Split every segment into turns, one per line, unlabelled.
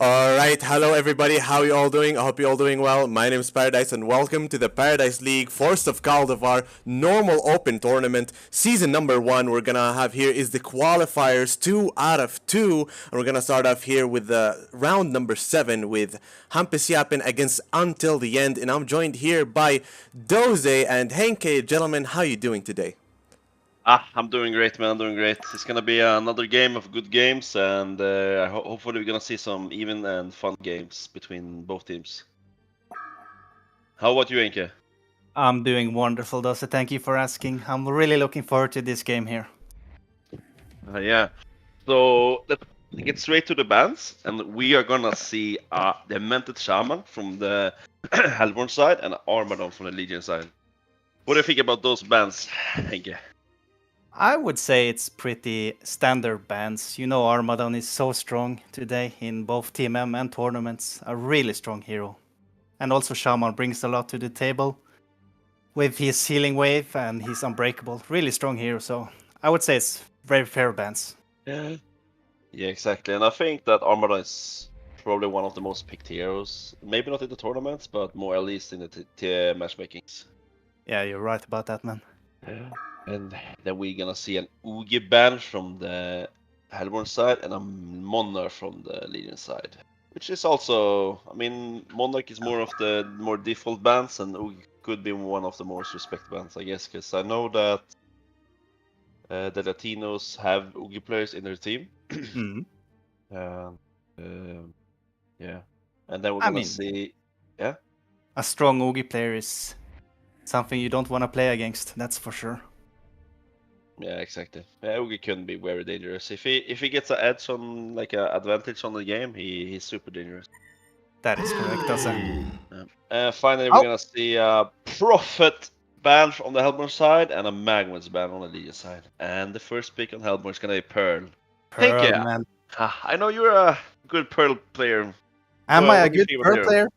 All right, hello everybody. How you all doing? I hope you all doing well. My name is Paradise, and welcome to the Paradise League Force of Caldivar Normal Open Tournament Season number 1. We're gonna have here is the qualifiers 2 out of 2, and we're gonna start off here with the round number 7 with Hampus Yappin against Until the End, and I'm joined here by Doze and Henke. Gentlemen, how you doing today?
I'm doing great, man. I'm doing great. It's gonna be another game of good games, and hopefully we're gonna see some even and fun games between both teams. How about you, Enke?
I'm doing wonderful, Dose. Thank you for asking. I'm really looking forward to this game here.
Yeah. So let's get straight to the bands, and we are gonna see the Mented Shaman from the Hellborn side and Armadon from the Legion side. What do you think about those bands, Enke?
I would say it's pretty standard bans. You know, Armadon is so strong today in both Team M and tournaments. A really strong hero. And also Shaman brings a lot to the table with his healing wave and his unbreakable. Really strong hero. So I would say it's very fair bans.
Yeah. Yeah, exactly. And I think that Armadon is probably one of the most picked heroes. Maybe not in the tournaments, but more at least in the matchmakings.
Yeah, you're right about that, man.
Yeah. And then we're gonna see an Ugi ban from the Hellborn side and a Monarch from the Legion side. Which is also, I mean, Monarch is more of the more default bans, and Ugi could be one of the most respected bans, I guess, because I know that the Latinos have Ugi players in their team.
Mhm.
Yeah. And then we're
I
gonna
mean-
see, yeah.
A strong Oogie player is something you don't want to play against, that's for sure.
Yeah, exactly. Yeah, Ugi can be very dangerous. If he gets an edge on like an advantage on the game, he's super dangerous.
That is correct, Dose.
Finally, we're gonna see a Prophet ban on the Hellborn side and a Magmans ban on the Legion side. And the first pick on Hellborn is gonna be Pearl.
Pearl,
Thank you.
man.
I know you're a good Pearl player.
Am
What
I a
do you
good
think about
Pearl
the hero?
player?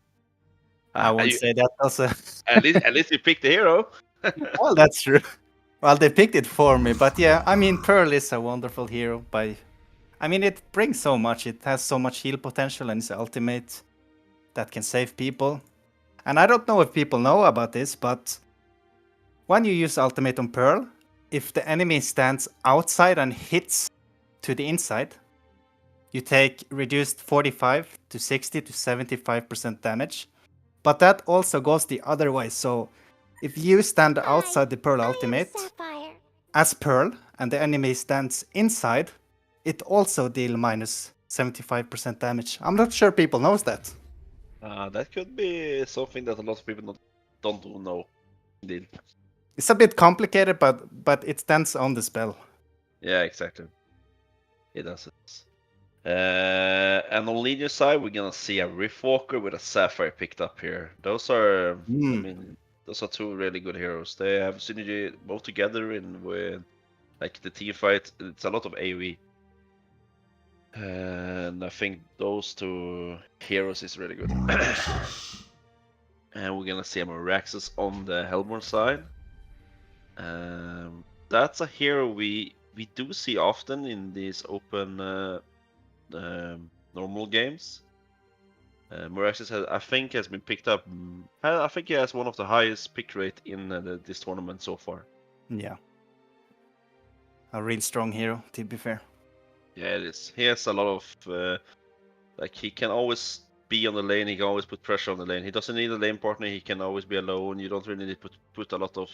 I
Uh,
won't
you-
say that, Dose.
at least you picked the hero.
Well, that's true. Well, they picked it for me, but yeah, I mean, Pearl is a wonderful hero. I mean, it brings so much. It has so much heal potential, and it's ultimate that can save people. And I don't know if people know about this, but when you use ultimate on Pearl, if the enemy stands outside and hits to the inside, you take reduced 45 to 60 to 75% damage. But that also goes the other way. So if you stand outside the Pearl ultimate as Pearl and the enemy stands inside, it also deal minus 75% damage. I'm not sure people knows that.
That could be something that a lot of people don't know. Indeed.
It's a bit complicated, but it stands on the spell.
Yeah, exactly. It does. And on Legion side, we're gonna see a Riftwalker with a Sapphire picked up here. Those are, I mean, those are two really good heroes. They have synergy both together in with like the team fight. It's a lot of AoE, and I think those two heroes is really good. And we're gonna see a Moraxus on the Hellborn side. That's a hero we do see often in these open normal games. Moraxis I think has been picked up. I think he has one of the highest pick rate in this tournament so far.
Yeah. A real strong hero, to be fair.
Yeah, it is. He has a lot of like he can always be on the lane. He can always put pressure on the lane. He doesn't need a lane partner. He can always be alone. You don't really need to put a lot of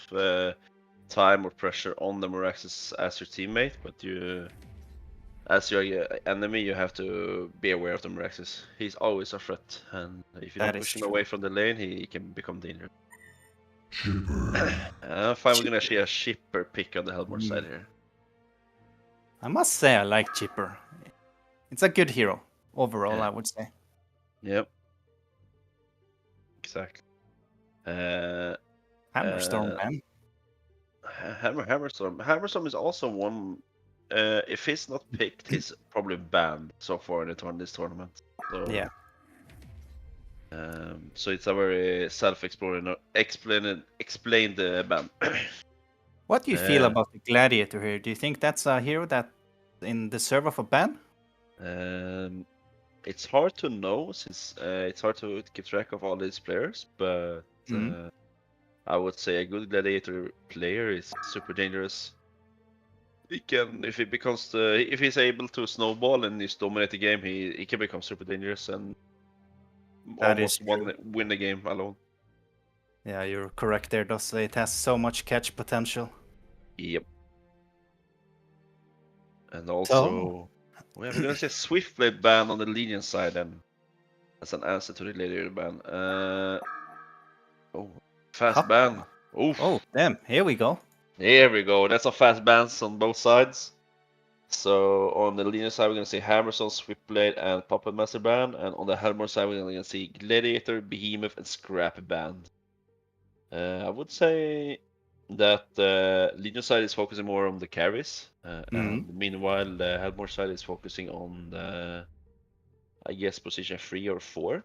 time or pressure on the Moraxis as your teammate, but you. As your enemy, you have to be aware of the Moraxis. He's always a threat, and if you
That
don't
is
push him
true.
away from the lane, he can become dangerous. Finally, we're gonna see a shipper pick on the Hellborn side here.
I must say I like Chipper. It's a good hero overall,
Yeah.
I would say.
Yep. Exactly.
Hammerstorm, man.
Hammerstorm. Hammerstorm is also one. If he's not picked, he's probably banned so far in this tournament. So,
Yeah.
So it's a very self-exploring, explained ban.
What do you feel about the Gladiator here? Do you think that's a hero that in deserve of a ban?
It's hard to know since it's hard to keep track of all these players, but I would say a good gladiator player is super dangerous. He can, if he becomes if he's able to snowball and just dominate the game, he can become super dangerous and
That is
almost win the game alone.
Yeah, you're correct there, Dosse. It has so much catch potential.
Yep. And also, we're gonna say Swiftblade ban on the Legion side, and as an answer to the Gladiator ban. Fast
Hop.
ban. Oof.
Oh, damn. Here we go.
There we go. That's some fast bans on both sides. So on the Legion side, we're gonna see Hammerstone, Swiftblade, and Puppet Master ban, and on the Hellborn side, we're gonna see Gladiator, Behemoth, and Scrap banned. I would say that the Legion side is focusing more on the carries, and meanwhile the Hellborn side is focusing on the, I guess, position 3 or 4,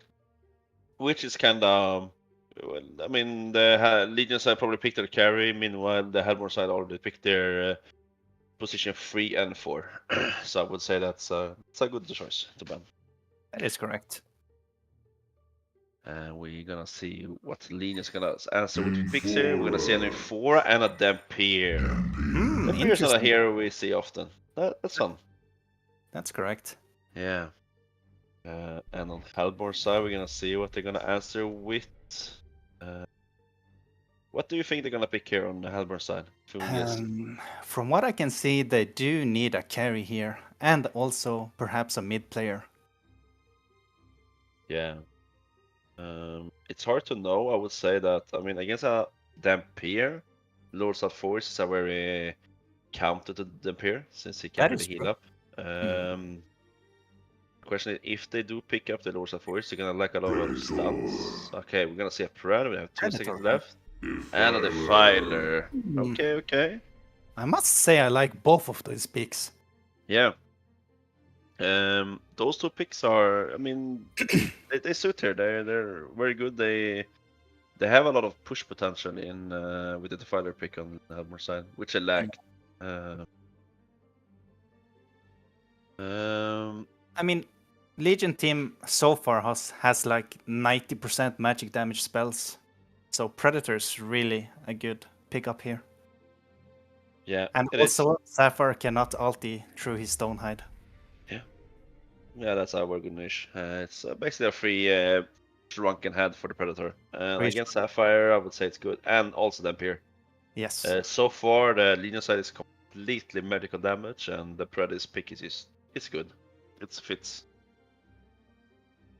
which is kind of, well, I mean, the Legion side probably picked their carry, meanwhile the Hellborn side already picked their position 3 and 4. So I would say it's a good choice to ban.
That is correct.
And we're gonna see what Linus gonna answer with picks here. We're gonna see an 4 and a Dampier. Dampier is not a hero we see often. That's fun.
That's correct.
Yeah. And on Hellborn side, we're gonna see what they're gonna answer with. What do you think they're gonna pick here on the Hellborn side?
From what I can see, they do need a carry here, and also perhaps a mid player.
Yeah. It's hard to know. I would say that, I mean, against a Dampier, Lords of Force is a very counter to Dampier since he can't really heal up. Question is, if they do pick up the Lords of Force, they're gonna lack a lot of stuns. Okay, we're gonna see a Predator. We have 2 seconds left. And a Defiler. Okay.
I must say I like both of those picks.
Yeah. Those 2 picks are, I mean, they suit here. They're very good. They have a lot of push potential in with the Defiler pick on the Hellborn side, which I lack.
I mean, Legion team so far has like 90% magic damage spells, so Predator's really a good pickup here.
Yeah,
and also Sapphire cannot ulti through his Stonehide.
Yeah, that's our good niche. It's basically a free shrunken head for the Predator. And against Sapphire, I would say it's good. And also Dampier.
Yes.
So far, the Legion side is completely medical damage, and the Predator's pick is it's good. It fits.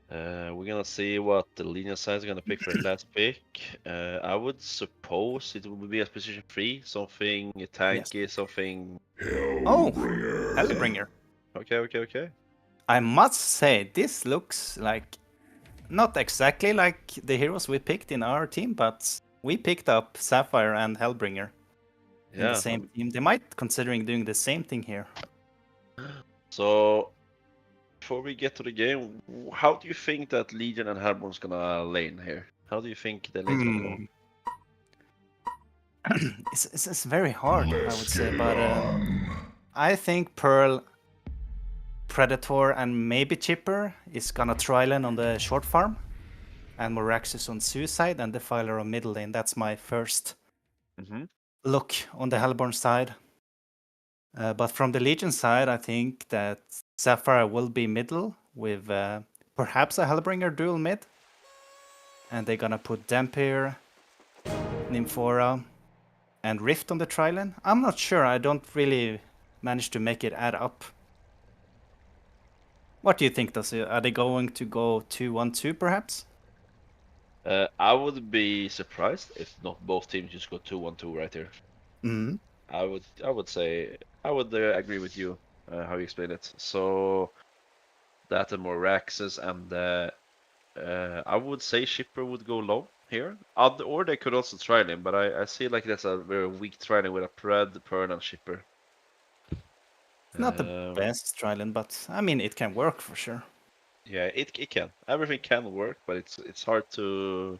We're gonna see what the Legion side is gonna pick for the last pick. I would suppose it would be a position 3, something tanky, something.
Hellbringer.
Okay.
I must say, this looks like not exactly like the heroes we picked in our team, but we picked up Sapphire and Hellbringer in the same team. They might considering doing the same thing here.
So, before we get to the game, how do you think that Legion and Hellborn's gonna lane here? How do you think the lane's gonna
go? It's very hard, I would say, but I think Pearl, Predator, and maybe Chipper is gonna tri-lane on the short farm, and Moraxis on Suicide, and Defiler on middle lane. That's my first look on the Hellborn side. But from the Legion side, I think that Sapphire will be middle with perhaps a Hellbringer dual mid. And they're gonna put Dampier, Nymphora, and Rift on the tri-lane. I'm not sure. I don't really manage to make it add up. What do you think, Dosse? Are they going to go 2-1-2 perhaps?
I would be surprised if not both teams just go 2-1-2 right here. I would say I would agree with you how you explain it. So that and Moraxis and I would say Shipper would go low here. Or they could also tri-lane, but I see like that's a very weak tri-lane with a Pred, Pern, and Shipper.
Not the best tri-lane, but I mean it can work for sure.
Yeah, it can. Everything can work, but it's hard to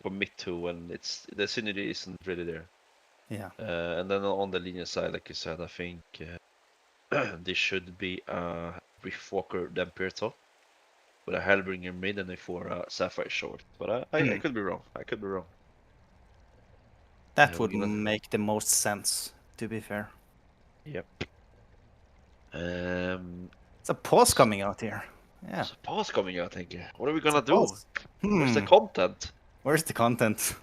commit to when the synergy isn't really there.
Yeah.
And then on the linear side, like you said, I think this should be a Riftwalker Dampier top, with a Hellbringer mid and a 4 Sapphire short. But I could be wrong. I could be wrong.
That would make the most sense, to be fair.
Yep.
It's a pause coming out here. Yeah.
There's a pause coming out, I think. What are we gonna do?
Pause.
Where's the content?
Where's the content?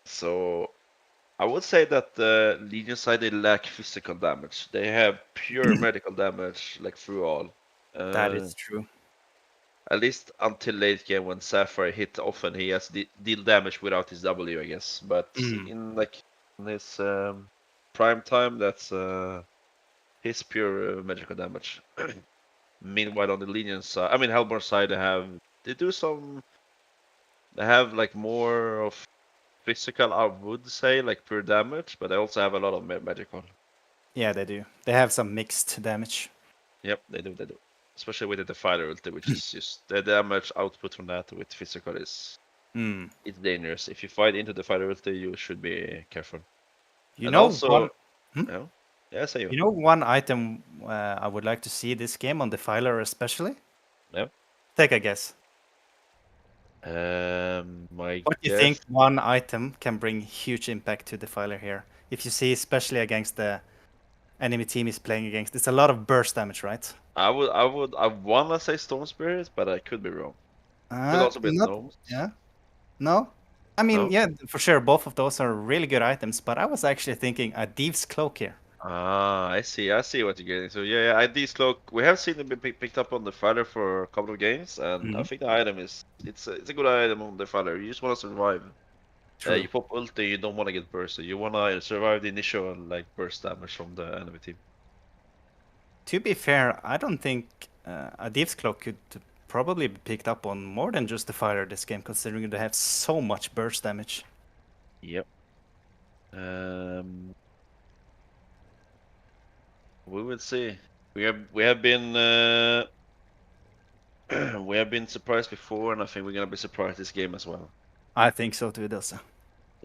So I would say that the Legion side, they lack physical damage. They have pure medical damage like through all.
That is true.
At least until late game when Sapphire hit often, he has deal damage without his W, I guess. But in his prime time, that's his pure magical damage. Meanwhile, on the Legion side, I mean Hellborn side, they have like more of physical, I would say, like pure damage, but they also have a lot of magical.
Yeah, they do. They have some mixed damage.
Yep, they do. Especially with the Defiler ulti, which is just the damage output from that with physical is it's dangerous. If you fight into the Defiler ulti, you should be careful.
You know,
also, say
you know one item I would like to see this game on Defiler especially?
Yeah.
Take a guess. What do you think one item can bring huge impact to Defiler here? If you see, especially against the enemy team is playing against, it's a lot of burst damage, right?
I wanna say Storm Spirit, but I could be wrong. Could also be Gnomes.
Yeah. No? I mean, yeah, for sure, both of those are really good items, but I was actually thinking a Thieves' Cloak here.
Ah, I see what you're getting. So yeah, Thieves' Cloak, we have seen it be picked up on the Fighter for a couple of games, and I think the item it's a good item on the Fighter. You just want to survive. You pop ulti, you don't want to get bursted. You want to survive the initial like burst damage from the enemy team.
To be fair, I don't think a Thieves' Cloak could probably be picked up on more than just the Fighter this game, considering they have so much burst damage.
Yep. We will see. We have been we have been surprised before, and I think we're gonna be surprised this game as well.
I think so too, Dosa.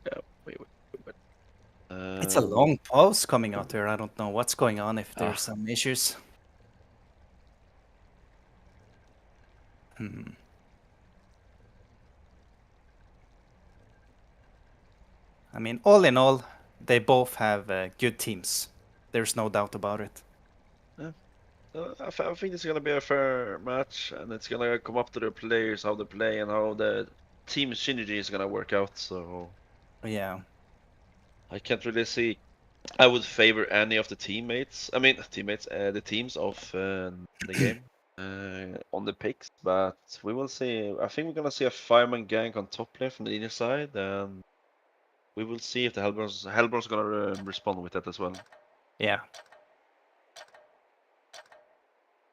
Yeah,
it's a long pause coming out here. I don't know what's going on, if there's some issues. I mean, all in all, they both have good teams. There's no doubt about it.
Yeah. I think it's gonna be a fair match, and it's gonna come up to the players, how they play, and how the team synergy is gonna work out. So
yeah,
I can't really see. I would favor any of the teammates. I mean, the teams of the game on the picks, but we will see. I think we're gonna see a 5-man gank on top lane from the inner side, and we will see if the Hellborn's gonna respond with that as well.
Yeah.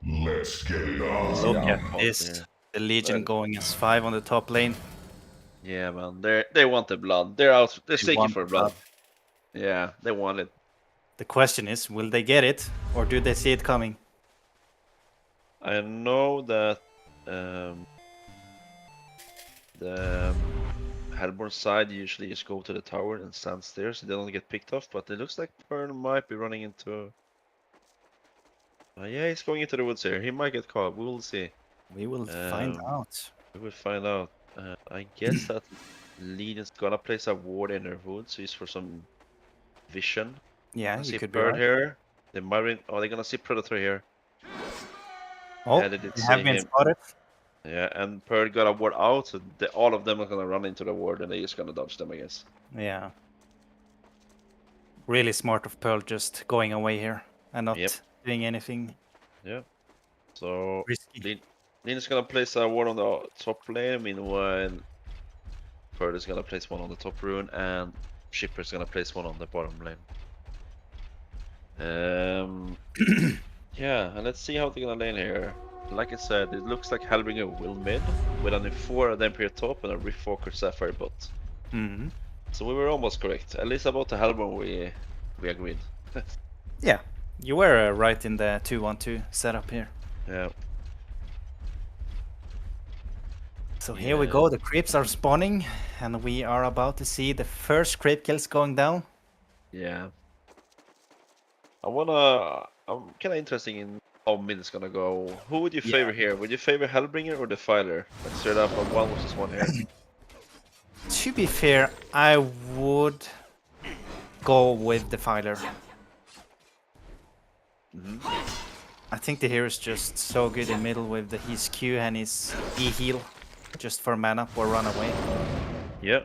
Let's get it on.
Look at this. The Legion going as 5 on the top lane.
Yeah, man. They want the blood. They're out. They're seeking for blood. Yeah, they want it.
The question is, will they get it, or do they see it coming?
I know that the Hellborn side usually just go to the tower and stand there so they don't get picked off, but it looks like Pern might be running into... yeah, he's going into the woods here. He might get caught. We will see.
We will find out.
We will find out. I guess that Legion's gonna place a ward in their woods just for some vision.
Yeah,
you
see
could bird here. They might. Oh, they're gonna see Predator here.
Oh, they have been spotted.
Yeah, and Pearl got a ward out, so all of them are gonna run into the ward, and they're just gonna dodge them, I guess.
Yeah. Really smart of Pearl just going away here and not doing anything.
Yeah. So
risky.
Lean's gonna place a ward on the top lane, meanwhile Pearl is gonna place one on the top rune, and Shipper's gonna place one on the bottom lane. Yeah, and let's see how they're gonna lane here. Like I said, it looks like Hellbringer will mid, with only 4 Dampier top and a Riftwalker Sapphire bot. So we were almost correct. At least about the Hellborn we agreed.
Yeah, you were right in the 2-1-2 setup here.
Yeah.
So here we go, the creeps are spawning, and we are about to see the first creep kills going down.
Yeah. I'm kind of interested in how mid is gonna go. Who would you favor here? Would you favor Hellbringer or Defiler? Like straight up on 1 versus 1 here.
To be fair, I would go with Defiler. I think the hero is just so good in middle with his Q and his E heal, just for mana or run away.
Yeah.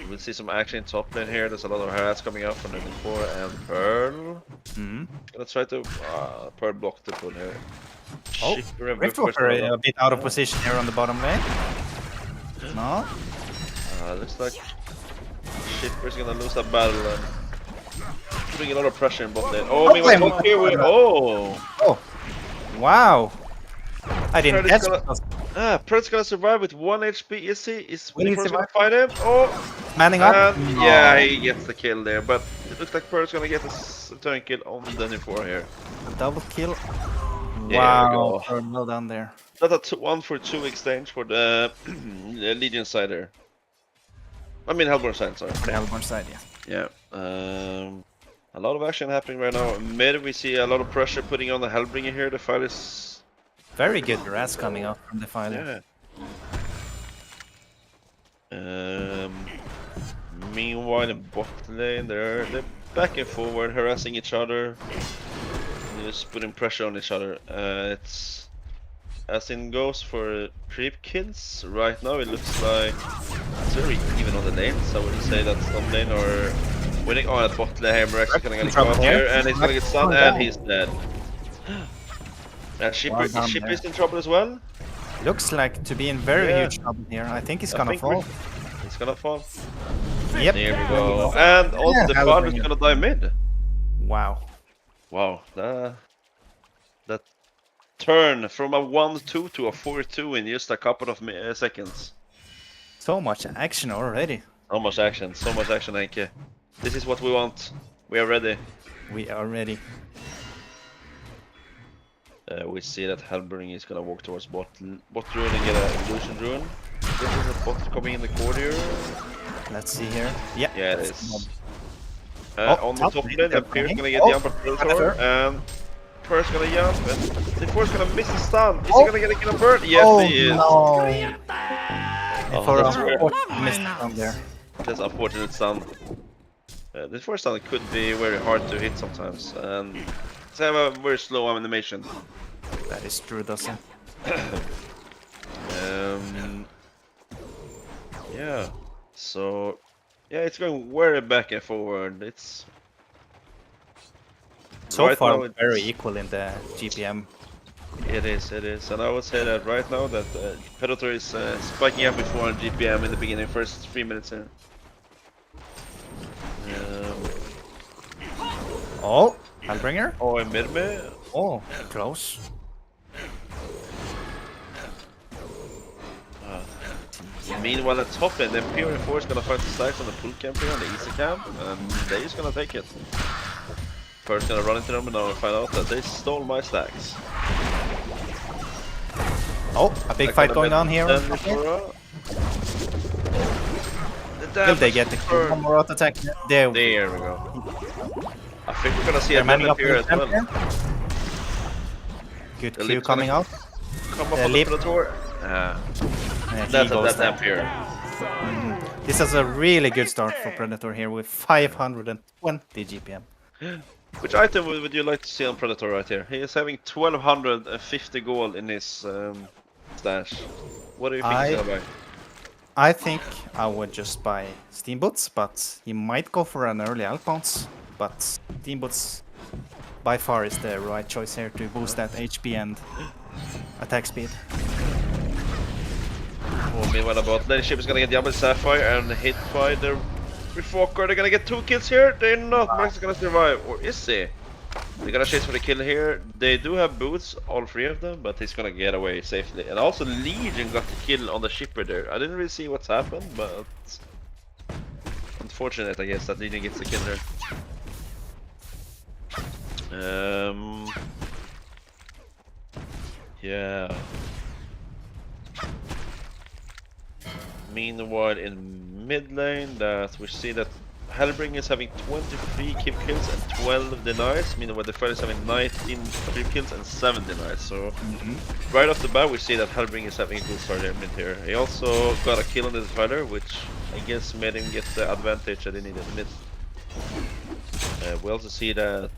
We'll see some action in top lane here. There's a lot of harass coming up from the 4 and Pearl. Gonna try to Pearl block the pull here.
Oh, Riftwalker a bit out of position here on the bottom lane. No.
Looks like Shipper's gonna lose that battle and putting a lot of pressure in bot lane. Oh, meanwhile, top here with
Oh, wow! I didn't catch it.
Pearl's gonna survive with 1 HP. Is he? Is
Will he
Pearl's gonna
survive?
fight him? Oh,
Manning up.
yeah, he gets the kill there. But it looks like Pearl's gonna get a turn kill on the Newerth here.
A double kill.
There
Wow,
we go.
Pearl well done there.
That's a 1-for-2 exchange for the Legion side there. I mean Hellborn side, sorry.
For the Hellborn side, yeah.
Yeah. A lot of action happening right now. Mid, we see a lot of pressure putting on the Hellbringer here. The fight is
Very good harass coming up from the Defiler.
yeah. Meanwhile, in bot lane, they're back and forward, harassing each other, just putting pressure on each other. It's as in goes for creep kills. Right now, it looks like it's very even on the lanes. I wouldn't say that top lane or winning. Oh, at bot lane, we're actually gonna get caught here, and he's gonna get stunned, and he's dead. Shipper is in trouble as well.
Looks like to be in very huge trouble here. I think he's gonna fall.
He's gonna fall.
Yep.
There we go. And also the father is gonna die mid.
Wow.
Wow. That turn from a 1-2 to a 4-2 in just a couple of seconds.
So much action already.
So much action, Enke. This is what we want. We are ready.
We are ready.
We see that Hellbringer is gonna walk towards bot rune and get a illusion rune. This is a bot coming in the corner.
Let's see here. Yeah.
Yeah, it is.
Oh,
on the top lane, and Pierre's gonna get the jump on Predator, and Pierre's gonna jump, and Defore's gonna miss the stun. Is he gonna get a kill on Bird? Yes, he is.
No.
That's
missed the stun there.
That's unfortunate stun. This first stun could be very hard to hit sometimes, and it's have a very slow animation.
That is true, doesn't
Yeah. So, yeah, it's going very back and forward. It's
so
right
far
now it's
very equal in the GPM.
It is, and I would say that right now that Predator is spiking up with 400 GPM in the beginning, first 3 minutes here.
Oh, Hellbringer?
Oh, in mid.
Oh, close.
Meanwhile, at top lane, the Imperial Force gonna fight the stacks on the pull camp here on the easy camp, and they're just gonna take it. First gonna run into them and now find out that they stole my stacks.
Oh, a big fight going on here.
Will
they get the one more auto attack? There
we go. I think we're gonna see a
manning
man
up
here as well.
Good Q coming out.
Come up on the Predator. That's a dead here.
This is a really good start for Predator here with 520 GPM.
Which item would you like to see on Predator right here? He is having 1250 gold in his stash. What do you think he's gonna buy?
I think I would just buy Steam Boots, but he might go for an early Alphonse. But Steam Boots by far is the right choice here to boost that HP and attack speed.
Oh, meanwhile, about lane ship is gonna get double Sapphire and hit by the Refocor. They're gonna get 2 kills here. They're not. Max is gonna survive, or is he? They're gonna chase for the kill here. They do have boots, all 3 of them, but he's gonna get away safely. And also Legion got the kill on the shipper there. I didn't really see what's happened, but unfortunate, I guess, that Legion gets the kill there. Yeah. Meanwhile, in mid lane, that we see that Hellbringer is having 23 keep kills and 12 denies, meanwhile the fighter is having 19 creep kills and 7 denies. So right off the bat we see that Hellbringer is having a good start here. He also got a kill on the fighter, which I guess made him get the advantage that he needed in it. We also see that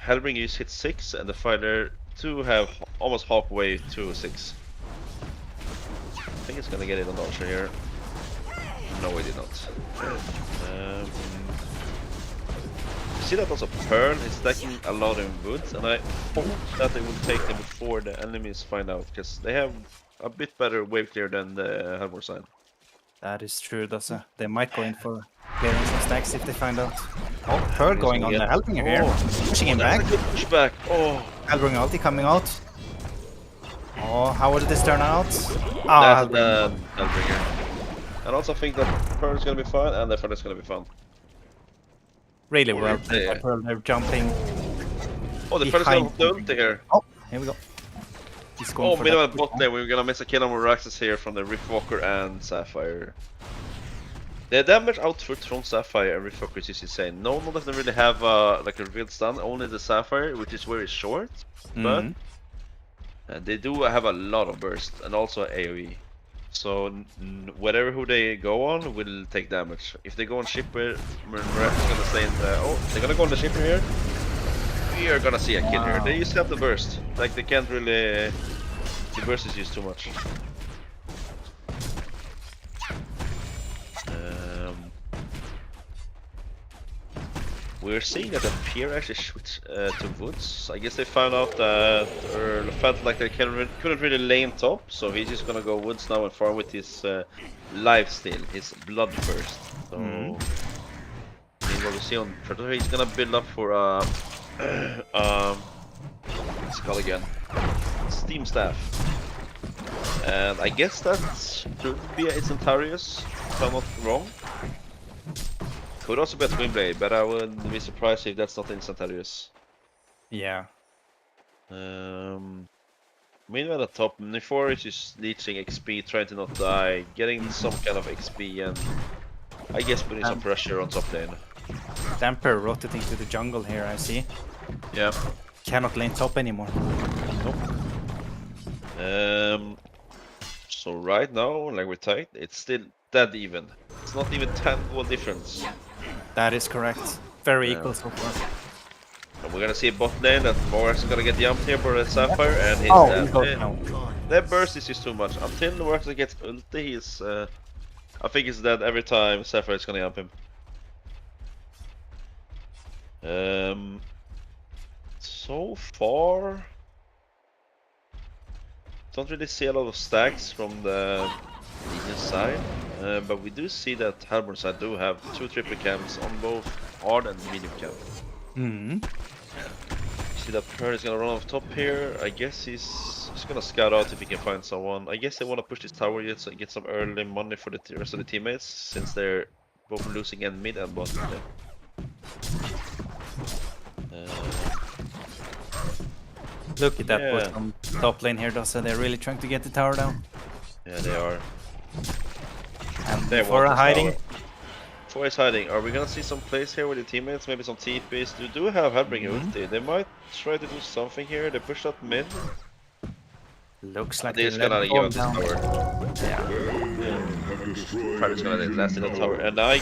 Hellbringer is hit 6 and the fighter 2 have almost halfway to 6. I think it's gonna get it on launcher here. No, it did not. You see that also Pearl is stacking a lot in woods, and I hope that they will take them before the enemies find out, because they have a bit better wave clear than the Hellborn side.
That is true, Dosa. They might go in for clearing some stacks if they find out. Oh, Pearl going on the Hellbringer here. Pushing him back.
Pushback. Oh.
Hellbringer ulti coming out. Oh, how will this turn out?
That's the Hellbringer. And also think that Pearl is gonna be fun, and the fighter is gonna be fun.
Really well played by Pearl. They're jumping.
Oh, the fighter's gonna do ulti here.
Oh, here we go. He's going for
minimum bot lane. We're gonna miss a kill on Raxus here from the Riftwalker and Sapphire. The damage output from Sapphire and Riftwalker is insane. No one doesn't really have like a real stun, only the Sapphire, which is very short. But they do have a lot of burst and also AoE. So whatever who they go on will take damage. If they go on shipper, Newerth is gonna stay in the. Oh, they're gonna go on the shipper here. We are gonna see a kill here. They just have the burst. Like they can't really. The burst is used too much. We're seeing that the Pier actually switched to woods. I guess they found out that, or felt like they couldn't really lane top, so he's just gonna go woods now and farm with his lifesteal, his bloodthirst. So, what we see on Predator, he's gonna build up for what's it called again? Steam Staff. And I guess that should be a Centaurus, if I'm not wrong. Could also be a Twinblade, but I wouldn't be surprised if that's not in Centaurus.
Yeah.
Meanwhile at the top, Newerth is just leeching XP, trying to not die, getting some kind of XP, and I guess putting some pressure on top lane.
Damper rotating to the jungle here, I see.
Yeah.
Cannot lane top anymore.
Nope. So right now, like we're tight, it's still dead even. It's not even 10 gold difference.
That is correct. Very equal so far.
And we're gonna see a bot lane that Newerth is gonna get jumped here for the Sapphire, and he's dead. That burst is just too much. Until Newerth gets ulti, he's I think he's dead every time Sapphire is gonna jump him. So far, don't really see a lot of stacks from the Legion side, but we do see that Hellborn side do have 2 triple camps on both hard and medium camp. See that Pearl is gonna run off top here. I guess he's gonna scout out if he can find someone. I guess they want to push this tower yet so get some early money for the rest of the teammates, since they're both losing in mid and bottom.
Look at that push from top lane here, Dosa. They're really trying to get the tower down.
Yeah, they are.
And
they
for a hiding.
For is hiding. Are we gonna see some plays here with the teammates? Maybe some TPs. They do have Hellbringer ulti. They might try to do something here. They push up mid.
Looks like
they're just gonna give up this tower.
Yeah.
Probably just gonna last in the tower. And I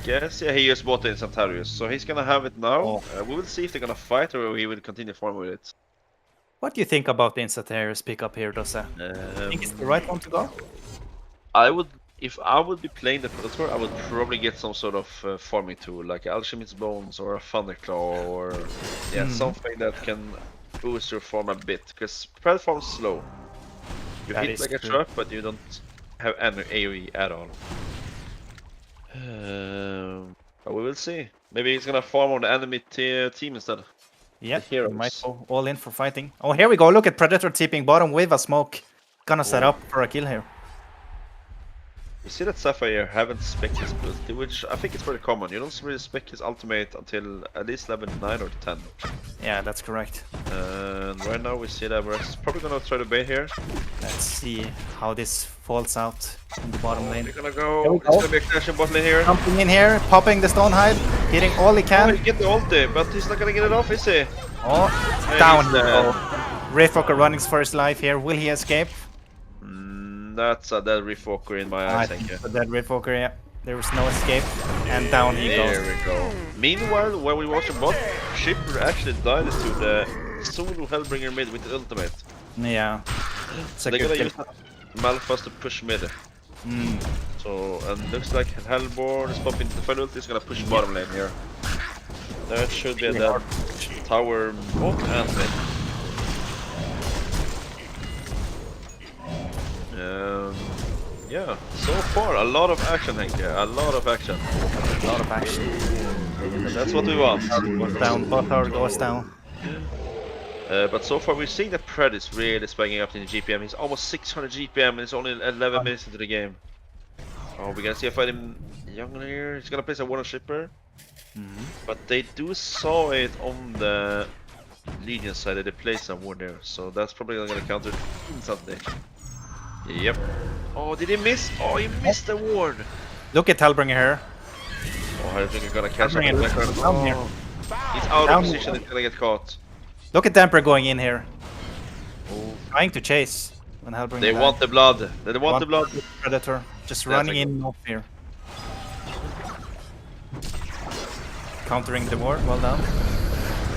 guess he just bought in Centaurus, so he's gonna have it now. We will see if they're gonna fight or he will continue farm with it.
What do you think about the Centaurus pickup here, Dosa? Think it's the right one to go?
I would, if I would be playing the Predator, I would probably get some sort of farming tool, like Alchemist's Bones or a Thunderclaw, or something that can boost your farm a bit. Because Predator farms slow. You
That
hit
is
like a
true.
truck, but you don't have any AoE at all. But we will see. Maybe he's gonna farm on the enemy team instead.
Yeah,
The heroes.
he might go all in for fighting. Oh, here we go. Look at Predator tipping bottom with a smoke. Gonna set up for a kill here.
You see that Sapphire haven't spec his ulti, which I think is pretty common. You don't really spec his ultimate until at least level 9 or 10.
Yeah, that's correct.
And right now we see that Rex is probably gonna try to bait here.
Let's see how this falls out in the bottom lane.
They're gonna
Here we
go. It's
go.
gonna be a clash in bot lane here.
Jumping in here, popping the stone hide, hitting all he
Oh,
can.
he get the ulti, but he's not gonna get it off, is he?
Oh,
And
down
he's
he
dead.
goes. Riftwalker running for his life here. Will he escape?
That's a dead refoker in my
I
eyes, thank
think
you.
for that Riftwalker, yeah. There was no escape. And down he
There
goes.
we go. Meanwhile, when we watch the bot, Shipper actually died to the Zulu Hellbringer mid with the ultimate.
Yeah. It's a
They're
good
gonna
kill.
use Malphas to push mid. So, and looks like Hellborn is popping the final ult, is gonna push bottom lane here. That should be a dead tower bot and mid. Yeah, so far a lot of action, Hank. A lot of action.
A lot of action.
And that's what we want.
Down, bot tower goes down.
But so far we're seeing that Pred is really spiking up in the GPM. He's almost 600 GPM and it's only 11 minutes into the game. Oh, we're gonna see a fight him younger here. He's gonna place a warden shipper. But they do saw it on the Legion side that they placed a ward there. So that's probably gonna counter instantly. Yep. Oh, did he miss? Oh, he missed the ward.
Look at Hellbringer here.
Oh, I think he's gonna catch him
Hellbringer
in the background.
down here.
He's out
Down.
of position. He's gonna get caught.
Look at Damper going in here. Trying to chase when Hellbringer
They
died.
want the blood. They want the blood.
Predator. Just
That's
running
a
in, no fear. Countering the ward, well done.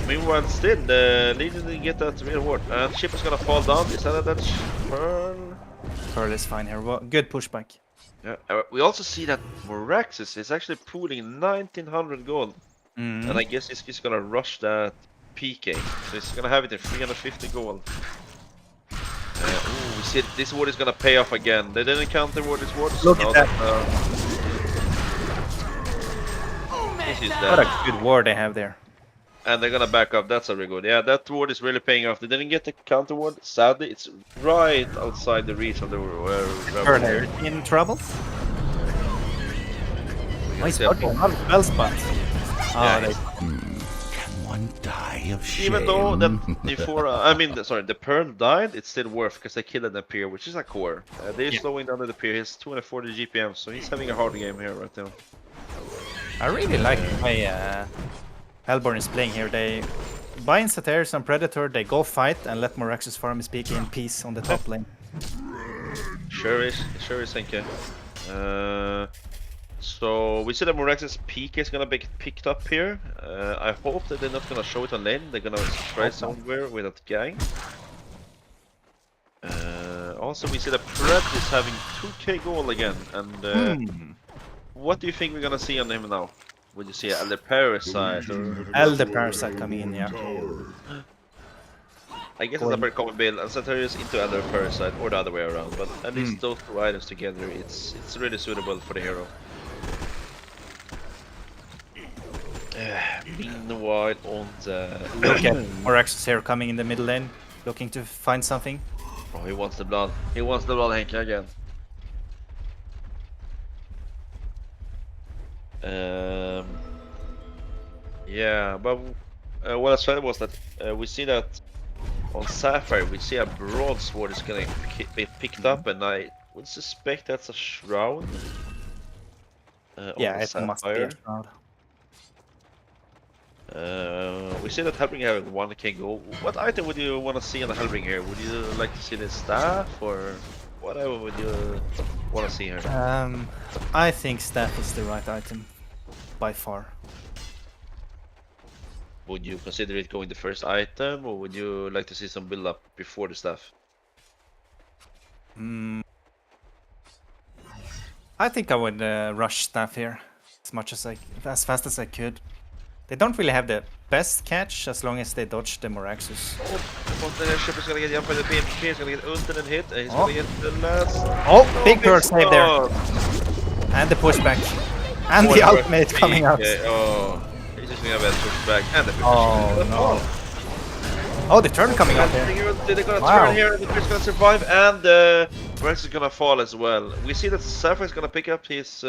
Meanwhile, still, the Legion didn't get that real ward. And ship is gonna fall down. Is that a Dutch Pearl?
Pearl is fine here. Well, good pushback.
Yeah. We also see that Moraxis is actually pooling 1900 gold. And I guess he's gonna rush that PK. So he's gonna have it in 350 gold. Ooh, we see this ward is gonna pay off again. They didn't counter ward this ward. So
Look at
now
that.
This is
What
that.
a good ward they have there.
And they're gonna back up. That's really good. Yeah, that ward is really paying off. They didn't get the counter ward. Sadly, it's right outside the reach of the
Pearl here in trouble. Oh, he's dodging a lot of spell spots. Oh,
Yeah,
they
Can one die of shame?
even though that before, the Pearl died, it's still worth because they killed an Appear, which is a core. They're slowing down the Appear. He's 240 GPM, so he's having a hard game here right now.
I really like the way Hellborn is playing here. They buy in Satyrs and Predator, they go fight and let Moraxis farm his PK in peace on the top lane.
Sure is, thank you. So we see that Moraxis' PK is gonna be picked up here. I hope that they're not gonna show it on lane. They're gonna try somewhere with that gang. Also, we see that Pred is having 2k gold again. And what do you think we're gonna see on him now? Would you see Elder Parasite or?
Elder Parasite coming in, yeah.
I guess it's a very common build, and Satyrs into Elder Parasite, or the other way around. But at least those two items together, it's really suitable for the hero. Meanwhile, on the
Look at Moraxis here coming in the middle lane, looking to find something.
oh, he wants the blood. He wants the blood, Henke, again. Yeah, but what I said was that we see that on Sapphire we see a broadsword is gonna be picked up, and I would suspect that's a shroud.
Yeah,
on
it must be a
Sapphire.
shroud.
We see that Hellbringer having 1k gold. What item would you want to see on the Hellbringer here? Would you like to see the staff, or whatever would you want to see here?
I think staff is the right item, by far.
Would you consider it going the first item, or would you like to see some build up before the staff?
I think I would rush staff here as fast as I could. They don't really have the best catch as long as they dodge the Moraxis.
The ship is gonna get jumped by the PMP, he's gonna get ulted and hit, and he's gonna get the last.
Oh, big Pearl save there.
shot.
And the pushback. And
What
the
a
ultimate coming out.
PK. Oh, he's just gonna have a pushback and the push.
Oh no. Oh, the turn coming out here.
They're gonna
Wow.
turn here, and the fish is gonna survive, and the Rex is gonna fall as well. We see that Sapphire is gonna pick up his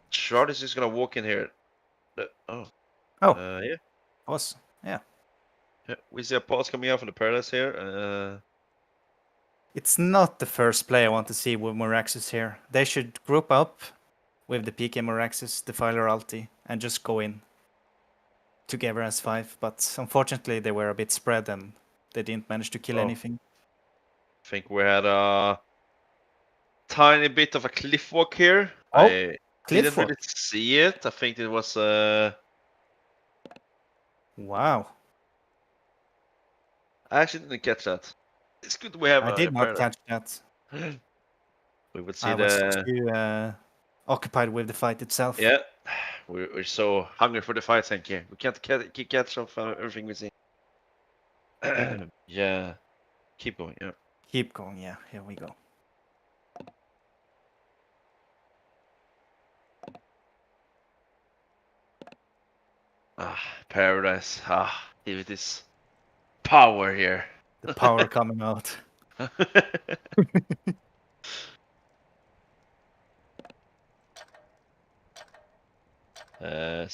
shard, is just gonna walk in here. Yeah.
Yeah.
Yeah, we see a pause coming out from the Paradise here.
It's not the first play I want to see with Moraxis here. They should group up with the PK Moraxis, Defiler ulti, and just go in together as 5. But unfortunately, they were a bit spread and they didn't manage to kill anything.
I think we had a tiny bit of a cliff walk here.
Oh,
I
cliff
didn't
walk.
really see it. I think it was
Wow.
I actually didn't catch that. It's good we have
I did not catch that.
We would see
I was too occupied with the fight itself.
Yeah, we're so hungry for the fight, thank you. We can't catch off everything we see. Yeah, keep going, yeah.
Keep going, yeah. Here we go.
Paradise. Here it is. Power here.
The power coming out.
So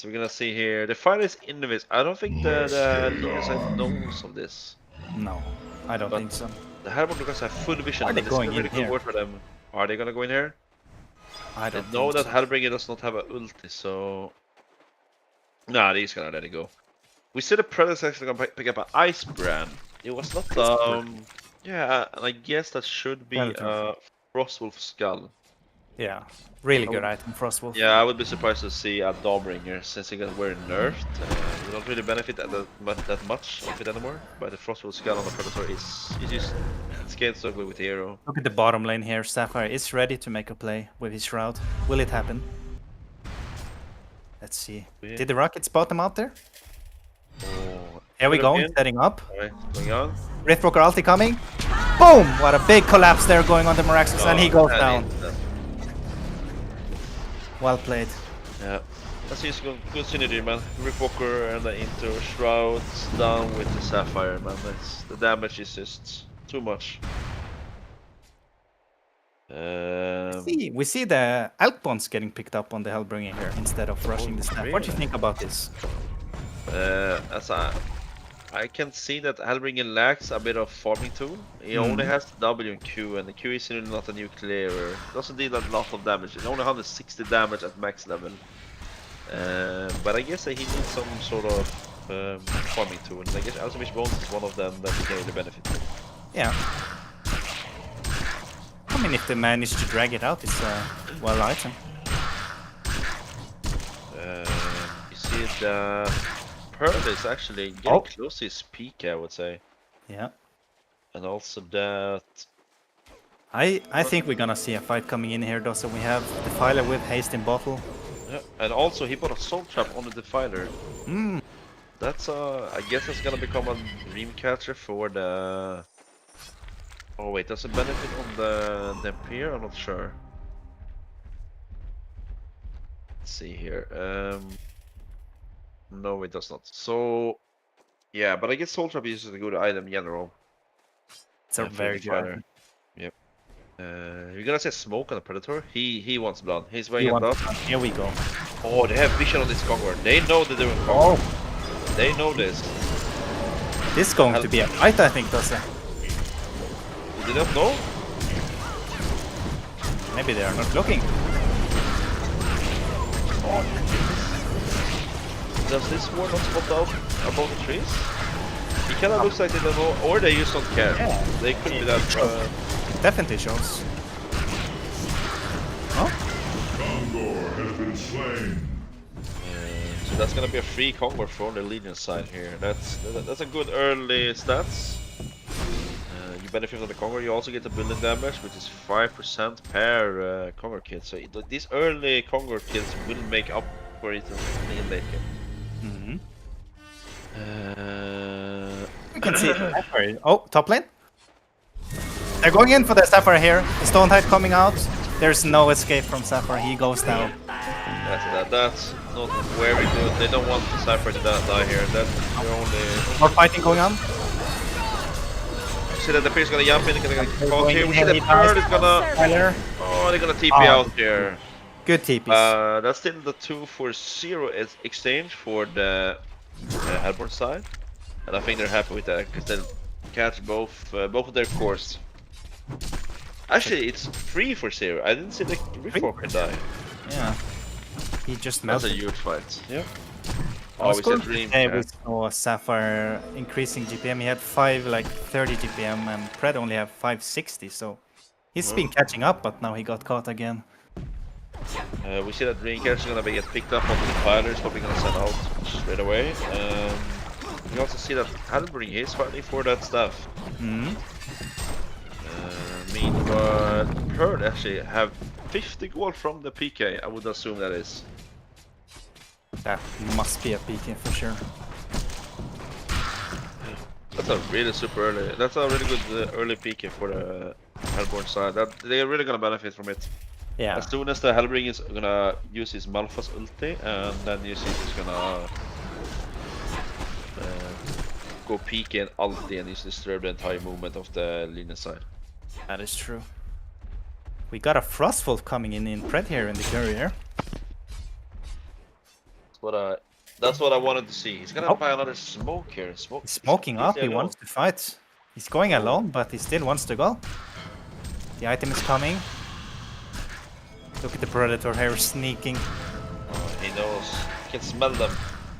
we're gonna see here. The fight is in this. I don't think the Legion side knows of this.
No, I don't
But
think so.
The Hellborn Lucas have full vision.
Are they
and
going
it's a really
in
good
here?
word for them. Are they gonna go in here?
I
They
don't
know
think
that
so.
Hellbringer does not have an ulti, so nah, they's gonna let it go. We see the Predator actually gonna pick up an Ice Brand. It was not yeah, and I guess that should be a Frostwolf Skull.
Yeah, really good item, Frostwolf.
Yeah, I would be surprised to see a Dawnbringer since he got very nerfed. We don't really benefit that much of it anymore. But the Frostwolf Skull on the Predator is just scaled so good with the hero.
Look at the bottom lane here. Sapphire is ready to make a play with his Shroud. Will it happen? Let's see.
Yeah.
Did the Rocket spot him out there?
Oh,
Here we
put
go,
him in.
setting up.
Alright, going on.
Riftbroker ulti coming. Boom! What a big collapse there going on the Moraxis, and he goes down. Well played.
Yeah, that's just good synergy, man. Riftwalker and the into Shrouds down with the Sapphire, man. The damage is just too much.
We see the Elk Bonds getting picked up on the Hellbringer here instead of rushing the staff. What do you think about this?
I can see that Hellbringer lacks a bit of farming tool. He only has the W and Q, and the Q is really not a new clearer. Doesn't deal a lot of damage. It's only 160 damage at max level. But I guess that he needs some sort of farming tool. And I guess Ultimate Bones is one of them that he can really benefit from.
Yeah. I mean, if they manage to drag it out, it's a well item.
You see the Pearl is actually getting close to his peak, I would say.
Yeah.
And also that...
I think we're gonna see a fight coming in here, though. So we have Defiler with Haste in Bottle.
Yeah, and also he put a Soul Trap on the Defiler. That's I guess that's gonna become a dream catcher for the... Oh wait, does it benefit on the Empire? I'm not sure. Let's see here. No, it does not. So, yeah, but I guess Soul Trap is a good item in general.
It's a very good item.
Yep. You're gonna say Smoke on the Predator? He wants blood. He's weighing blood.
Here we go.
Oh, they have vision on this Conqueror. They know they're doing Conqueror. They know this.
This is going to be a fight, I think, Dosse.
You did not know?
Maybe they are not looking.
Does this war not spot out above the trees? It kind of looks like they don't know, or they just don't care.
Yeah.
They could be that.
It definitely shows. Oh?
Condor has been slain.
So that's gonna be a free combo from the Legion side here. That's a good early stats. You benefit from the Conqueror. You also get the building damage, which is 5% per Conqueror kit. So these early Conqueror kits will make up for it in late game.
We can see Sapphire. Oh, top lane. They're going in for the Sapphire here. The Stone Tide coming out. There's no escape from Sapphire. He goes down.
That's not very good. They don't want the Sapphire to die here. That's the only...
More fighting going on.
See that the Pierce is gonna jump in, they're gonna call here. We see the Bird is gonna...
Tyler.
Oh, they're gonna TP out here.
Good TPs.
That's still the 2-for-0 exchange for the Hellborn side. And I think they're happy with that because they'll catch both of their cores. Actually, it's 3 for 0. I didn't see the Reformer die.
Yeah. He just
That's a
melted.
huge fight. Yeah.
I was
we
going
said
to
Dream.
say we saw Sapphire increasing GPM. He had 30 GPM, and Pred only have 560. So he's been catching up, but now he got caught again.
We see that Dreamcatcher is gonna get picked up on the Compilers, but we're gonna send out straight away. We also see that Halbring is fighting for that stuff. Meanwhile, Pearl actually have 50 gold from the PK. I would assume that is.
That must be a PK for sure.
That's a really super early. That's a really good early PK for the Hellborn side. They're really gonna benefit from it.
Yeah.
As soon as the Hellbring is gonna use his Malphas ulti, and then you see he's gonna go PK and ulti and just disturb the entire movement of the Lina side.
That is true. We got a Frostwolf coming in Pred here in the courier.
That's what I wanted to see. He's gonna buy another smoke here.
He's smoking up, he wants to fight. He's going alone, but he still wants to go. The item is coming. Look at the Predator here sneaking.
He knows. He can smell them.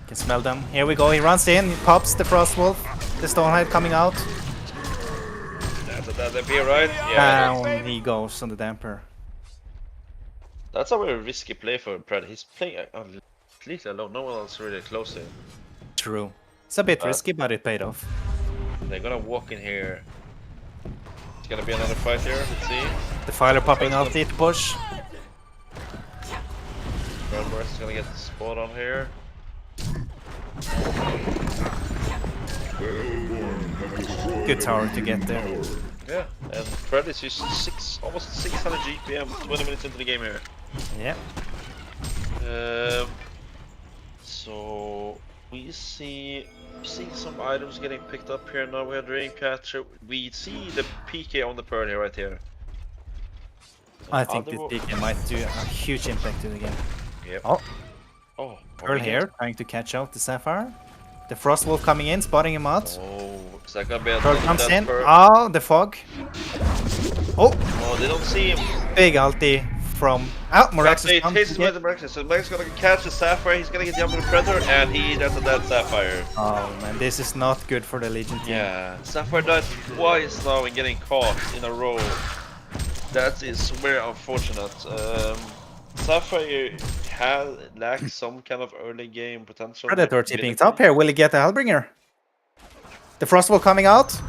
Can smell them. Here we go, he runs in, he pops the Frostwolf. The Stonehide coming out.
That's a beer, right? Yeah.
Down he goes on the damper.
That's a very risky play for Pred. He's playing completely alone. No one else really close to him.
True. It's a bit risky, but it paid off.
They're gonna walk in here. It's gonna be another fight here. Let's see.
The Filer popping out it push.
Morris is gonna get the spot on here.
Good tower to get there.
Yeah, and Pred is using almost 600 GPM 20 minutes into the game here.
Yeah.
So we see some items getting picked up here now. We have Dreamcatcher. We see the PK on the Pearl here, right here.
I think this PK might do a huge impact to the game.
Yep.
Oh, Pearl here, trying to catch out the Sapphire. The Frostwolf coming in, spotting him out.
Oh, is that gonna be a
Pearl comes in.
Pearl?
Oh, the fog. Oh,
They don't see him.
big ulti from... Oh, Morax is
He takes the Morax. So Morax is gonna catch the Sapphire. He's gonna get jumped with the Predator, and he does a dead Sapphire.
Oh man, this is not good for the Legion team.
Yeah, Sapphire died twice now and getting caught in a row. That is very unfortunate. Sapphire lacks some kind of early game potential.
Predator tipping top here. Will he get the Hellbringer? The Frostwolf coming out.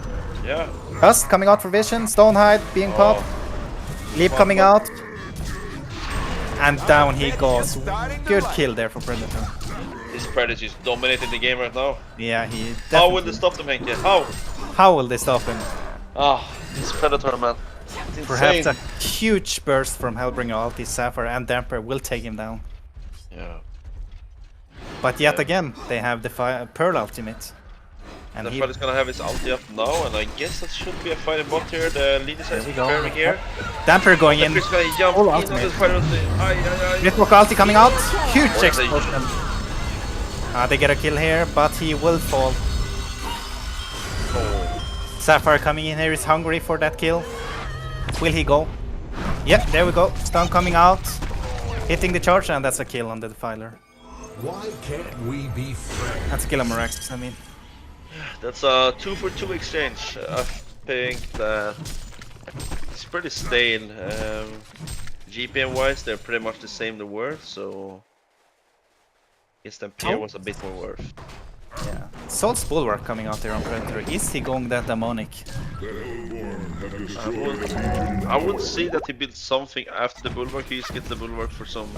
Yeah.
Dust coming out for vision. Stonehide being popped. Leap coming out. And down he goes. Good kill there for Predator.
This Predator is dominating the game right now.
Yeah, he definitely...
How will they stop them, Henke? How?
How will they stop him?
This Predator, man. It's
Perhaps
insane.
a huge burst from Hellbringer ulti, Sapphire and Damper will take him down.
Yeah.
But yet again, they have the Pearl ultimate. And
The
he...
fight is gonna have his ulti up now, and I guess that should be a fighting bot here. The leader is
we go.
preparing here.
Damper going in.
Damper's gonna jump
Full
in on
ultimate.
this fighter ulti.
Network ulti coming out. Huge
What is
explosion. They get a kill here, but he will fall. Sapphire coming in here is hungry for that kill. Will he go? Yep, there we go. Stun coming out. Hitting the charge, and that's a kill on the Defiler.
Why can't we be friends?
That's a kill on Morax, I mean.
That's a 2-for-2 exchange. I think that it's pretty stale. GPM wise, they're pretty much the same the worth, so I guess the Pierre was a bit more worth.
Yeah. Salt's Bulwark coming out there on Predator. Is he going that demonic?
I would say that he built something after the Bulwark. He used to get the Bulwark for some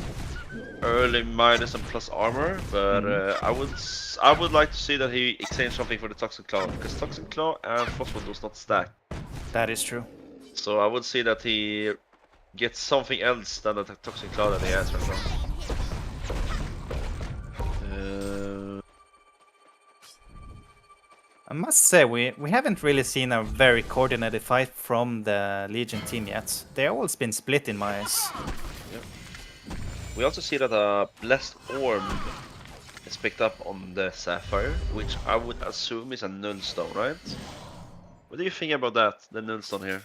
early minus and plus armor, but I would like to see that he exchanged something for the Toxic Claw, because Toxic Claw and Phosphor does not stack.
That is true.
So I would say that he gets something else than the Toxic Claw that he has right now.
I must say, we haven't really seen a very coordinated fight from the Legion team yet. They've always been split in my eyes.
We also see that a Blessed Orb is picked up on the Sapphire, which I would assume is a nullstone, right? What do you think about that, the nullstone here?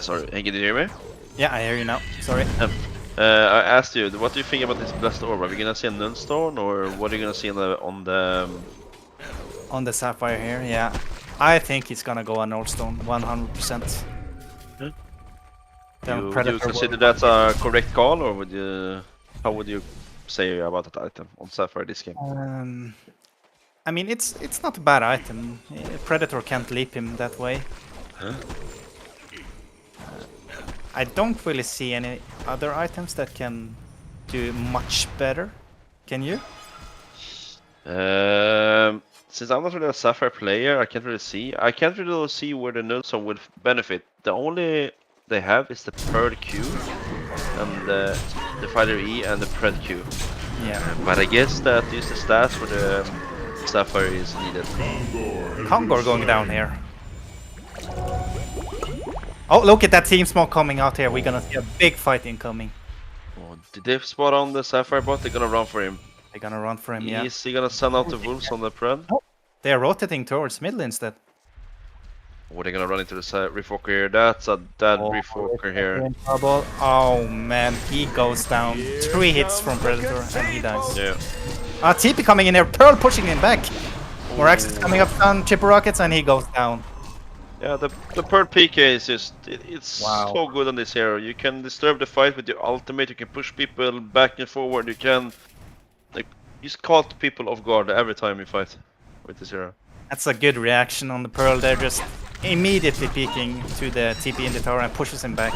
Sorry, hey, can you hear me?
Yeah, I hear you now. Sorry.
I asked you, what do you think about this blessed orb? Are we gonna see a nullstone, or what are you gonna see on the
On the Sapphire here, yeah. I think he's gonna go on Nullstone, 100%.
Would you consider that a correct call, or would you? How would you say about that item on Sapphire this game?
I mean, it's not a bad item. Predator can't leap him that way.
Huh?
I don't really see any other items that can do much better. Can you?
Since I'm not really a Sapphire player, I can't really see where the nullstone would benefit. The only they have is the Pearl Q and the Fighter E and the Pred Q.
Yeah.
But I guess that is the stats where the Sapphire is needed.
Kongor going down here. Oh, look at that team smoke coming out here. We're gonna see a big fight incoming.
Oh, did they spot on the Sapphire bot? They're gonna run for him.
They're gonna run for him, yeah.
Is he gonna send out the wolves on the Pred?
They're rotating towards middle instead.
Or they're gonna run into the Refoker here. That's a dead Refoker here.
Trouble. Oh man, he goes down. 3 hits from Predator and he dies.
Yeah.
TP coming in there. Pearl pushing him back. Morax is coming up on Chipper Rockets and he goes down.
Yeah, the Pearl PK is just, it's so good on this hero. You can disturb the fight with your ultimate, you can push people back and forward, you can like just caught people off guard every time you fight with this hero.
That's a good reaction on the Pearl. They're just immediately peeking to the TP in the tower and pushes him back.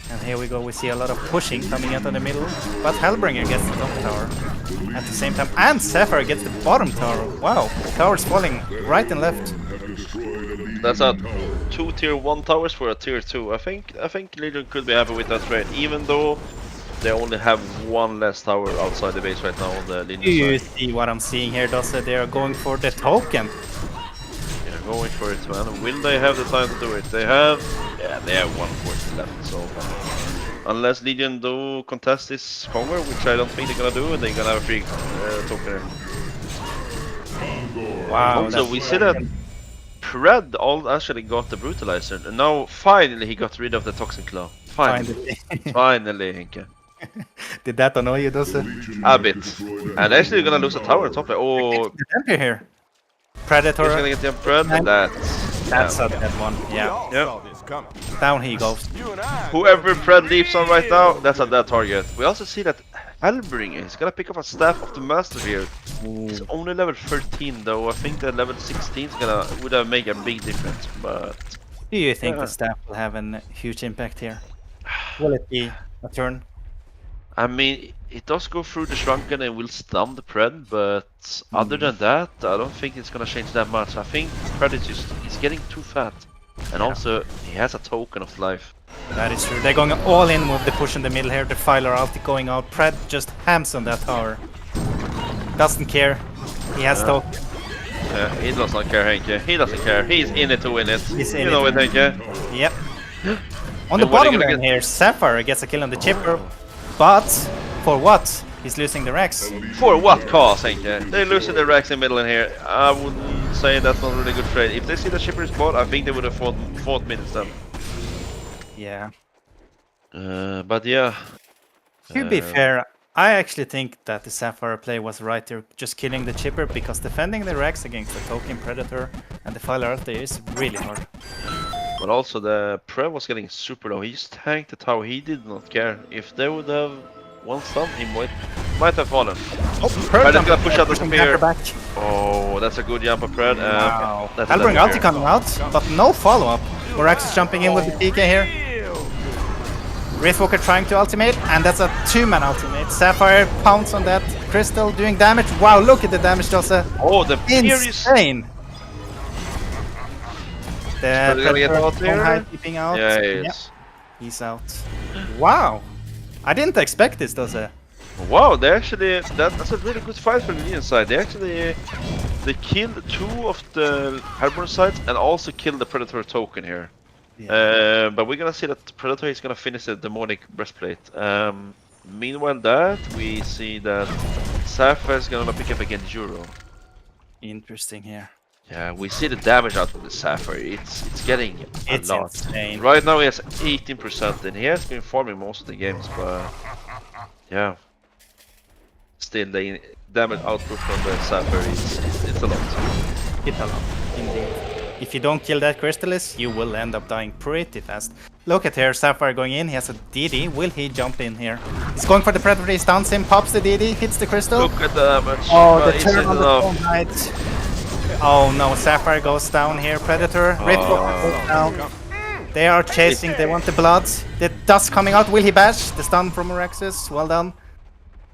And here we go, we see a lot of pushing coming out of the middle, but Hellbringer gets the top tower at the same time, and Sapphire gets the bottom tower. Wow, towers falling right and left.
That's a 2 tier 1 towers for a tier 2. I think Legion could be happy with that trade, even though they only have 1 less tower outside the base right now on the Legion
Do you
side.
see what I'm seeing here, Dossa? They are going for the token.
Yeah, going for it, man. Will they have the time to do it? They have 140 left, so unless Legion do contest this Kongor, which I don't think they're gonna do, they're gonna have a free token.
Wow.
So we see that Pred actually got the Brutalizer, and now finally he got rid of the Toxic Claw. Finally. Finally, Henke.
Did that annoy you, Dossa?
A bit. And actually you're gonna lose a tower on top there. Oh,
The Temper here. Predator.
he's gonna get the Pred, and
That's a dead one. Yeah.
yeah.
Down he goes.
Whoever Pred leaps on right now, that's a dead target. We also see that Hellbringer is gonna pick up a Staff of the Master here. He's only level 13 though. I think that level 16 would have made a big difference, but
Do you think the staff will have a huge impact here? Will it be a turn?
I mean, it does go through the Shrunken and will stun the Pred, but other than that, I don't think it's gonna change that much. I think Pred is just, he's getting too fat. And also, he has a token of life.
That is true. They're going all in with the push in the middle here. The Filer ulti going out. Pred just hams on that tower. Doesn't care. He has token.
Yeah, he doesn't care, Henke. He doesn't care. He's in it to win it.
He's in
you know
it.
it, Henke.
Yep. On the
And what are
bottom
you gonna
lane
get?
here, Sapphire gets a kill on the Chipper. But, for what? He's losing the Rex.
For what cause, Henke? They're losing the racks in middle in here. I wouldn't say that's not a really good trade. If they see the Shipper's bot, I think they would have fought mid instead.
Yeah.
But yeah.
To be fair, I actually think that the Sapphire play was right there, just killing the Chipper, because defending the Rex against the Token Predator and the Filer ulti is really hard.
But also the Pre was getting super low. He just tanked the tower. He did not care. If they would have one stun, he might have fallen.
Oh,
Pred is gonna push out the
pushing
spear.
back.
Oh, that's a good jump of Pred.
Wow.
That's
I'll bring
a
ulti coming out, but no follow-up. Morax is jumping in with the PK here. Riftwalker trying to ultimate, and that's a 2-man ultimate. Sapphire pounds on that crystal, doing damage. Wow, look at the damage, Dossa.
Oh, the Furious.
Insane. The
Gonna get out
Predator
there?
keeping out.
Yeah, he
Yeah,
is.
he's out. Wow. I didn't expect this, Dossa.
Wow, they actually that's a really good fight from the inside. They actually they killed 2 of the Hellborn sites and also killed the Predator token here.
Yeah.
But we're gonna see that the Predator is gonna finish the demonic breastplate. Meanwhile, that we see that Sapphire is gonna pick up against Euro.
Interesting here.
Yeah, we see the damage out of the Sapphire. It's getting a
It's
lot.
insane.
Right now he has 18%, and he has been farming most of the games, but yeah, still the damage output from the Sapphire it's a lot.
It's a lot, indeed. If you don't kill that Crystallis, you will end up dying pretty fast. Look at here, Sapphire going in. He has a DD. Will he jump in here? He's going for the Predator. He stuns him, pops the DD, hits the Crystal.
Look at the damage.
Oh, the
Is
turn
it
on the
enough?
phone height. Oh no, Sapphire goes down here. Predator, Red goes down. They are chasing, they want the blood. The dust coming out. Will he bash? The stun from Orexus. Well done.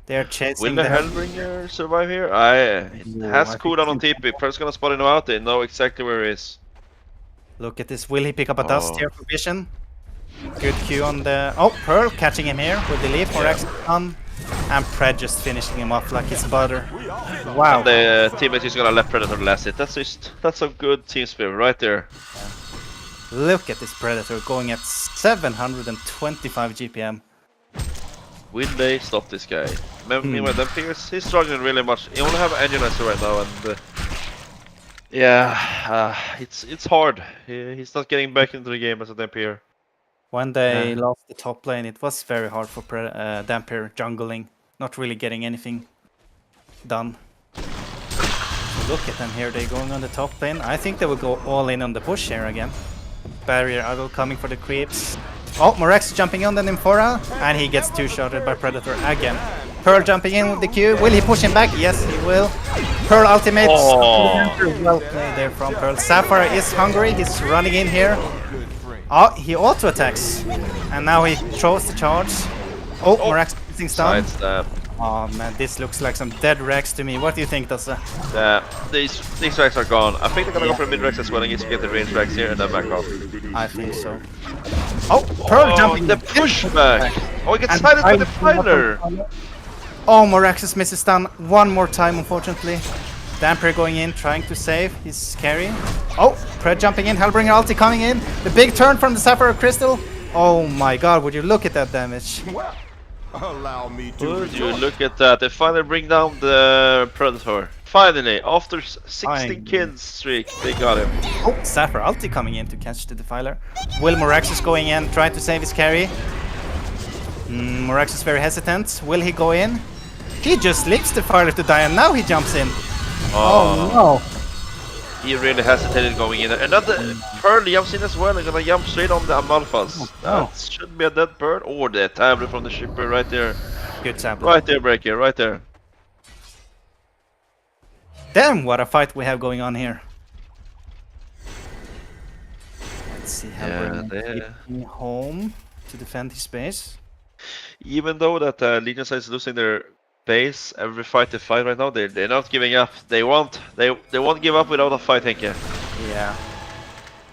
They're chasing.
Will the Hellbringer survive here? It has cooldown on TP. First gonna spot him out. They know exactly where he is.
Look at this. Will he pick up a dust here for vision? Good Q on the... Oh, Pearl catching him here with the leap. Orexus stun. And Pred just finishing him off like it's butter. Wow.
And the teammate is gonna let Predator last it. That's a good team spirit right there.
Look at this Predator going at 725 GPM.
Will they stop this guy? Meanwhile, then Pierce, he's struggling really much. He only have Energizer right now, and it's hard. He's not getting back into the game as a Dampier.
When they lost the top lane, it was very hard for Dampier jungling, not really getting anything done. So look at them here, they're going on the top lane. I think they will go all in on the push here again. Barrier Idol coming for the creeps. Oh, Morex jumping on the Nymphora, and he gets two-shotted by Predator again. Pearl jumping in with the Q. Will he push him back? Yes, he will. Pearl ultimates. Well played there from Pearl. Sapphire is hungry. He's running in here. Oh, he auto-attacks. And now he throws the charge. Oh, Morex using stun.
Sidestep.
Oh man, this looks like some dead Rex to me. What do you think, Dossa?
These Rex are gone. I think they're gonna go for a mid Rex as well and get the range Rex here and then back off.
I think so. Oh, Pearl jumping.
The pushback! Oh, he gets sided with the Filer!
Oh, Moraxis misses stun one more time, unfortunately. Dampier going in, trying to save his carry. Oh, Pred jumping in, Hellbringer ulti coming in. The big turn from the Sapphire Crystal. Oh my god, would you look at that damage?
Allow me to
Would you look at that? They finally bring down the Predator. Finally, after 16 kills streak, they got him.
Oh, Sapphire ulti coming in to catch the Defiler. Will Moraxis going in, trying to save his carry. Moraxis very hesitant. Will he go in? He just leaves the Defiler to die and now he jumps in. Oh no.
He really hesitated going in. Another Pearl jumps in as well and gonna jump straight on the Amalphas. That should be a dead bird or the tablet from the shipper right there.
Good tablet.
Right there, Breaker, right there.
Damn, what a fight we have going on here. Let's see how we're getting home to defend his base.
Even though that Legion side is losing their base every fight they fight right now, they're not giving up. They won't give up without a fight, thank you.
Yeah.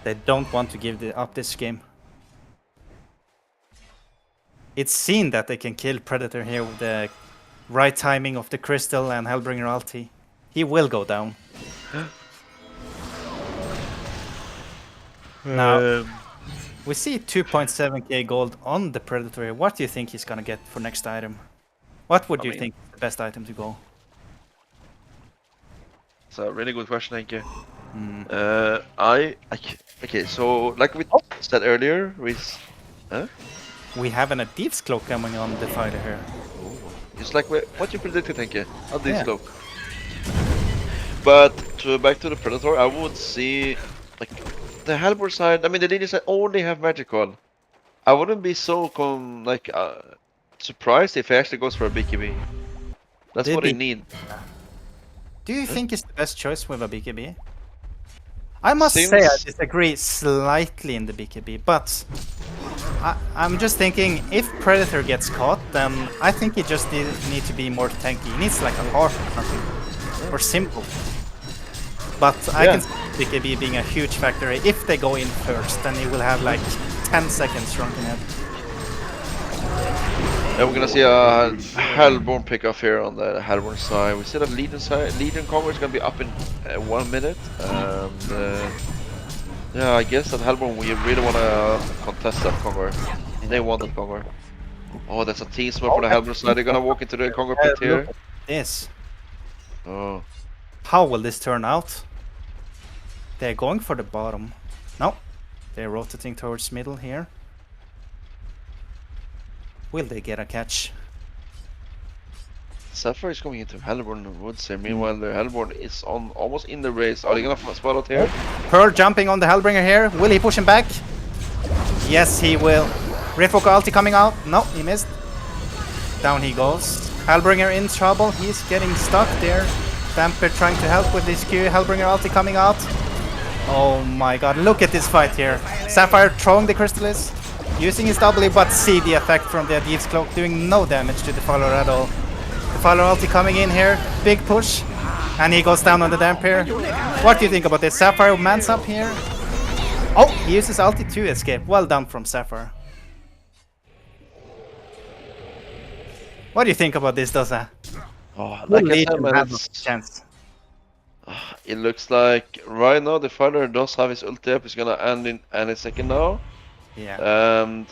They don't want to give up this game. It's seen that they can kill Predator here with the right timing of the Crystal and Hellbringer ulti. He will go down. Now, we see 2.7k gold on the Predator here. What do you think he's gonna get for next item? What would you think is the best item to go?
It's a really good question, thank you. Okay, so like we said earlier,
we have a Thieves Cloak coming on the fighter here.
It's like what you predicted, thank you. A Thieves Cloak. But back to the Predator, I would see like the Halberd side. I mean, the Legion side only have magical. I wouldn't be so surprised if he actually goes for a BKB. That's what he need.
Do you think it's the best choice with a BKB? I must say I disagree slightly in the BKB, but I'm just thinking if Predator gets caught, then I think he just need to be more tanky. He needs like a harp or something, or simple. But I can see BKB being a huge factor. If they go in first, then he will have like 10 seconds shrunken head.
And we're gonna see a Hellborn pick off here on the Hellborn side. We see that Legion Conquer is gonna be up in 1 minute. And yeah, I guess that Hellborn, we really wanna contest that Conquer. They want that Conquer. Oh, that's a team swap for the Hellborn side. They're gonna walk into the Conquer pit here.
Yes.
Oh.
How will this turn out? They're going for the bottom. No. They're rotating towards middle here. Will they get a catch?
Sapphire is going into Hellborn, I would say. Meanwhile, the Hellborn is on almost in the race. Are they gonna spot out here?
Pearl jumping on the Hellbringer here. Will he push him back? Yes, he will. Refok ulti coming out. No, he missed. Down he goes. Hellbringer in trouble. He's getting stuck there. Damper trying to help with this Q. Hellbringer ulti coming out. Oh my god, look at this fight here. Sapphire throwing the Crystallis. Using his W, but see the effect from the Adiv's Cloak, doing no damage to the follower at all. The follower ulti coming in here, big push, and he goes down on the Dampier. What do you think about this? Sapphire mans up here. Oh, he uses ulti to escape. Well done from Sapphire. What do you think about this, Doza?
Oh, like I said, man,
have a chance.
it looks like right now the fighter does have his ulti up. He's gonna end in any second now.
Yeah.
And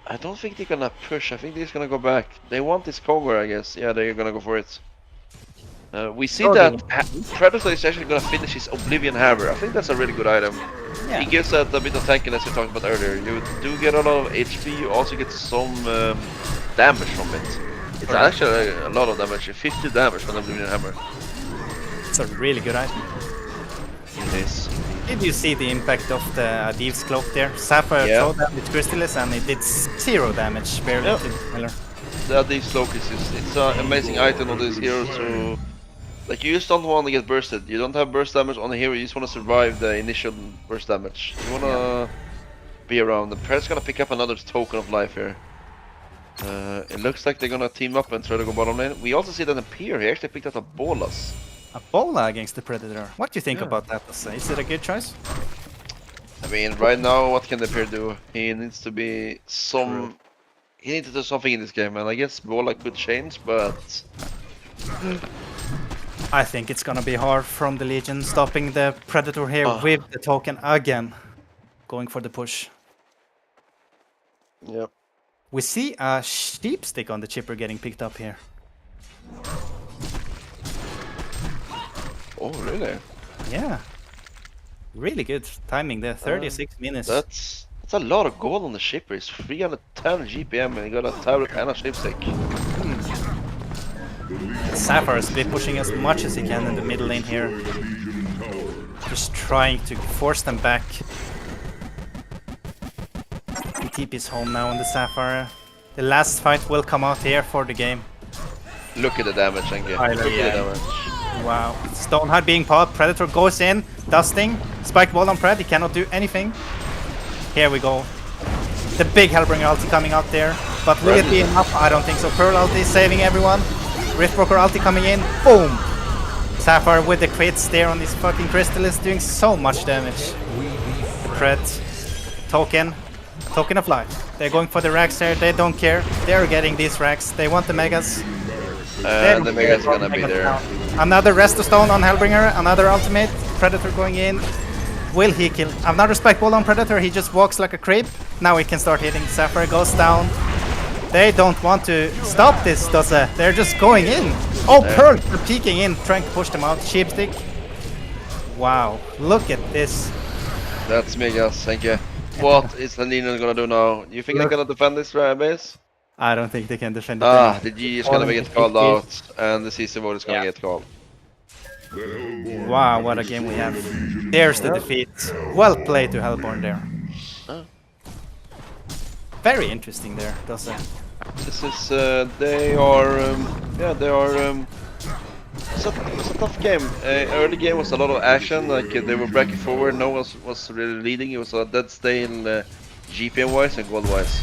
I don't think they're gonna push. I think they're just gonna go back. They want this Conquer, I guess. Yeah, they're gonna go for it. We see that Predator is actually gonna finish his Oblivion Hammer. I think that's a really good item.
Yeah.
He gives that a bit of tankiness we talked about earlier. You do get a lot of HP. You also get some damage from it. It's actually a lot of damage. 50 damage from the Oblivion Hammer.
It's a really good item.
It is.
Did you see the impact of the Adiv's Cloak there? Sapphire throw that with Crystallis and it did 0 damage, barely to the killer.
The Adiv's Cloak is just, it's an amazing item on this hero to... Like, you just don't want to get bursted. You don't have burst damage on the hero, you just want to survive the initial burst damage. You want to be around. The Pred's gonna pick up another token of life here. It looks like they're gonna team up and try to go bottom lane. We also see that Imperial, he actually picked up a Bolas.
A Bola against the Predator. What do you think about that? Is it a good choice?
I mean, right now, what can the Imperial do? He needs to be some... He needs to do something in this game, and I guess Bola could change, but...
I think it's gonna be hard from the Legion stopping the Predator here with the token again. Going for the push.
Yep.
We see a sheep stick on the chipper getting picked up here.
Oh, really?
Yeah. Really good timing there. 36 minutes.
That's a lot of gold on the shipper. It's 310 GPM and he got a tablet and a ship stick.
Sapphire is pushing as much as he can in the middle lane here. Just trying to force them back. TP's home now on the Sapphire. The last fight will come out here for the game.
Look at the damage, Enki. Look at the damage.
Wow. Stoneheart being popped. Predator goes in. Dusting. Spike ball on Pred. He cannot do anything. Here we go. The big Hellbringer ulti coming out there. But will it be enough? I don't think so. Pearl ulti saving everyone. Riftbroker ulti coming in. Boom! Sapphire with the crits there on his fucking Crystallis doing so much damage. The Pred. Token. Token of life. They're going for the racks here. They don't care. They're getting these racks. They want the megas.
The mega's gonna be there.
Another Resto Stone on Hellbringer. Another ultimate. Predator going in. Will he kill? Another spike ball on Predator. He just walks like a creep. Now he can start hitting. Sapphire goes down. They don't want to stop this, does it? They're just going in. Oh, Pearl! They're peeking in, trying to push them out. Sheepstick. Wow. Look at this.
That's megas, thank you. What is the Legion gonna do now? You think they're gonna defend this base?
I don't think they can defend it.
The G is gonna get called out, and the CC vote is gonna get called.
Wow, what a game we have. There's the defeat. Well played to Hellborn there. Very interesting there, does it?
This is, they are, it's a tough game. Early game was a lot of action, like they were breaking forward, no one was really leading, it was a dead stale GPM wise and gold wise.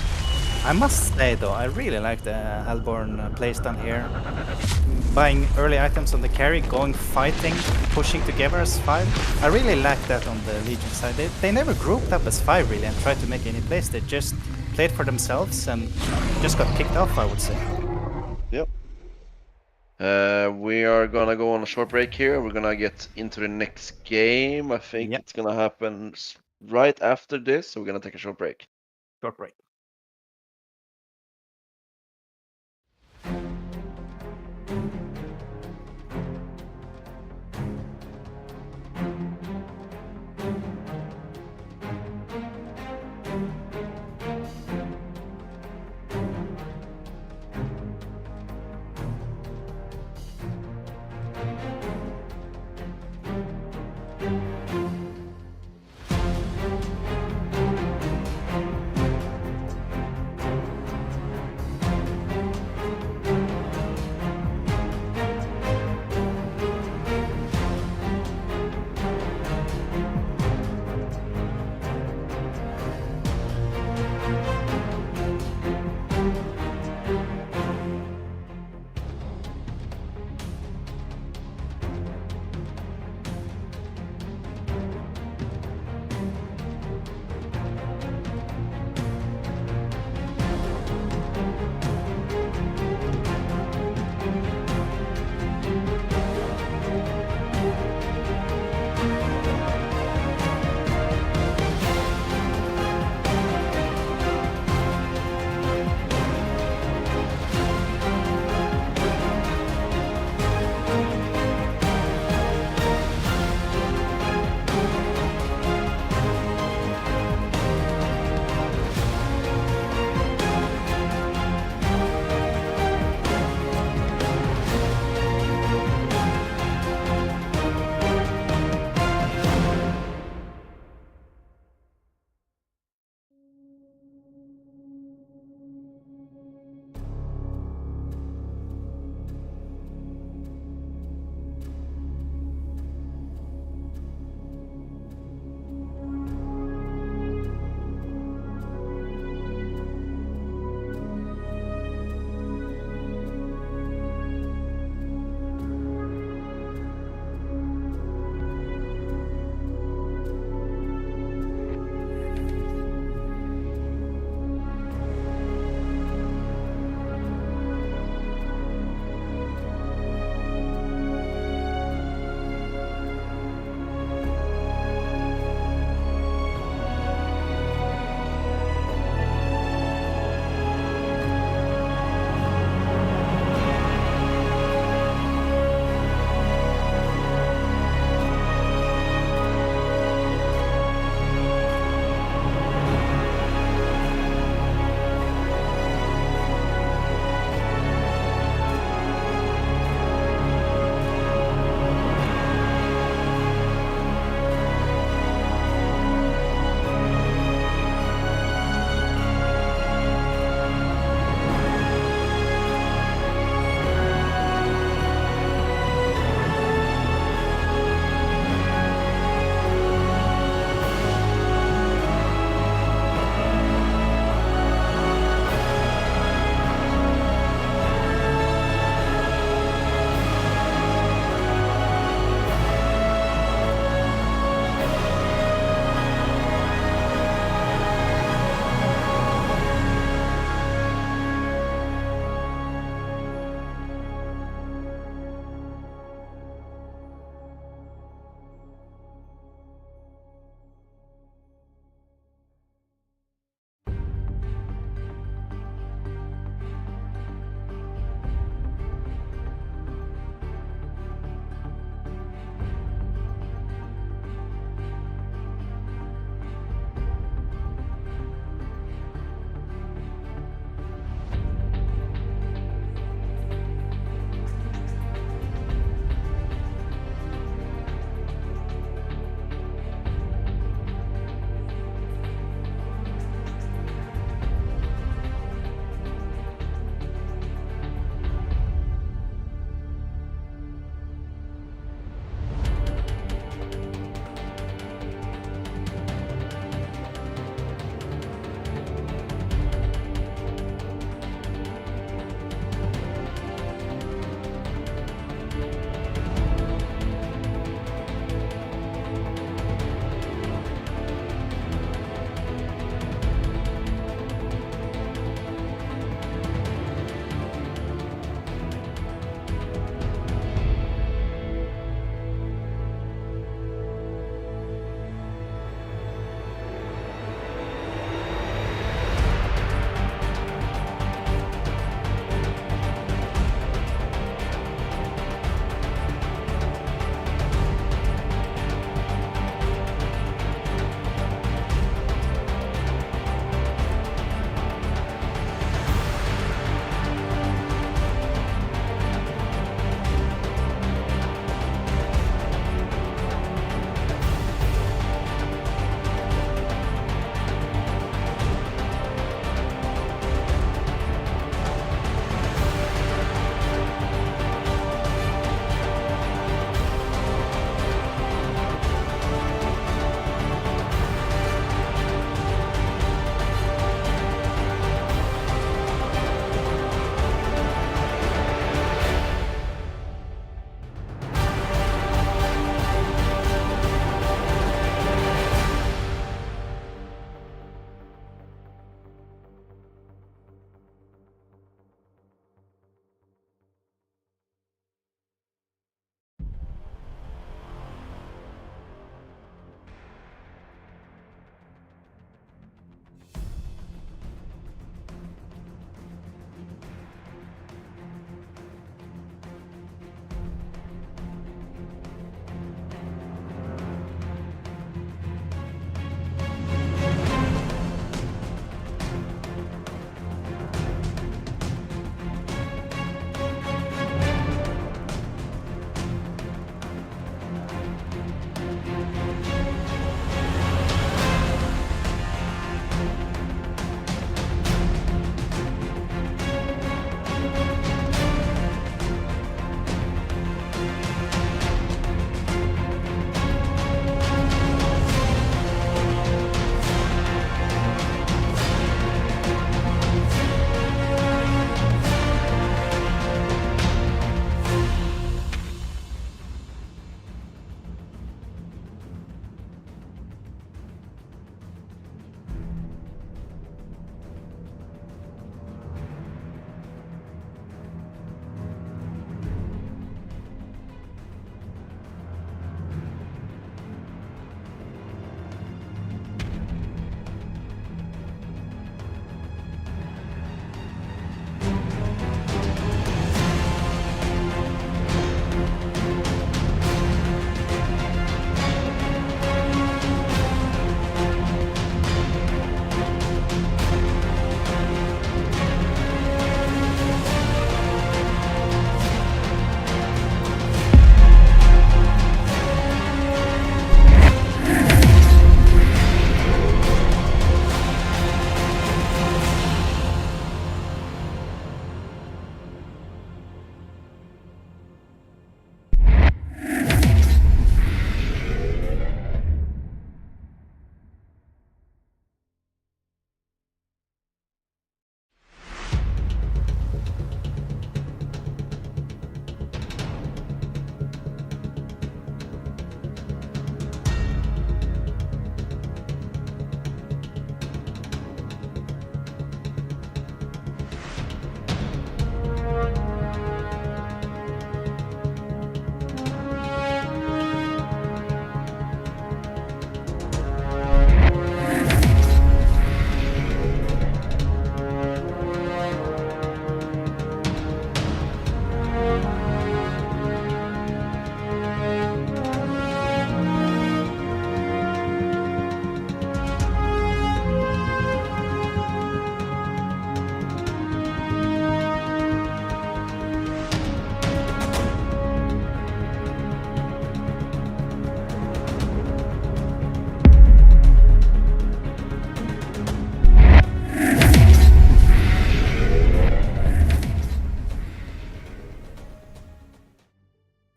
I must say though, I really like the Hellborn playstyle here. Buying early items on the carry, going fighting, pushing together as 5. I really like that on the Legion side. They never grouped up as 5 really and tried to make any plays, they just played for themselves and just got picked off, I would say.
Yep. We are gonna go on a short break here. We're gonna get into the next game. I think
Yep.
it's gonna happen right after this, so we're gonna take a short break.
Short break.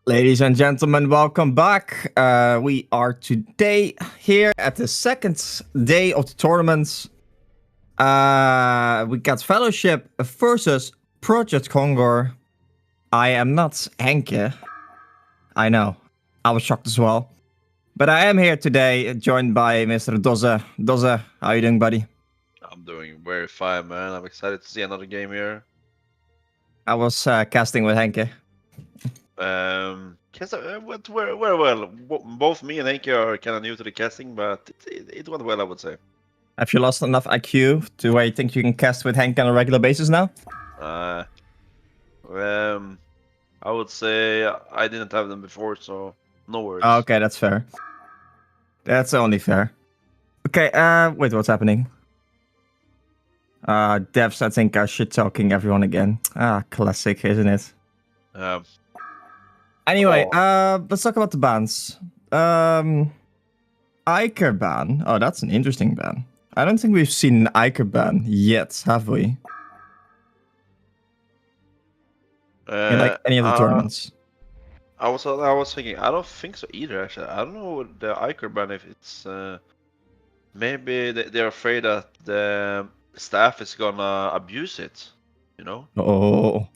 Ladies and gentlemen, welcome back. We are today here at the second day of the tournament. We got Fellowship versus Project Kongor. I am not Henke. I know. I was shocked as well. But I am here today, joined by Mr. Doze. Doze, how you doing, buddy?
I'm doing very fine, man. I'm excited to see another game here.
I was casting with Henke.
Went very well. Both me and Henke are kind of new to the casting, but it went well, I would say.
Have you lost enough IQ to where you think you can cast with Henke on a regular basis now?
I would say I didn't have them before, so no worries.
Okay, that's fair. That's only fair. Okay, wait, what's happening? Devs, I think, are shit-talking everyone again. Classic, isn't it? Anyway, let's talk about the bans. Iker ban. Oh, that's an interesting ban. I don't think we've seen an Iker ban yet, have we? In like any of the tournaments.
I was thinking, I don't think so either, actually. I don't know the Iker ban, if it's... maybe they're afraid that the staff is gonna abuse it, you know?
Oh.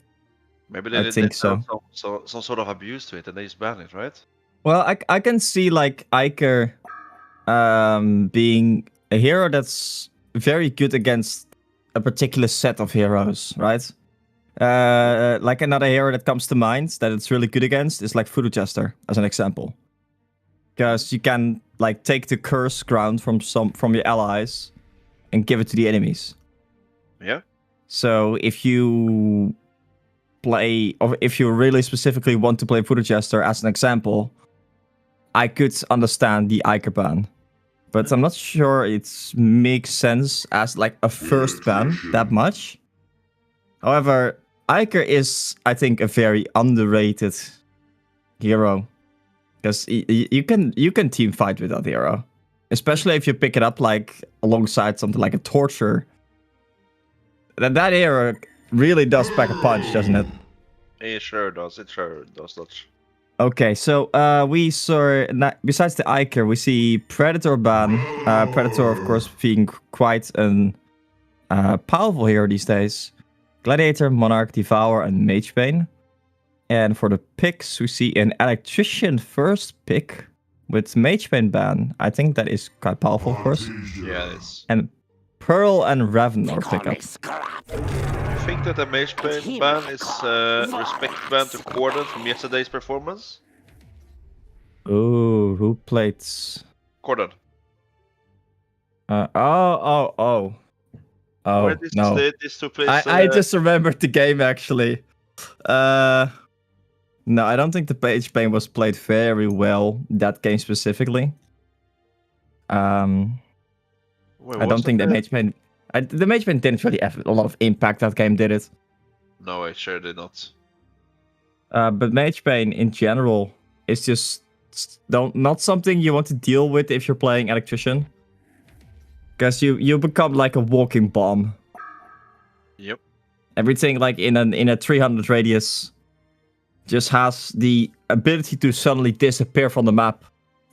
Maybe
I think so.
Some sort of abuse to it, and they just ban it, right?
Well, I can see like Iker being a hero that's very good against a particular set of heroes, right? Like another hero that comes to mind that it's really good against is like Voodoo Jester, as an example. Because you can like take the curse ground from your allies and give it to the enemies.
Yeah.
So if you play, or if you really specifically want to play Voodoo Jester as an example, I could understand the Iker ban. But I'm not sure it makes sense as like a first ban that much. However, Iker is, I think, a very underrated hero. Because you can team fight with that hero. Especially if you pick it up like alongside something like a Torture. That hero really does pack a punch, doesn't it?
It sure does. It sure does that.
Okay, so we saw, besides the Iker, we see Predator ban. Predator, of course, being quite an powerful hero these days. Gladiator, Monarch, Devourer, and Magebane. And for the picks, we see an Electrician first pick with Magebane ban. I think that is quite powerful, of course.
Yeah, it is.
And Pearl and Ravenor pickup.
I think that the Magebane ban is respect ban to Corden from yesterday's performance.
Ooh, who played?
Corden.
Oh, no.
These two plays,
I just remembered the game, actually. No, I don't think the Magebane was played very well, that game specifically.
Wait,
I don't think the Magebane... the Magebane didn't really have a lot of impact that game, did it?
No, I sure did not.
But Magebane, in general, is just not something you want to deal with if you're playing Electrician. Because you become like a walking bomb.
Yep.
Everything like in a 300 radius just has the ability to suddenly disappear from the map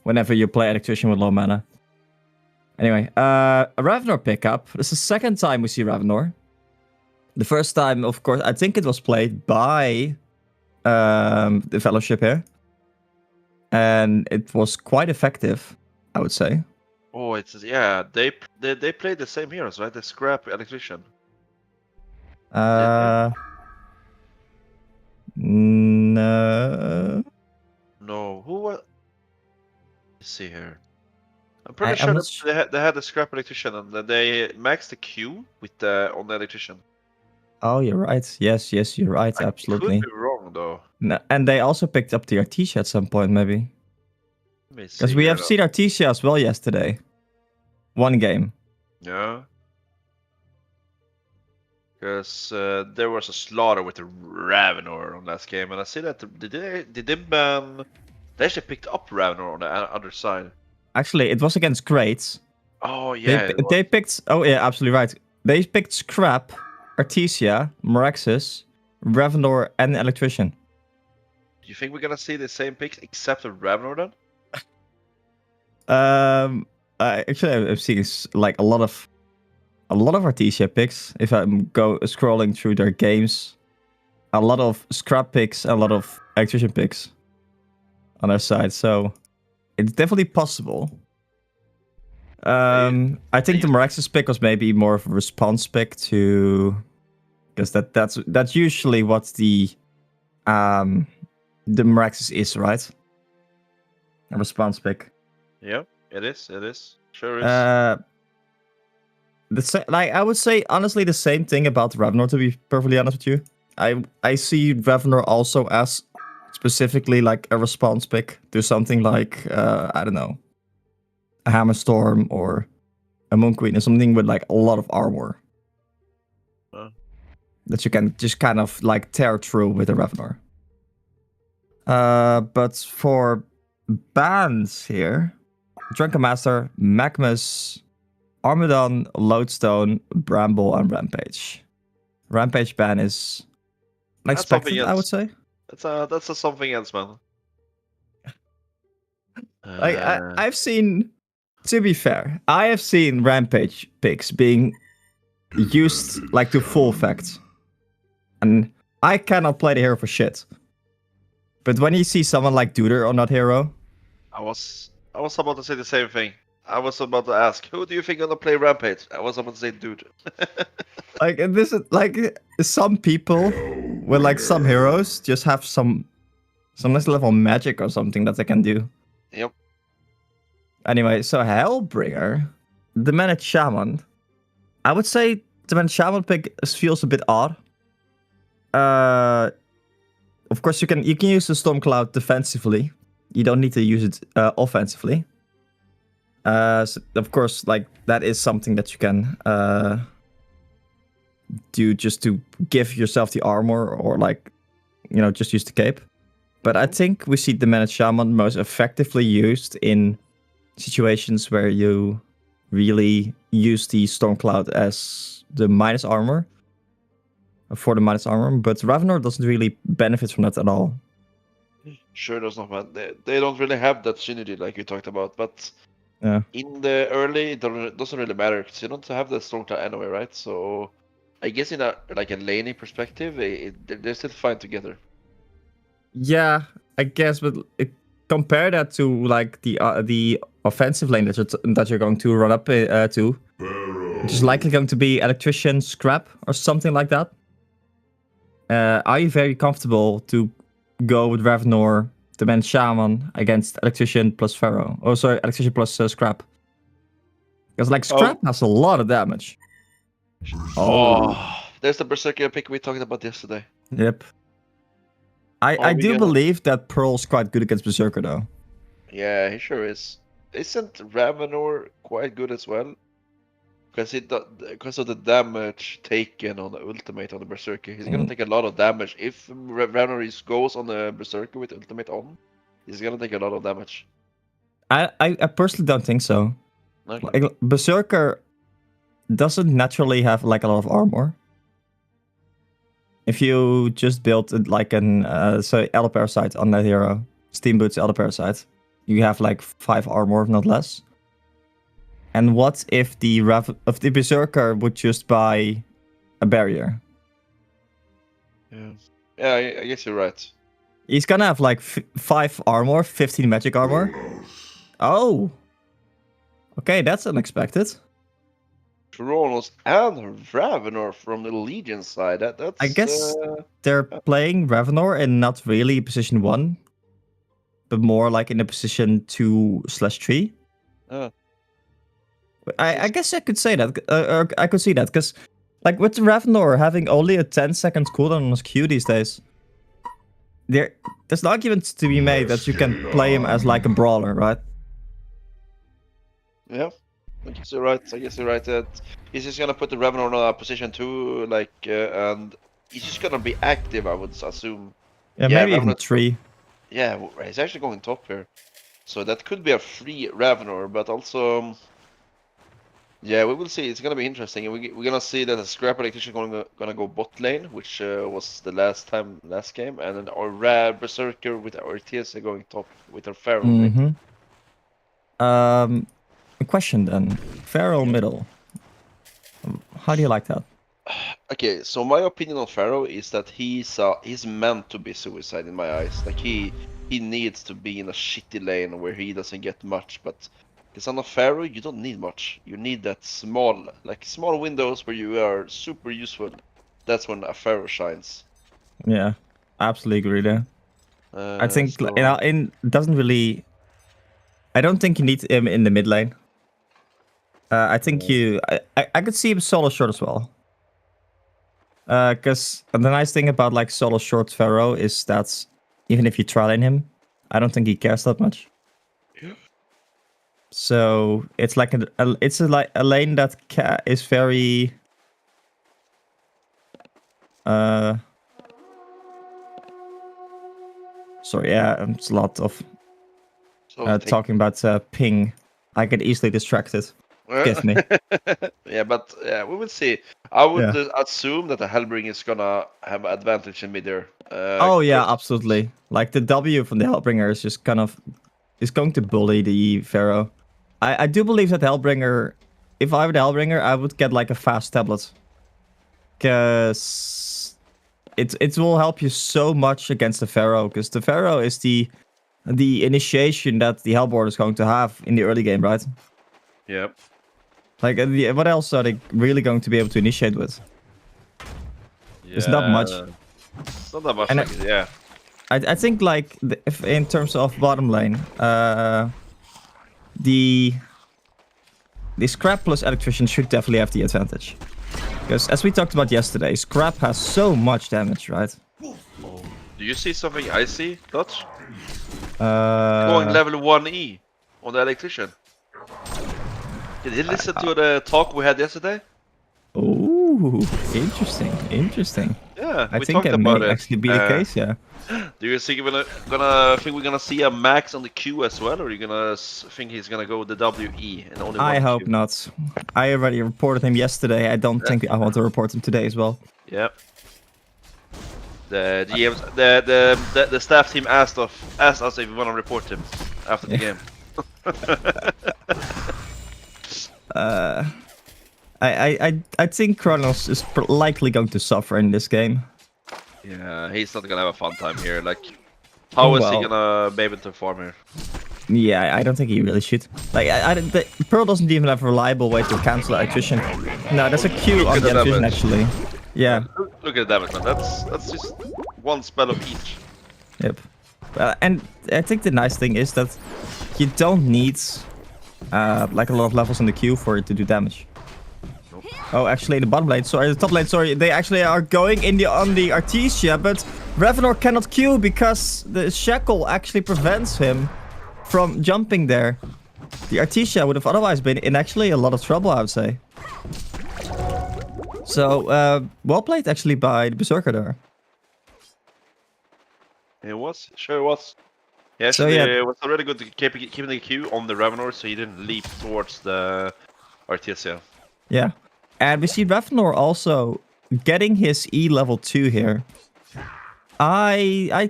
whenever you play Electrician with low mana. Anyway, a Ravenor pickup. This is the second time we see Ravenor. The first time, of course, I think it was played by the Fellowship here. And it was quite effective, I would say.
Oh, they played the same heroes, right? The Scrap Electrician.
No.
No, who was? Let's see here. I'm pretty sure that they had the Scrap Electrician, and they maxed the Q with on the Electrician.
Oh, you're right. Yes, you're right. Absolutely.
I could be wrong though.
No, and they also picked up the Artesia at some point, maybe. Because we have seen Artesia as well yesterday. One game.
Yeah. Because there was a slaughter with the Ravenor on last game, and I see that they didn't ban. They actually picked up Ravenor on the other side.
Actually, it was against Greats.
Oh yeah.
They picked. Oh yeah, absolutely right. They picked Scrap, Artesia, Moraxis, Ravenor, and Electrician.
you think we're gonna see the same picks except for Ravnor then?
I've seen like a lot of Artesia picks. If I'm scrolling through their games, a lot of scrap picks, a lot of electrician picks on their side. So it's definitely possible. I think the Maraxis pick was maybe more of a response pick to, because that's usually what the Maraxis is, right? A response pick.
Yeah, it is. It is. Sure is.
I would say honestly the same thing about Ravnor, to be perfectly honest with you. I see Ravnor also as specifically like a response pick to something like I don't know, a Hammerstorm or a Moon Queen or something with like a lot of armor. That you can just kind of like tear through with a Ravnor. But for bans here, Drunken Master, Magmus, Armadon, Lodestone, Bramble, and Rampage. Rampage ban is unexpected, I would say.
That's a something else, man.
Like I've seen, to be fair, I have seen Rampage picks being used like to full effect, and I cannot play the hero for shit. But when you see someone like Duder on that hero,
I was about to say the same thing. I was about to ask, who do you think gonna play Rampage? I was about to say Dude.
like this is like some people with like some heroes just have some next level magic or something that they can do.
Yep.
Anyway, so Hellbringer, the Managed Shaman. I would say the Managed Shaman pick feels a bit odd. Of course, you can use the Stormcloud defensively. You don't need to use it offensively. So of course, like that is something that you can do just to give yourself the armor, or like, you know, just use the cape. But I think we see the Managed Shaman most effectively used in situations where you really use the Stormcloud as the minus armor. For the minus armor, but Ravnor doesn't really benefit from that at all.
Sure does not, man. They don't really have that synergy like you talked about, but
Yeah.
in the early, it doesn't really matter because you don't have the Stormcloud anyway, right? So I guess in a laning perspective, they're still fine together.
Yeah, I guess, but compare that to like the offensive lane that you're going to run up to, which is likely going to be Electrician, Scrap, or something like that. Are you very comfortable to go with Ravnor, the Managed Shaman, against Electrician plus Pharaoh? Oh, sorry, Electrician plus Scrap. Because like Scrap has a lot of damage.
Oh, there's the Berserker pick we talked about yesterday.
Yep. I do believe that Pearl's quite good against Berserker though.
Yeah, he sure is. Isn't Ravnor quite good as well? Because of the damage taken on the ultimate on the Berserker, he's gonna take a lot of damage. If Ravnor goes on the Berserker with ultimate on, he's gonna take a lot of damage.
I personally don't think so.
Okay.
Like, Berserker doesn't naturally have like a lot of armor. If you just build like an Elder Parasite on that hero, Steam Boots Elder Parasite, you have like 5 armor, if not less. And what if the Berserker would just buy a barrier?
Yeah, I guess you're right.
He's gonna have like 5 armor, 15 magic armor. Oh! Okay, that's unexpected.
Kronos and Ravnor from the Legion side. That's.
I guess they're playing Ravnor in not really position 1, but more like in the position 2/3. I guess I could say that, or I could see that, because like with Ravnor having only a 10-second cooldown on his Q these days, there's an argument to be made that you can play him as like a brawler, right?
Yeah, I guess you're right. That he's just gonna put the Ravnor on position 2, like, and he's just gonna be active, I would assume.
Yeah, maybe even 3.
Yeah, he's actually going top here, so that could be a free Ravnor, but also Yeah, we will see. It's gonna be interesting. We're gonna see that the Scrap Electrician gonna go bot lane, which was the last game, and then our Rare Berserker with our TS going top with our Pharaoh lane.
A question then. Pharaoh middle. How do you like that?
Okay, so my opinion on Pharaoh is that he's meant to be suicide in my eyes. Like he needs to be in a shitty lane where he doesn't get much, but because on a Pharaoh you don't need much. You need that small windows where you are super useful. That's when a Pharaoh shines.
Yeah, absolutely agree there. I think
So-
doesn't really. I don't think you need him in the mid lane. I think I could see him solo short as well. Because the nice thing about like solo short Pharaoh is that even if you try lane him, I don't think he cares that much.
Yeah.
So it's like a lane that is very. Sorry, yeah, it's a lot of talking about ping. I get easily distracted. Give me.
Yeah, but we will see. I would
Yeah.
assume that the Hellbringer is gonna have advantage in mid there.
Oh yeah, absolutely. Like the W from the Hellbringer is just is going to bully the Pharaoh. I do believe that Hellbringer, if I were the Hellbringer, I would get like a fast tablet. Because it will help you so much against the Pharaoh. Because the Pharaoh is the initiation that the Hellboard is going to have in the early game, right?
Yep.
Like, what else are they really going to be able to initiate with? It's not much.
It's not that much.
And
Yeah.
I think like if in terms of bottom lane, the Scrap plus Electrician should definitely have the advantage. Because as we talked about yesterday, Scrap has so much damage, right?
Do you see something I see, Dutch?
Uh,
Going level 1E on the Electrician. Did he listen to the talk we had yesterday?
Oh, interesting.
Yeah,
I
we
think
talked
that
about
may
it.
actually be the case, yeah.
Do you think we're gonna see a max on the Q as well, or are you gonna think he's gonna go with the WE and only
I
one
hope
Q?
not. I already reported him yesterday. I don't think I want to report him today as well.
Yep. The GMs, the staff team asked us if we want to report him after the game.
I think Kronos is likely going to suffer in this game.
Yeah, he's not gonna have a fun time here. Like, how is he
Well.
gonna be able to farm here?
Yeah, I don't think he really should. Like, the Pearl doesn't even have a reliable way to cancel Electrician. No, there's a Q
Look
on
at
the
the
Electrician
damage.
actually. Yeah,
Look at the damage, man. That's just one spell of each.
yep. And I think the nice thing is that you don't need like a lot of levels in the queue for it to do damage. Oh, actually, the bottom lane, sorry, the top lane, sorry, they actually are going on the Artesia, but Revenor cannot queue because the Shackle actually prevents him from jumping there. The Artesia would have otherwise been in actually a lot of trouble, I would say. So, well played actually by the Berserker there.
It was, sure was. Yeah,
So,
actually,
yeah.
it was already good to keeping the Q on the Ravenor, so he didn't leap towards the Artesia.
Yeah. And we see Revenor also getting his E level 2 here. I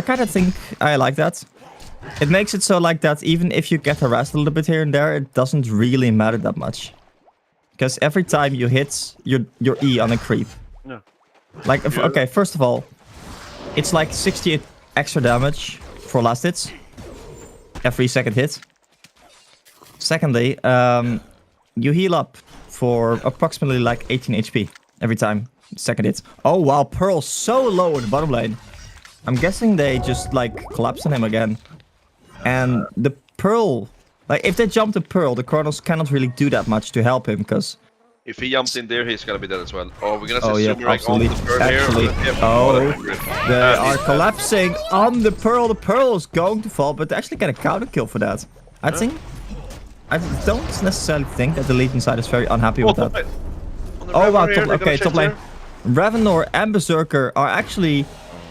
kind of think I like that. It makes it so like that even if you get harassed a little bit here and there, it doesn't really matter that much. Because every time you hit your E on a creep.
No.
Like, okay, first of all, it's like 68 extra damage for last hits. Every second hit. Secondly, you heal up for approximately like 18 HP every time. Second hit. Oh wow, Pearl's so low in the bottom lane. I'm guessing they just like collapse on him again. And the Pearl, like if they jump the Pearl, the Chronos cannot really do that much to help him because.
If he jumps in there, he's gonna be dead as well. Oh, we're gonna see
Oh yeah,
Sumerang on the Pearl
absolutely.
here.
Oh, they are collapsing on the Pearl. The Pearl is going to fall, but they actually get a counter kill for that. I don't necessarily think that the Legion side is very unhappy with that. Oh wow, okay, top lane. Ravenor and Berserker are actually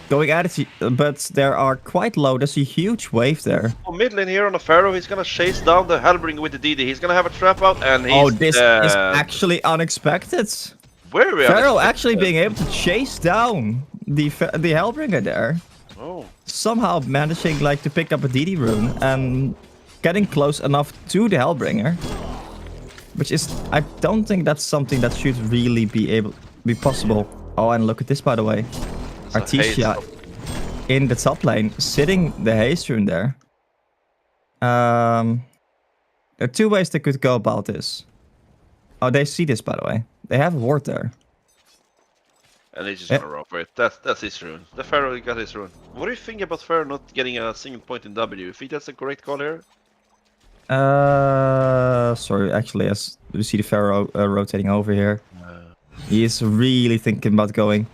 going at it, but there are quite low. There's a huge wave there.
Oh, mid lane here on the Pharaoh, he's gonna chase down the Hellbringer with the DD. He's gonna have a trap out, and he's
Oh, this is actually unexpected.
very
Pharaoh
unexpected.
actually being able to chase down the Hellbringer there.
Oh.
Somehow managing like to pick up a DD rune and getting close enough to the Hellbringer. Which is, I don't think that's something that should really be possible. Oh, and look at this, by the way. Artesia in the top lane, sitting the haste rune there. There are two ways they could go about this. Oh, they see this, by the way. They have a ward there.
And he's just gonna run for it. That's his rune. The Pharaoh got his rune. What do you think about Pharaoh not getting a single point in W? You think that's a correct call here?
Sorry, actually, as we see the Pharaoh rotating over here. He is really thinking about going.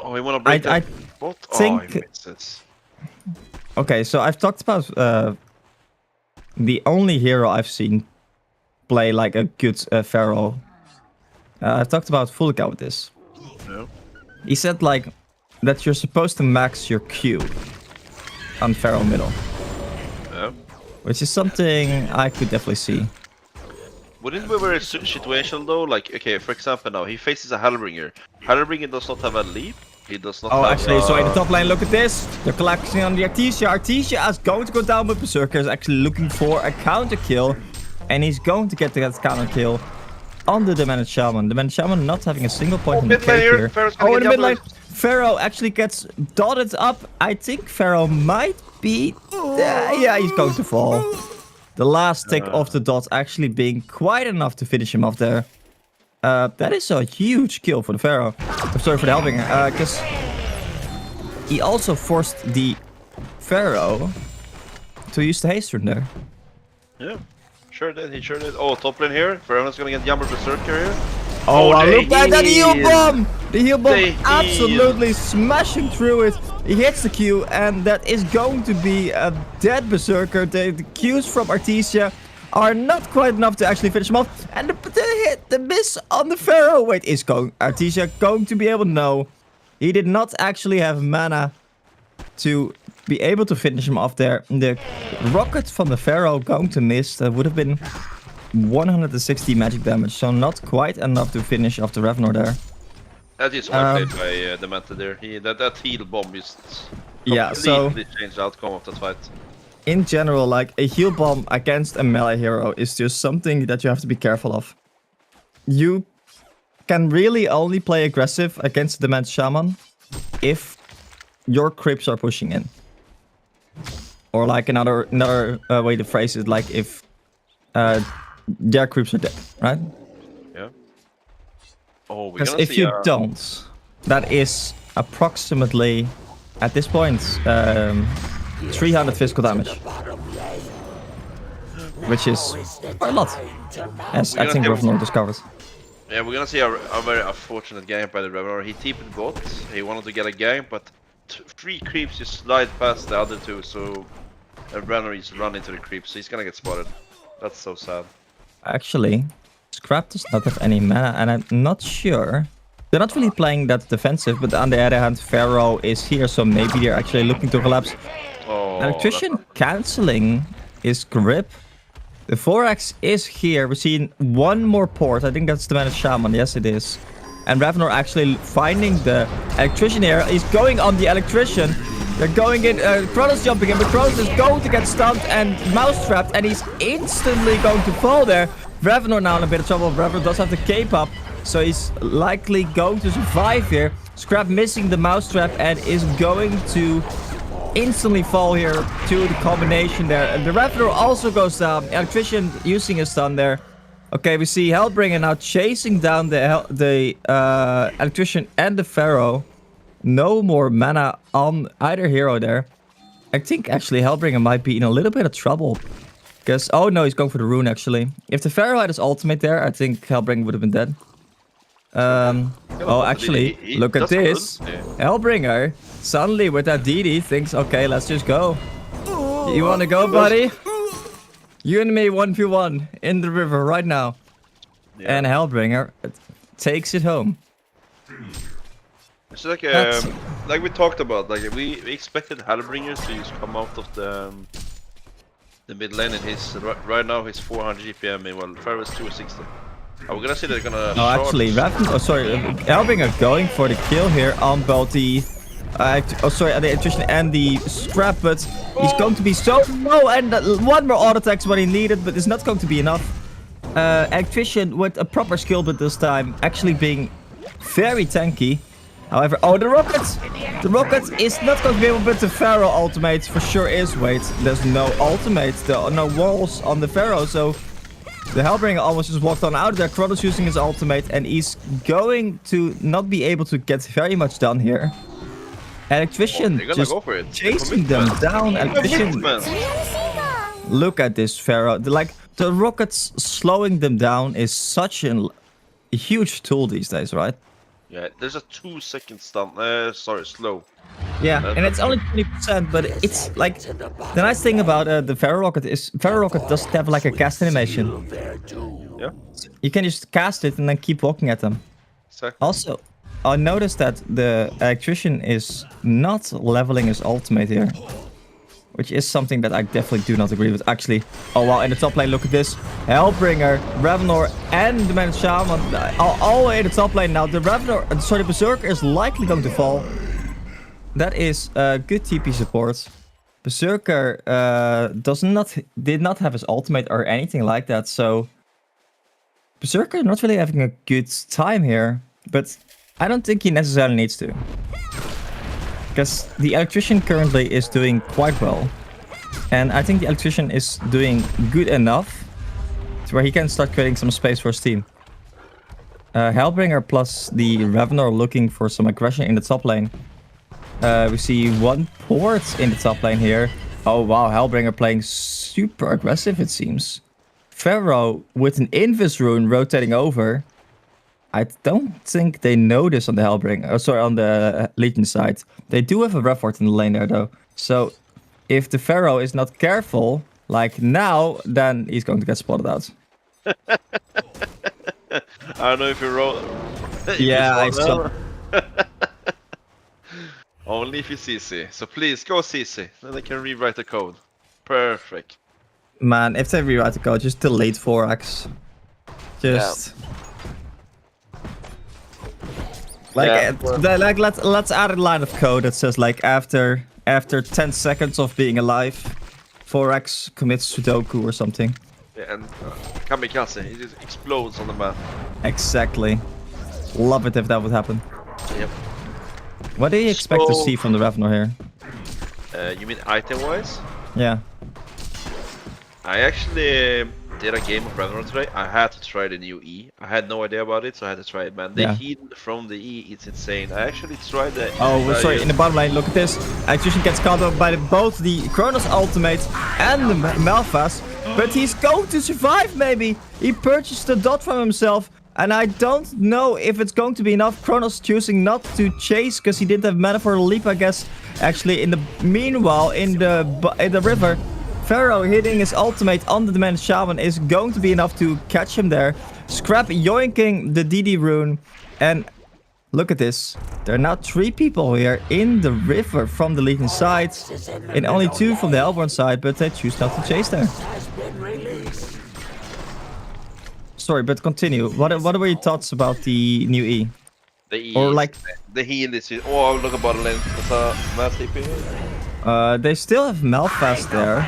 Oh, he wanna break
I
that bot?
think...
Oh, he missed it.
Okay, so I've talked about the only hero I've seen play like a good Pharaoh. I've talked about FoC with this.
Yeah.
He said like that you're supposed to max your Q on Pharaoh middle.
Yeah.
Which is something I could definitely see.
Wouldn't it be very situational though? Like, okay, for example now, he faces a Hellbringer. Hellbringer does not have a leap. He does not
Oh,
have
actually, so in the top lane, look at this. They're collecting on the Artesia. Artesia is going to go down with Berserker. Is actually looking for a counter kill. And he's going to get that counter kill on the Demented Shaman. Demented Shaman not having a single point in the cave here. Oh, in the mid lane, Pharaoh actually gets dotted up. I think Pharaoh might be... yeah, he's going to fall. The last tick of the dot actually being quite enough to finish him off there. That is a huge kill for the Pharaoh. Sorry, for the Hellbringer. Because he also forced the Pharaoh to use the haste rune there.
Yeah, sure did. He sure did. Oh, top lane here. Pharaoh's gonna get Yammer Berserker here.
Oh, wow,
they
look at that heal bomb! The heal bomb
They
absolutely smashing through it. He hits the Q, and that is going to be a dead Berserker. The Qs from Artesia are not quite enough to actually finish him off. And the miss on the Pharaoh. Wait, is Artesia going to be able to know? He did not actually have mana to be able to finish him off there. The rocket from the Pharaoh going to miss. That would have been 160 magic damage, so not quite enough to finish off the Revenor there.
That is well played by Demented there. That heal bomb just completely changed the outcome of that fight.
In general, like a heal bomb against a melee hero is just something that you have to be careful of. You can really only play aggressive against the Demented Shaman if your creeps are pushing in. Or like another way to phrase it, like if their creeps are dead, right?
Yeah. Oh,
because if you don't, that is approximately at this point 300 physical damage, which is quite a lot, as I think Revenor discovered.
Yeah, we're gonna see a very unfortunate game by the Revenor. He TP'd bot. He wanted to get a game, but 3 creeps just slide past the other 2, so Revenor is run into the creeps, so he's gonna get spotted. That's so sad.
Actually, Scrap does not have any mana, and I'm not sure. They're not really playing that defensive, but on the other hand, Pharaoh is here, so maybe they're actually looking to collapse.
Oh,
Electrician cancelling his grip. The 4x is here. We're seeing one more port. I think that's the Demented Shaman. Yes, it is. And Revenor actually finding the Electrician here. He's going on the Electrician. They're going in. Kronos jumping in, but Kronos is going to get stunned and mouse trapped, and he's instantly going to fall there. Revenor now in a bit of trouble. Revenor does have the cape up, so he's likely going to survive here. Scrap missing the mouse trap and is going to instantly fall here to the combination there. And the Revenor also goes down. Electrician using his stun there. Okay, we see Hellbringer now chasing down the Electrician and the Pharaoh. No more mana on either hero there. I think actually Hellbringer might be in a little bit of trouble. Because, oh no, he's going for the rune actually. If the Pharaoh had his ultimate there, I think Hellbringer would have been dead. Oh, actually, look at this. Hellbringer, suddenly with that DD, thinks, okay, let's just go. You wanna go, buddy? You and me 1v1 in the river right now. Yeah. And Hellbringer takes it home.
It's like like we talked about, like we expected Hellbringer to just come out of the mid lane, and he's right now he's 400 GPM, and well, Pharaoh is 260. Are we gonna see they're gonna?
No, actually, Hellbringer going for the kill here on both the the attrition and the scrap, but he's going to be so low, and one more auto attacks what he needed, but it's not going to be enough. Attrition with a proper skill, but this time actually being very tanky. However, oh, the rockets! The rocket is not going to be able, but the Pharaoh ultimate for sure is. Wait, there's no ultimate, there are no walls on the Pharaoh, so the Hellbringer almost just walked on out of there. Kronos using his ultimate, and he's going to not be able to get very much done here. Electrician just chasing them down. Electrician. Look at this Pharaoh. The rockets slowing them down is such a huge tool these days, right?
Yeah, there's a 2-second stun. Slow.
Yeah, and it's only 20%, but it's like the nice thing about the Pharaoh rocket is Pharaoh rocket doesn't have like a cast animation.
Yeah.
You can just cast it and then keep walking at them.
Exactly.
Also, I noticed that the electrician is not leveling his ultimate here. Which is something that I definitely do not agree with. Actually, oh wow, in the top lane, look at this. Hellbringer, Ravenor, and the Man Shaman all the way in the top lane now. The the Berserker is likely going to fall. That is good TP support. Berserker did not have his ultimate or anything like that, so Berserker not really having a good time here, but I don't think he necessarily needs to. Because the electrician currently is doing quite well. And I think the electrician is doing good enough to where he can start creating some space for his team. Hellbringer plus the Ravenor looking for some aggression in the top lane. We see one port in the top lane here. Oh wow, Hellbringer playing super aggressive it seems. Pharaoh with an Invis rune rotating over. I don't think they know this on the Hellbringer. Oh, sorry, on the Legion side. They do have a Revort in the lane there, though. So, if the Pharaoh is not careful, like now, then he's going to get spotted out.
I don't know if you roll.
Yeah, I saw.
Only if you CC. So please go CC. Then they can rewrite the code. Perfect.
Man, if they rewrite the code, just delete 4x. Just. Yeah. Let's add a line of code that says like after 10 seconds of being alive, 4x commits Sudoku or something.
Yeah, and Kamikaze, it just explodes on the map.
Exactly. Love it if that would happen.
Yep.
What do you expect to see from the Ravenor here?
You mean item-wise?
Yeah.
I actually did a game of Ravenor today. I had to try the new E. I had no idea about it, so I had to try it, man. The heal from the E, it's insane. I actually tried the...
Oh, sorry, in the bottom lane, look at this. Electrician gets caught up by both the Kronos ultimate and the Malphas, but he's going to survive, maybe. He purchased the dot from himself, and I don't know if it's going to be enough. Kronos choosing not to chase, because he didn't have mana for a leap, I guess. Actually, meanwhile, in the river, Pharaoh hitting his ultimate on the Demand Shaman is going to be enough to catch him there. Scrap yoinking the DD rune. And look at this. There are now 3 people here in the river from the Legion side. And only 2 from the Hellborn side, but they choose not to chase there. Sorry, but continue. What were your thoughts about the new E?
The E
or like
the heal is... Oh, look at bottom lane. That's a mass TP.
They still have Malphas there.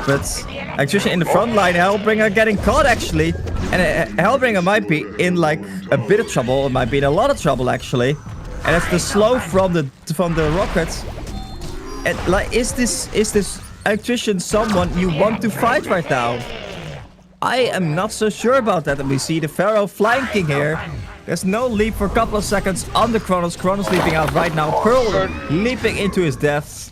But Electrician in the front line, Hellbringer getting caught actually. And Hellbringer might be in like a bit of trouble. It might be in a lot of trouble actually. And it's the slow from the rockets. And like, is this Electrician someone you want to fight right now? I am not so sure about that. And we see the Pharaoh flanking here. There's no leap for a couple of seconds on the Kronos. Kronos leaping out right now. Pearl leaping into his death.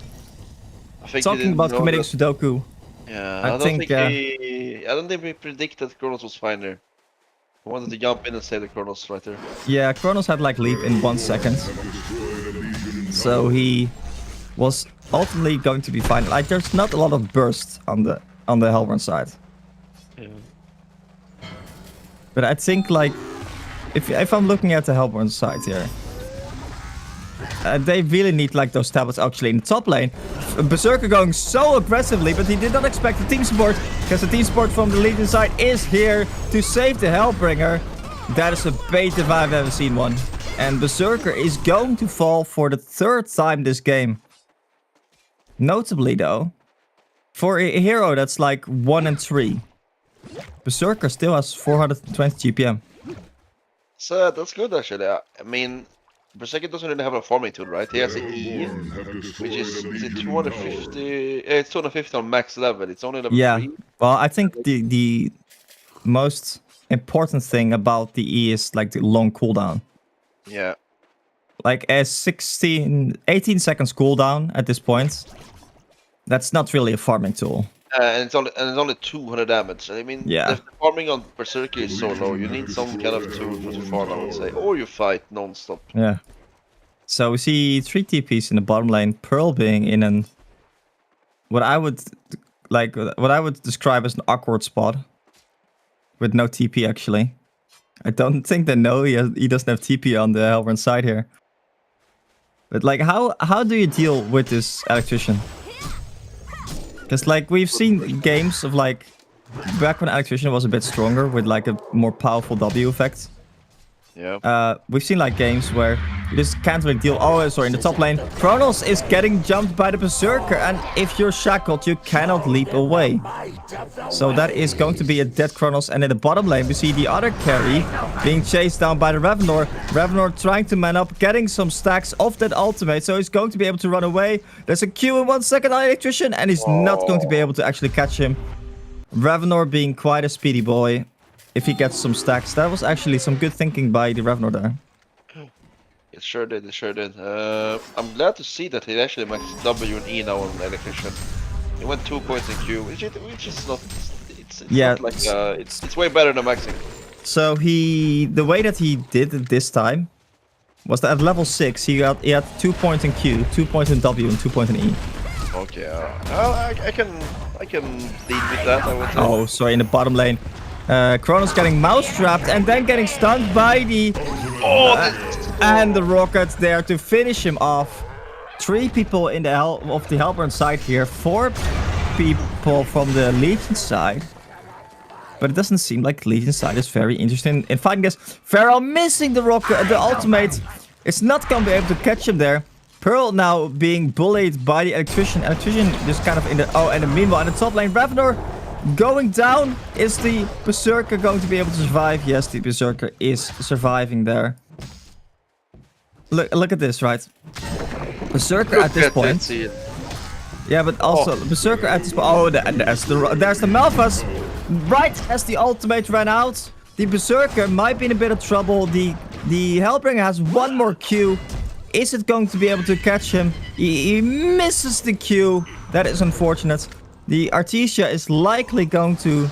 Talking about committing Sudoku.
Yeah, I don't think we predicted Kronos was fine there. I wanted to jump in and save the Kronos right there.
Yeah, Kronos had like leap in 1 second. So he was ultimately going to be fine. Like there's not a lot of burst on the Hellborn side. Yeah. But I think like if I'm looking at the Hellborn side here, They really need like those tablets actually in the top lane. Berserker going so aggressively, but he did not expect the team support, because the team support from the Legion side is here to save the Hellbringer. That is a bait if I've ever seen one. And Berserker is going to fall for the 3rd time this game. Notably though, for a hero that's like 1 and 3, Berserker still has 420 GPM.
So that's good actually. I mean, Berserker doesn't really have a farming tool, right? He has an E, which is it 250? It's 250 on max level. It's only level 3.
Well, I think the most important thing about the E is like the long cooldown.
Yeah.
Like a 18 seconds cooldown at this point. That's not really a farming tool.
And it's only 200 damage. I mean,
Yeah.
the farming on Berserker is so low. You need some kind of tool for the farm, I would say, or you fight non-stop.
Yeah. So we see 3 TPs in the bottom lane. Pearl being in an what I would describe as an awkward spot with no TP actually. I don't think they know he doesn't have TP on the Hellborn side here. But like, how do you deal with this electrician? Because like we've seen games of like back when electrician was a bit stronger with like a more powerful W effect.
Yeah.
We've seen like games where you just can't really deal. Oh, sorry, in the top lane, Kronos is getting jumped by the Berserker, and if you're shackled, you cannot leap away. So that is going to be a dead Kronos. And in the bottom lane, we see the other carry being chased down by the Revenor. Revenor trying to man up, getting some stacks of that ultimate, so he's going to be able to run away. There's a Q in 1 second on Electrician, and he's not going to be able to actually catch him. Revenor being quite a speedy boy. If he gets some stacks, that was actually some good thinking by the Revenor there.
It sure did, it sure did. I'm glad to see that he actually maxed W and E now on Electrician. He went 2 points in Q, which is not... It's
yeah,
not like, it's way better than maxing.
So the way that he did it this time was that at level 6 he had 2 points in Q, 2 points in W, and 2 points in E.
Okay, I can deal with that, I would say.
Oh, sorry, in the bottom lane. Kronos getting mouse trapped and then getting stunned by the... and the rocket there to finish him off. 3 people in the Hellborn side here, 4 people from the Legion side. But it doesn't seem like Legion side is very interested in fighting this. Feral missing the rocket, the ultimate. It's not going to be able to catch him there. Pearl now being bullied by the Electrician. Electrician just kind of in the... Oh, and meanwhile in the top lane, Revenor going down. Is the Berserker going to be able to survive? Yes, the Berserker is surviving there. Look at this, right? Berserker at this point. Yeah, but also Berserker at this point. Oh, there's the Malphas. Right as the ultimate ran out, the Berserker might be in a bit of trouble. The Hellbringer has 1 more Q. Is it going to be able to catch him? He misses the Q. That is unfortunate. The Artesia is likely going to...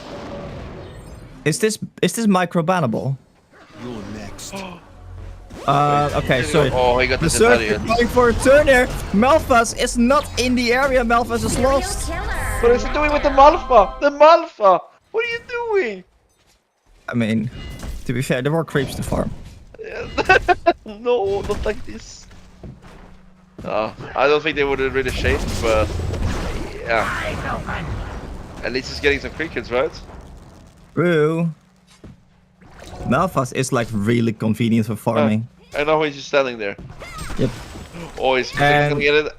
Is this micro-bannable?
You're next.
Okay, sorry.
Oh, he got the
Berserker going for a turn here. Malphas is not in the area. Malphas is lost.
What is he doing with the Malpha? The Malpha! What are you doing?
I mean, to be fair, there were creeps to farm.
No, not like this. I don't think they would have really shaped, but yeah. At least he's getting some crickets, right?
True. Malphas is like really convenient for farming.
I know he's just standing there.
Yep.
Oh, he's gonna get it.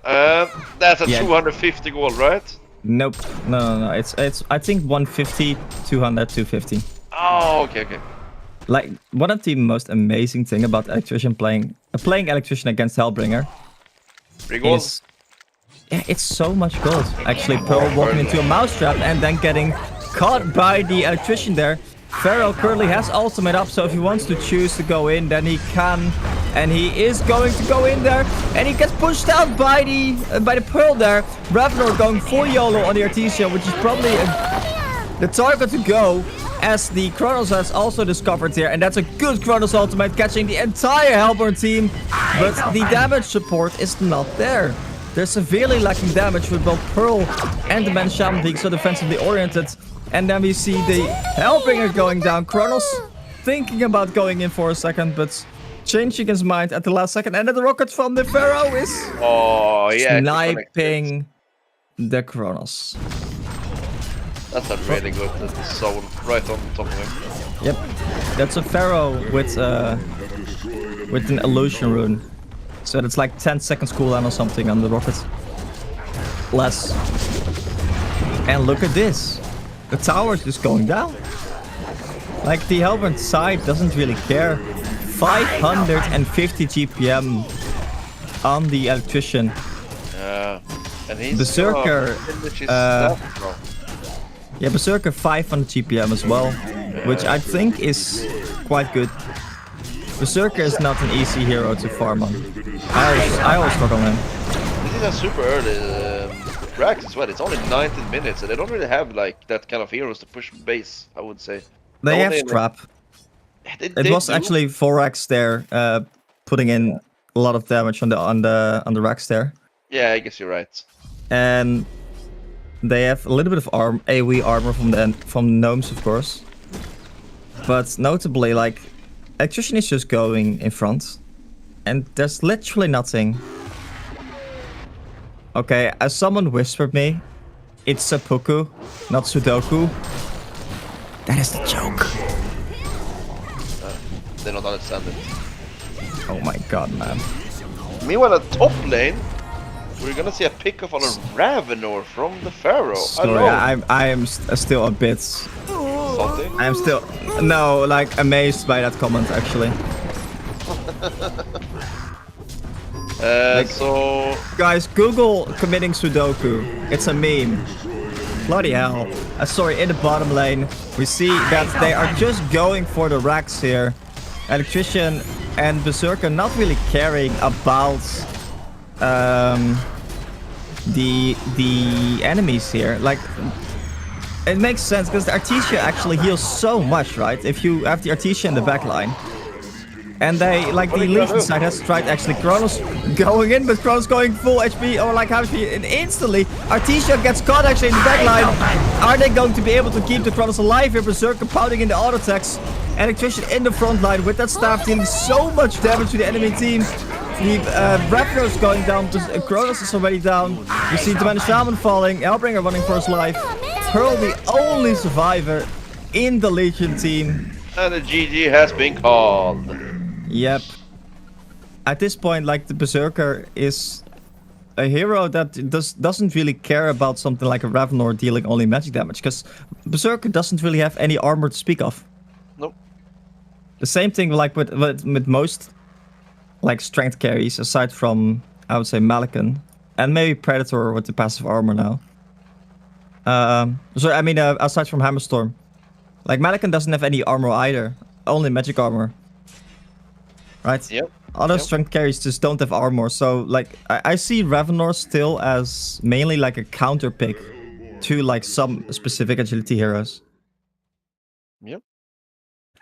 That's a 250 gold, right?
Nope. No. It's I think 150, 200, 250.
Oh, okay.
Like one of the most amazing thing about Electrician playing Electrician against Hellbringer is, yeah, it's so much gold. Actually, Pearl walking into a mousetrap and then getting caught by the Electrician there. Feral currently has ultimate up, so if he wants to choose to go in, then he can, and he is going to go in there, and he gets pushed out by the Pearl there. Revenor going full YOLO on the Artesia, which is probably the target to go, as the Kronos has also discovered here, and that's a good Kronos ultimate, catching the entire Hellborn team, but the damage support is not there. They're severely lacking damage with both Pearl and the Man Shaman being so defensively oriented. And then we see the Hellbringer going down. Kronos thinking about going in for a second, but changing his mind at the last second, and then the rocket from the Pharaoh is
Oh, yeah.
sniping the Kronos.
That's a really good soul right on top of him.
Yep, that's a Pharaoh with an illusion rune. So it's like 10 seconds cooldown or something on the rocket. Less. And look at this. The tower is just going down. Like the Hellbrand side doesn't really care. 550 GPM on the electrician.
And he's
Berserker.
Bro.
Yeah, Berserker 500 GPM as well, which I think is quite good. Berserker is not an easy hero to farm on. I always struggle on him.
This is a super early rack as well. It's only 19 minutes, and they don't really have like that kind of heroes to push base, I would say.
They have Scrap. It was actually 4x there, putting in a lot of damage on the racks there.
Yeah, I guess you're right.
And they have a little bit of AoE armor from gnomes, of course. But notably, like, Electrician is just going in front, and there's literally nothing. Okay, as someone whispered me, it's seppuku, not Sudoku. That is the joke.
They don't understand it.
Oh my god, man.
Meanwhile, at top lane, we're gonna see a pick-off on a Ravenor from the Pharaoh.
Sorry, I am still a bit...
Something?
I am still... No, like, amazed by that comment, actually.
So...
Guys, Google committing Sudoku. It's a meme. Bloody hell. Sorry, in the bottom lane, we see that they are just going for the racks here. Electrician and Berserker not really caring about the enemies here. Like, it makes sense because the Artesia actually heals so much, right? If you have the Artesia in the back line. And they, like, the Legion side has tried actually Kronos going in, but Kronos going full HP or like half HP, and instantly Artesia gets caught actually in the back line. Are they going to be able to keep the Kronos alive here? Berserker pounding in the auto attacks. Electrician in the front line with that staff dealing so much damage to the enemy team. The Raptor is going down, Kronos is already down. You see Demand Shaman falling, Hellbringer running for his life. Pearl the only survivor in the Legion team.
And the GG has been called.
Yep. At this point, like, the Berserker is a hero that doesn't really care about something like a Ravenor dealing only magic damage, because Berserker doesn't really have any armor to speak of.
Nope.
The same thing like with most like strength carries, aside from, I would say, Malikan and maybe Predator with the passive armor now. So I mean, aside from Hammerstorm, like Malikan doesn't have any armor either, only magic armor. Right?
Yep.
Other strength carries just don't have armor, so like I see Ravenor still as mainly like a counter pick to like some specific agility heroes.
Yep.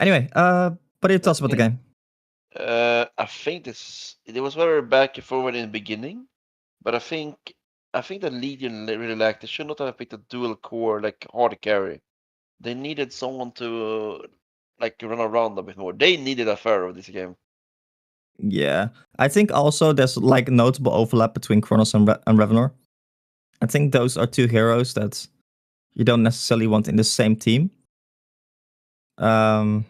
Anyway, what are your thoughts about the game?
I think it was very back and forward in the beginning, but I think the Legion really lacked. They should not have picked a dual core like hard carry. They needed someone to like run around a bit more. They needed a Pharaoh this game.
Yeah, I think also there's like a notable overlap between Kronos and Ravenor. I think those are two heroes that you don't necessarily want in the same team. Because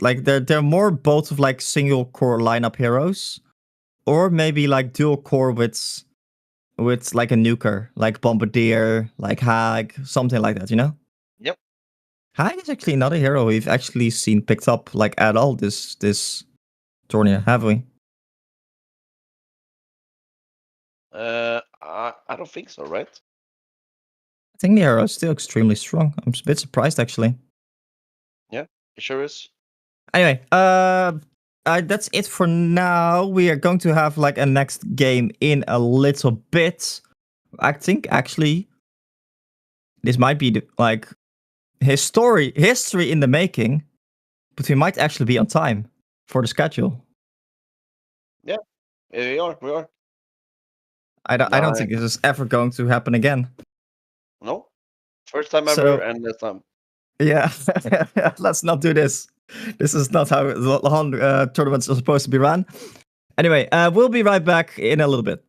like they're more both of like single core lineup heroes, or maybe like dual core with like a nuker, like Bombardier, like Hag, something like that, you know?
Yep.
Hag is actually not a hero we've actually seen picked up like at all this tournament, have we?
I don't think so, right?
I think the hero is still extremely strong. I'm a bit surprised actually.
Yeah, it sure is.
Anyway, that's it for now. We are going to have like a next game in a little bit. I think actually this might be like history in the making, but we might actually be on time for the schedule.
Yeah, we are.
I don't think this is ever going to happen again.
No, first time ever, and this time.
Yeah, let's not do this. This is not how the HoN tournaments are supposed to be run. Anyway, we'll be right back in a little bit.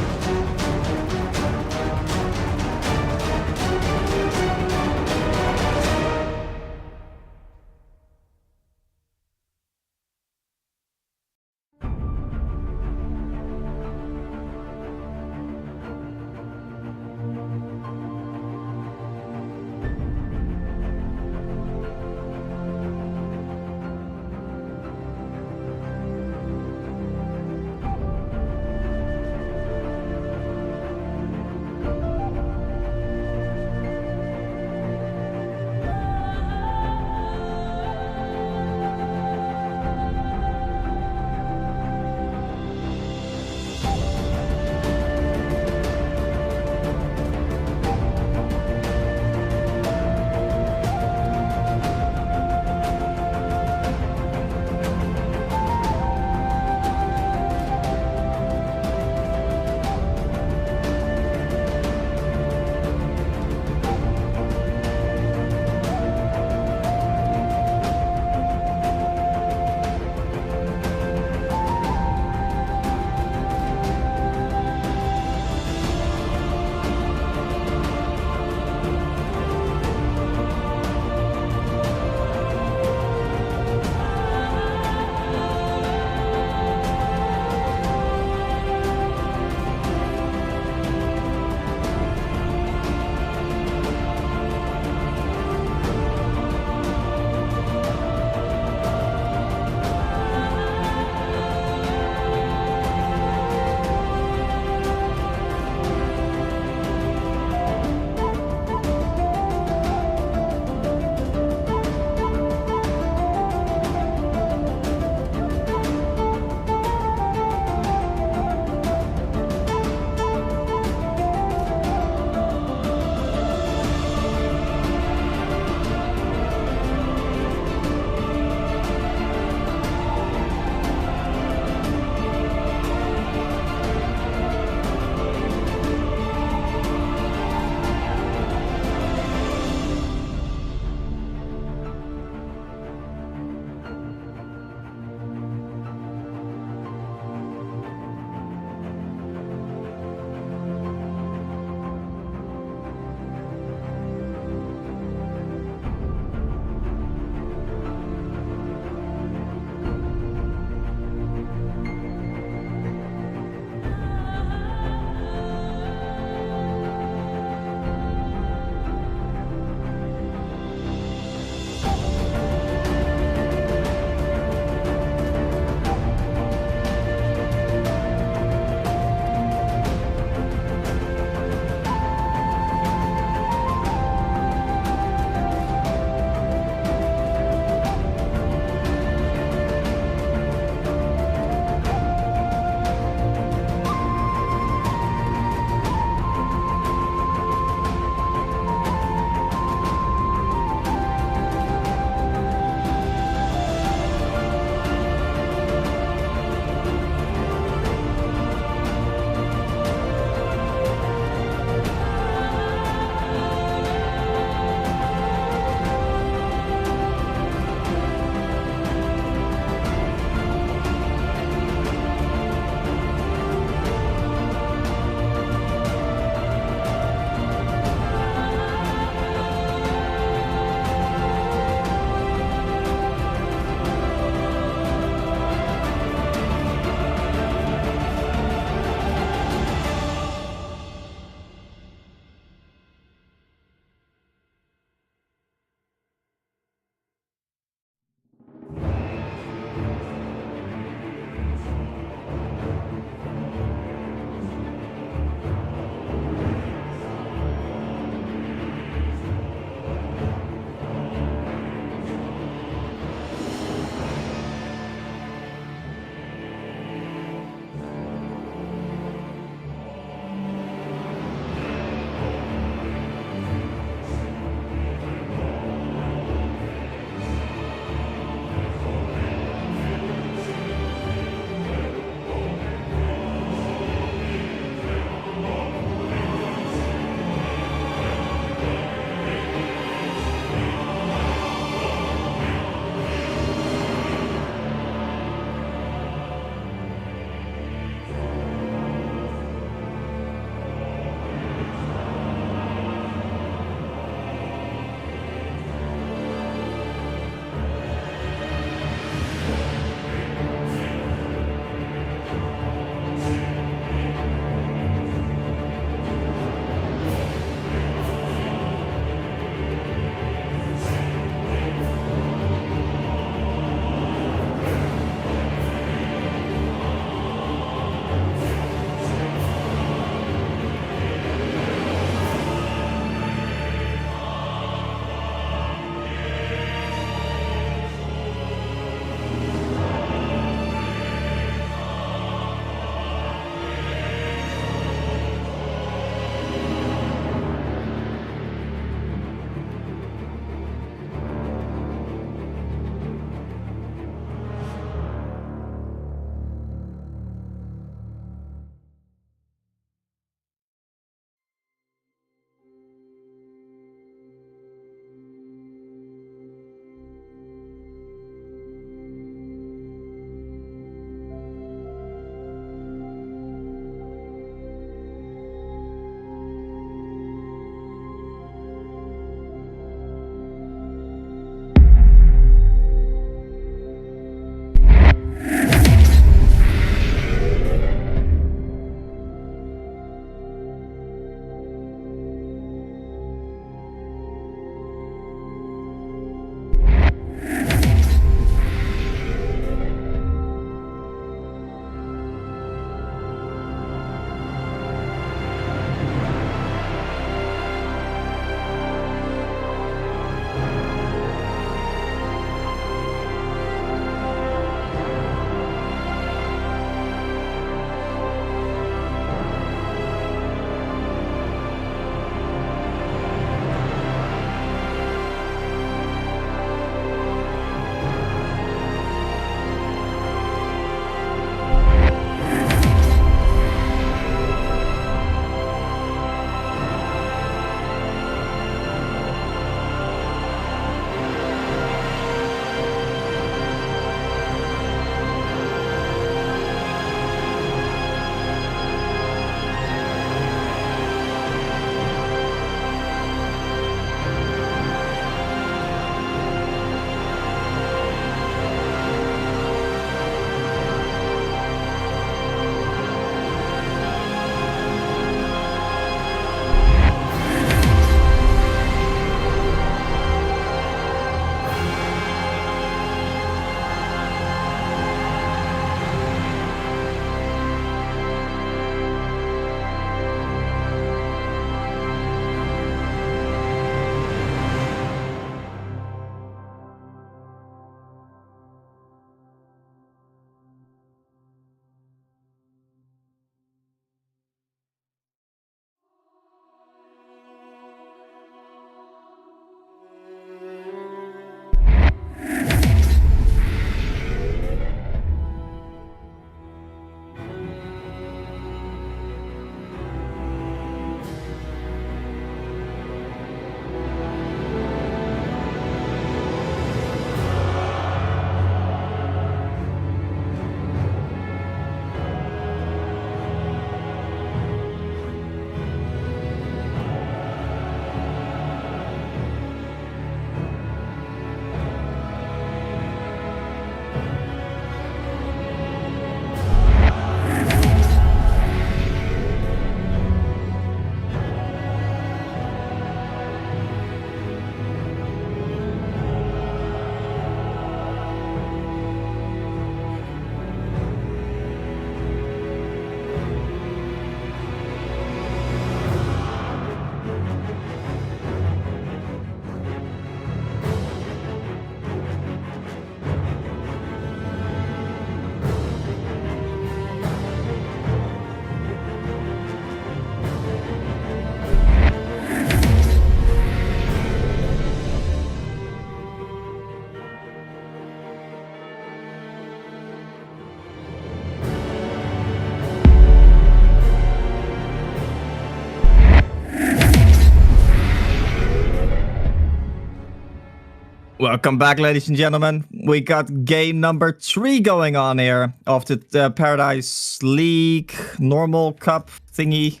Welcome back, ladies and gentlemen. We got game number 3 going on here of the Paradise League normal cup thingy.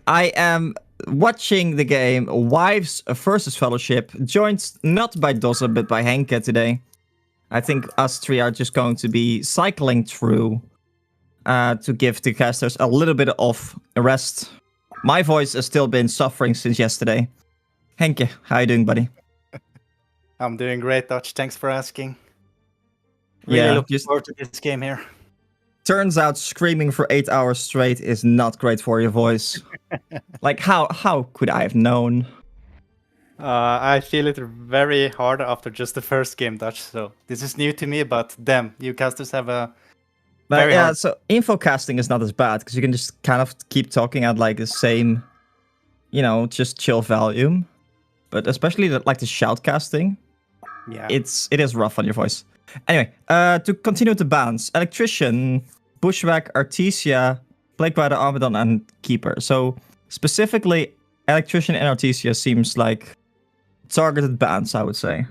I am watching the game Wives versus Fellowship, joined not by Dossa but by Henke today. I think us 3 are just going to be cycling through to give the casters a little bit of a rest. My voice has still been suffering since yesterday. Henke, how you doing, buddy?
I'm doing great, Dutch. Thanks for asking. Really looking forward to this game here.
Turns out screaming for 8 hours straight is not great for your voice. Like, how could I have known?
I feel it very hard after just the first game, Dutch. So this is new to me, but damn, you casters have a very hard...
So info casting is not as bad because you can just kind of keep talking at like the same, just chill volume. But especially the shout casting, it is rough on your voice. Anyway, to continue with the bans, Electrician, Bushwhack, Artesia, Plague Rider, Armadon, and Keeper. So specifically, Electrician and Artesia seems like targeted bans, I would say.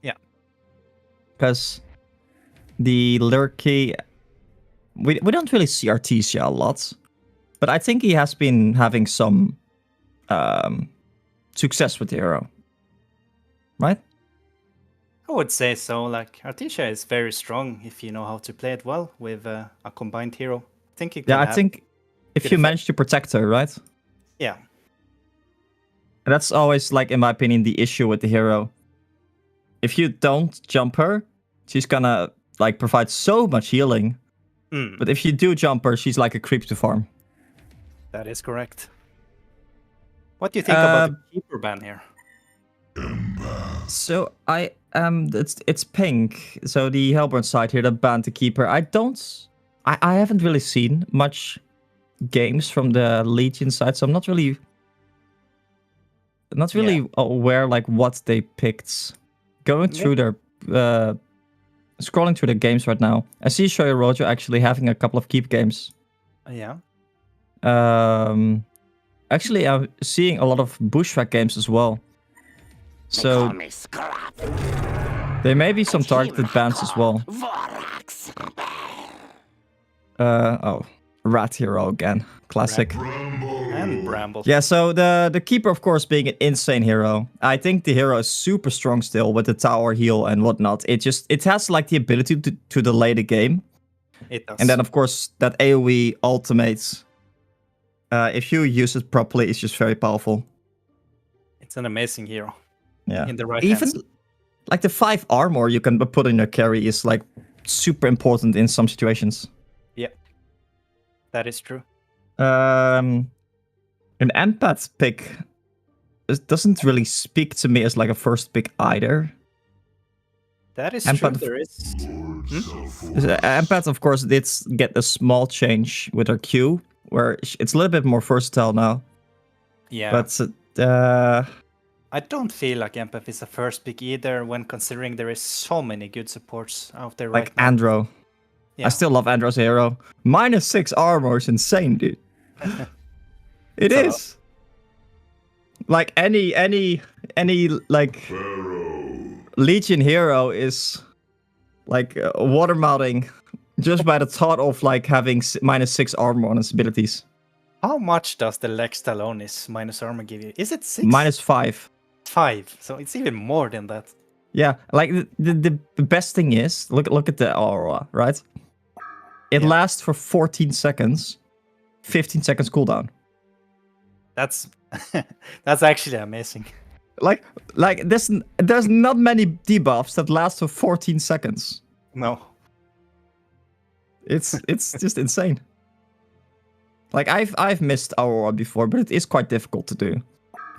Yeah.
Because the Lurky, we don't really see Artesia a lot, but I think he has been having some success with the hero, right?
I would say so. Like, Artesia is very strong if you know how to play it well with a combined hero. I think it can
I think if you manage to protect her, right?
Yeah.
And that's always, like, in my opinion, the issue with the hero. If you don't jump her, she's gonna, like, provide so much healing. But if you do jump her, she's like a creep to farm.
That is correct. What do you think about the Keeper ban here?
So it's pink. So the Hellborn side here that banned the Keeper. I haven't really seen much games from the Legion side, so I'm not really aware like what they picked. Going through their scrolling through the games right now, I see Shoyo Rojo actually having a couple of keep games.
Yeah.
Actually, I'm seeing a lot of Bushwhack games as well. So there may be some targeted bans as well. Rat Hero again. Classic.
And Bramble.
Yeah, so the Keeper, of course, being an insane hero. I think the hero is super strong still with the tower heal and whatnot. It has like the ability to delay the game.
It does.
And then, of course, that AoE ultimate, if you use it properly, it's just very powerful.
It's an amazing hero.
Yeah.
In the right
Even
hands.
like the 5 armor you can put in your carry is like super important in some situations.
Yeah. That is true.
An empath pick doesn't really speak to me as like a first pick either.
That is
Empath,
true. There is.
Empath, of course, did get a small change with her Q, where it's a little bit more versatile now.
Yeah.
But
I don't feel like Empath is a first pick either, when considering there is so many good supports out there
like
right now.
Andro.
Yeah.
I still love Andro's hero. -6 armor is insane, dude. It is. Like any like Legion hero is like watermouthing just by the thought of like having -6 armor on its abilities.
How much does the Lex Talionis minus armor give you? Is it 6?
-5.
5. So it's even more than that.
Yeah, like the best thing is look at the aura, right? It lasts for 14 seconds, 15 seconds cooldown.
That's that's actually amazing.
Like there's not many debuffs that last for 14 seconds.
No.
It's just insane. Like I've missed Aurora before, but it is quite difficult to do.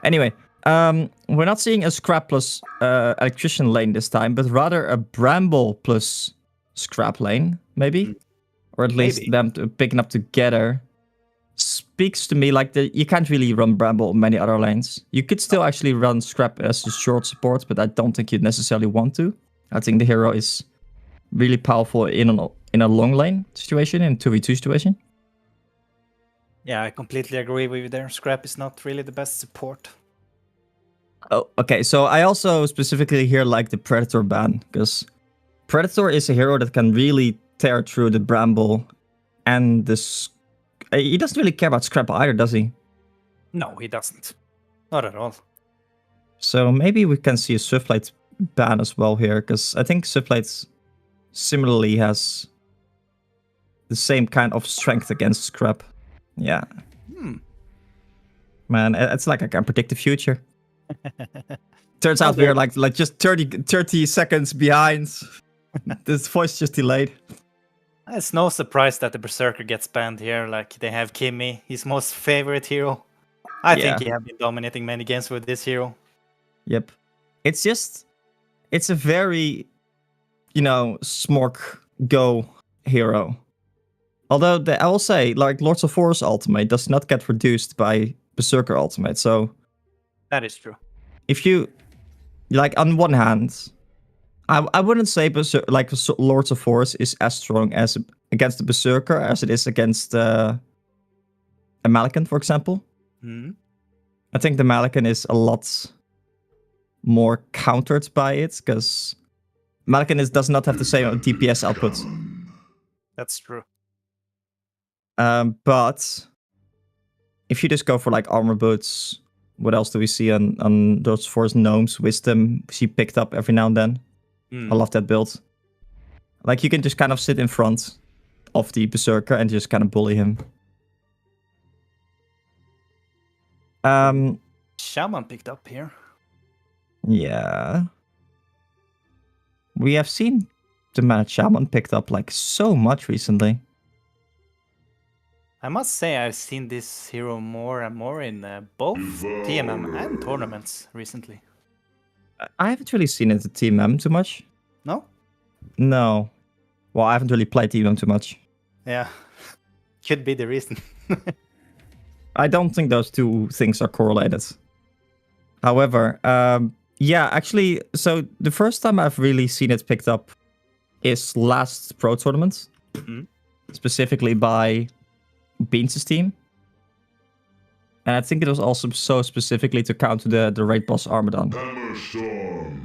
Anyway, we're not seeing a Scrap plus Electrician lane this time, but rather a Bramble plus Scrap lane, maybe? Or at least them picking up together. Speaks to me like you can't really run Bramble in many other lanes. You could still actually run Scrap as a short support, but I don't think you'd necessarily want to. I think the hero is really powerful in a long lane situation, in a 2v2 situation.
Yeah, I completely agree with you there. Scrap is not really the best support.
Oh, okay. So I also specifically here like the Predator ban, because Predator is a hero that can really tear through the Bramble and this. He doesn't really care about scrap either, does he?
No, he doesn't. Not at all.
So maybe we can see a Swiftblade ban as well here, because I think Swiftblade similarly has the same kind of strength against scrap. Yeah. Man, it's like I can predict the future. Turns out we're like just 30 seconds behind. This voice just delayed.
It's no surprise that the Berserker gets banned here. Like, they have Kimmy, his most favorite hero. I think he have been dominating many games with this hero.
Yep. It's a very, smork go hero. Although I will say, like, Lords of Force ultimate does not get reduced by Berserker ultimate. So
that is true.
if you, like, on one hand, I wouldn't say Lords of Force is as strong as against the Berserker as it is against a Malikan, for example. I think the Malikan is a lot more countered by it, because Malikan does not have the same DPS output.
That's true.
But if you just go for like armor boots, what else do we see on those Force Gnomes? Wisdom, she picked up every now and then. I love that build. Like, you can just kind of sit in front of the Berserker and just kind of bully him.
Shaman picked up here.
Yeah. We have seen the Mad Shaman picked up like so much recently.
I must say I've seen this hero more and more in both TMM and tournaments recently.
I haven't really seen it at TMM too much.
No?
No. Well, I haven't really played TMM too much.
Yeah. Could be the reason.
I don't think those two things are correlated. However, yeah, actually, so the first time I've really seen it picked up is last Pro Tournament. Specifically by Beans' team. And I think it was also so specifically to counter the raid boss Armadon.
Hammerstorm.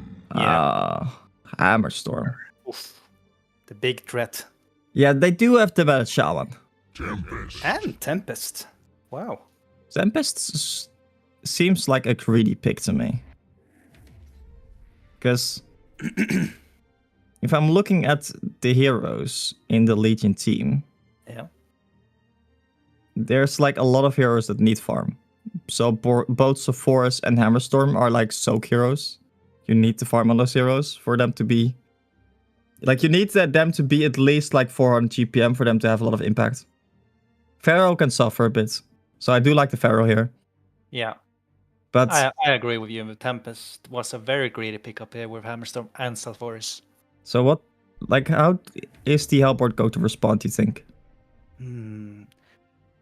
Hammerstorm.
Oof. The big threat.
Yeah, they do have the Mad Shaman.
Tempest.
And Tempest. Wow.
Tempest seems like a greedy pick to me. Because if I'm looking at the heroes in the Legion team,
Yeah.
there's like a lot of heroes that need farm. So both Sephora's and Hammerstorm are like soak heroes. You need to farm on those heroes for them to be... Like, you need them to be at least like 400 GPM for them to have a lot of impact. Pharaoh can suffer a bit. So I do like the Pharaoh here.
Yeah.
But
I agree with you. Tempest was a very greedy pickup here with Hammerstorm and Salvoris.
so what... Like, how is the Hellboard going to respond, do you think?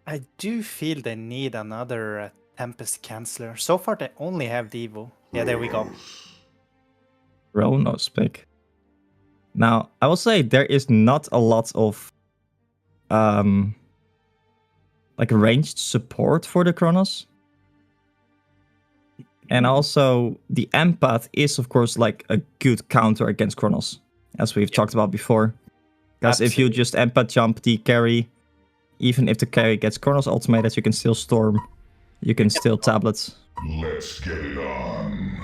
I do feel they need another Tempest Canceller. So far, they only have Devo. Yeah, there we go.
Chronos pick. Now, I will say there is not a lot of like ranged support for the Chronos. And also, the Empath is, of course, like a good counter against Chronos, as we've talked about before. Because if you just Empath jump the carry, even if the carry gets Chronos ultimated, you can still Storm. You can still Tablet.
Let's get it on.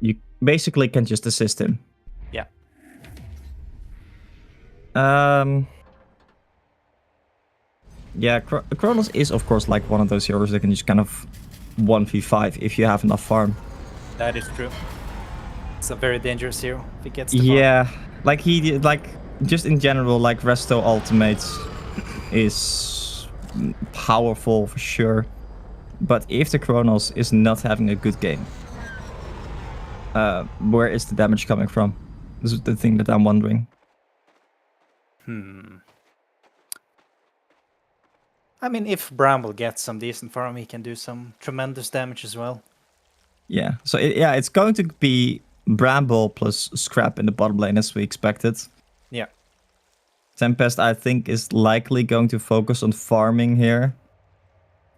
You basically can just assist him.
Yeah.
Yeah, Chronos is, of course, like one of those heroes that can just kind of 1v5 if you have enough farm.
That is true. It's a very dangerous hero if he gets the farm.
Yeah, like just in general, like Resto ultimates is powerful for sure. But if the Chronos is not having a good game, where is the damage coming from? This is the thing that I'm wondering.
I mean, if Bramble gets some decent farm, he can do some tremendous damage as well.
Yeah, so it's going to be Bramble plus Scrap in the bottom lane as we expected.
Yeah.
Tempest, I think, is likely going to focus on farming here.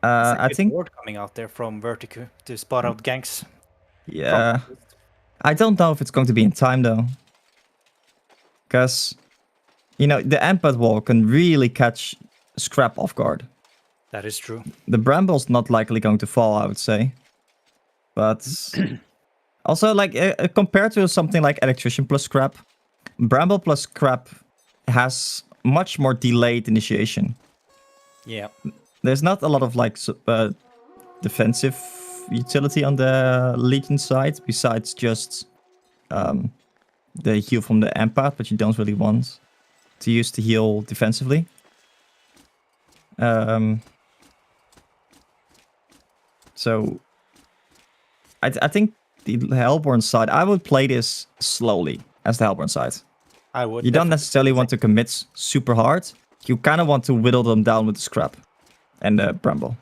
I think
ward coming out there from Vertigo to spot out ganks.
Yeah. I don't know if it's going to be in time though. Because, you know, the Empath wall can really catch Scrap off guard.
That is true.
The Bramble's not likely going to fall, I would say. But also, like, compared to something like Electrician plus Scrap, Bramble plus Scrap has much more delayed initiation.
Yeah.
There's not a lot of, like, defensive utility on the Legion side, besides just the heal from the Empath, but you don't really want to use the heal defensively. So I think the Hellborn side, I would play this slowly as the Hellborn side.
I would.
You don't necessarily want to commit super hard. You kind of want to whittle them down with the Scrap and the Bramble.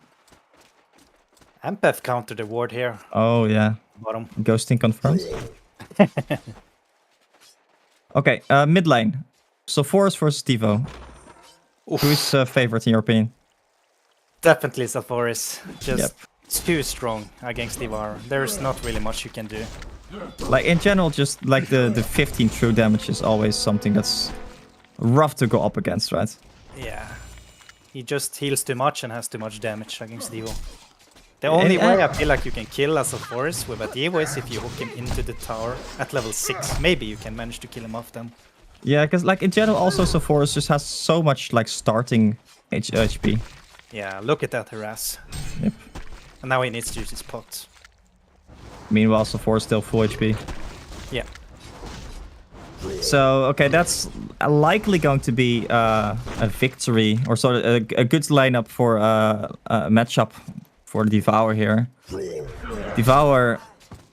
Empath counter the ward here.
Oh, yeah.
Bottom.
Ghosting confirmed. Okay, mid lane. So Forest versus Devo. Who's favorite in your opinion?
Definitely Salforis. Just
Yep.
too strong against Ivar. There's not really much you can do.
Like in general, just like the 15 true damage is always something that's rough to go up against, right?
Yeah. He just heals too much and has too much damage against Devo. The only way I feel like you can kill a Salforis with a Devo is if you hook him into the tower at level 6. Maybe you can manage to kill him off then.
Yeah, because like in general, also Sephoris just has so much like starting HP.
Yeah, look at that harass.
Yep.
And now he needs to use his pot.
Meanwhile, Sephoris still full HP.
Yeah.
So okay, that's likely going to be a victory, or sort of a good lineup for a matchup for Devour here. Devour,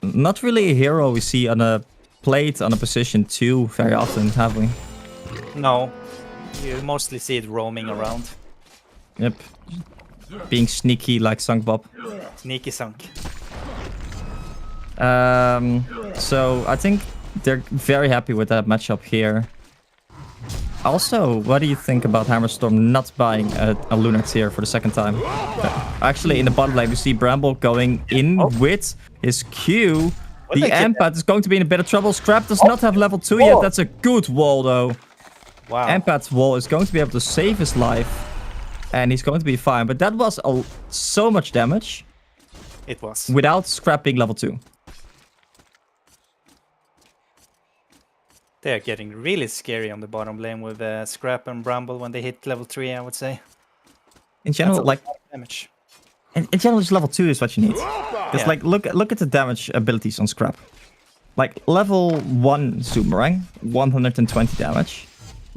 not really a hero we see on a plate on a position 2 very often, have we?
No. You mostly see it roaming around.
Yep. Being sneaky like Sunkbob.
Sneaky sunk.
So I think they're very happy with that matchup here. Also, what do you think about Hammerstorm not buying a Lunar Tier for the second time? Actually, in the bottom lane, we see Bramble going in with his Q. The Empath is going to be in a bit of trouble. Scrap does not have level 2 yet. That's a good wall, though.
Wow.
Empath's wall is going to be able to save his life. And he's going to be fine. But that was so much damage.
It was.
Without Scrap being level 2.
They're getting really scary on the bottom lane with Scrap and Bramble when they hit level 3, I would say.
In general, like...
damage.
In general, just level 2 is what you need. Because, like, look at the damage abilities on Scrap. Like, level 1 Zoomerang, 120 damage.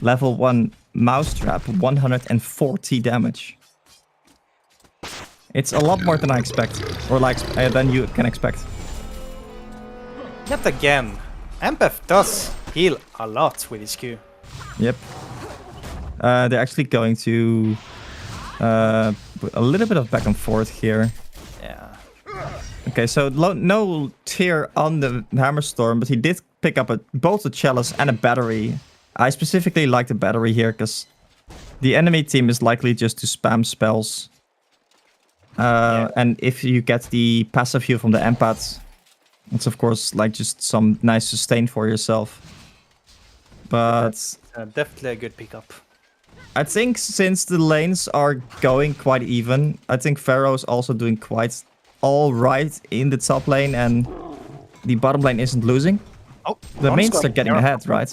Level 1 Mousetrap, 140 damage. It's a lot more than I expect. Or, like, than you can expect.
Yet again, Empath does heal a lot with his Q.
Yep. They're actually going to... put a little bit of back and forth here.
Yeah.
Okay, so no tier on the Hammerstorm, but he did pick up both a Chalice and a Battery. I specifically like the Battery here, because the enemy team is likely just to spam spells. And if you get the passive heal from the Empath, it's of course like just some nice sustain for yourself. But...
definitely a good pickup.
I think since the lanes are going quite even, I think Pharaoh is also doing quite alright in the top lane, and the bottom lane isn't losing.
Oh,
the mains are getting ahead, right?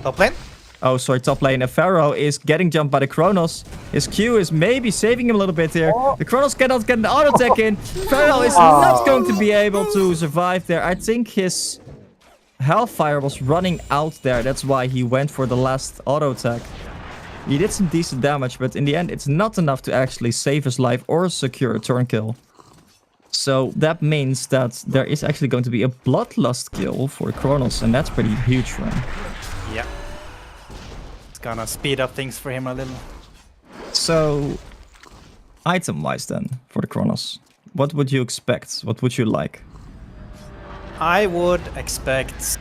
Top lane?
Oh, sorry, top lane. Pharaoh is getting jumped by the Chronos. His Q is maybe saving him a little bit here. The Chronos cannot get an auto attack in. Pharaoh is not going to be able to survive there. I think his Hellfire was running out there. That's why he went for the last auto attack. He did some decent damage, but in the end, it's not enough to actually save his life or secure a turn kill. So that means that there is actually going to be a Bloodlust kill for Chronos, and that's pretty huge for him.
Yeah. It's gonna speed up things for him a little.
So, item-wise then, for the Chronos, what would you expect? What would you like?
I would expect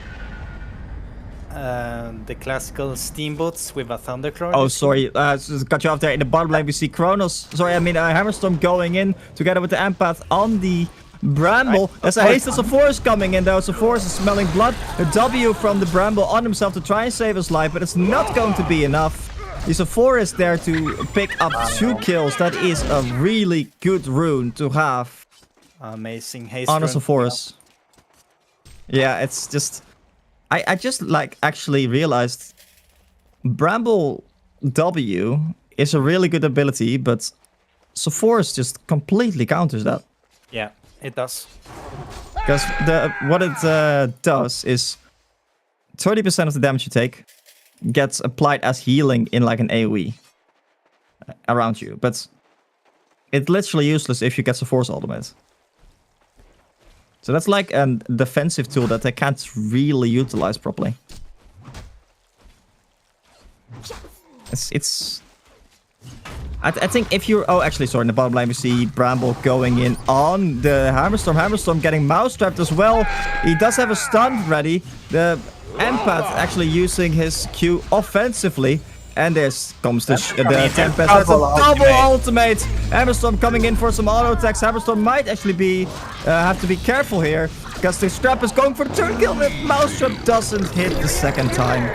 the classical steamboats with a thunderclaw.
Oh, sorry, just cut you off there. In the bottom lane, we see Chronos. Sorry, I mean Hammerstorm going in together with the Empath on the Bramble, there's a haste of Forest coming in though, so Forest is smelling blood. A W from the Bramble on himself to try and save his life, but it's not going to be enough. There's a Forest there to pick up 2 kills. That is a really good rune to have.
Amazing haste
On a
rune.
Forest. Yeah, it's just... I just like actually realized Bramble W is a really good ability, but Sephora's just completely counters that.
Yeah, it does.
Because what it does is 30% of the damage you take gets applied as healing in like an AoE around you, but it's literally useless if you get Sephora's ultimate. So that's like a defensive tool that they can't really utilize properly. I think if you're... Oh, actually, sorry. In the bottom line, we see Bramble going in on the Hammerstorm. Hammerstorm getting mouse-trapped as well. He does have a stun ready. The Empath actually using his Q offensively. And there comes the Tempest. That's a double ultimate. Hammerstorm coming in for some auto attacks. Hammerstorm might actually have to be careful here. Because the Strap is going for the turn kill. The Mousetrap doesn't hit the second time.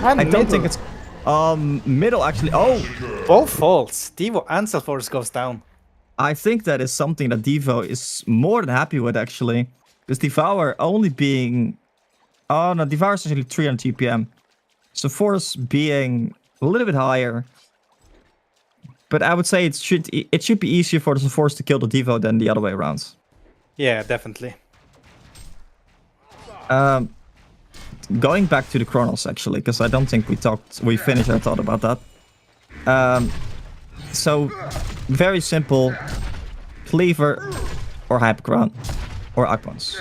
I don't think it's... middle actually. Oh!
Both faults. Devo and Sephora's goes down.
I think that is something that Devo is more than happy with actually. Because Devour only being... Oh no, Devour is actually 300 TPM. Sephora's being a little bit higher. But I would say it should be easier for the Sephora's to kill the Devo than the other way around.
Yeah, definitely.
Going back to the Chronos actually, because I don't think we finished our thought about that. So, very simple. Cleaver or Hypercrown or Aquans.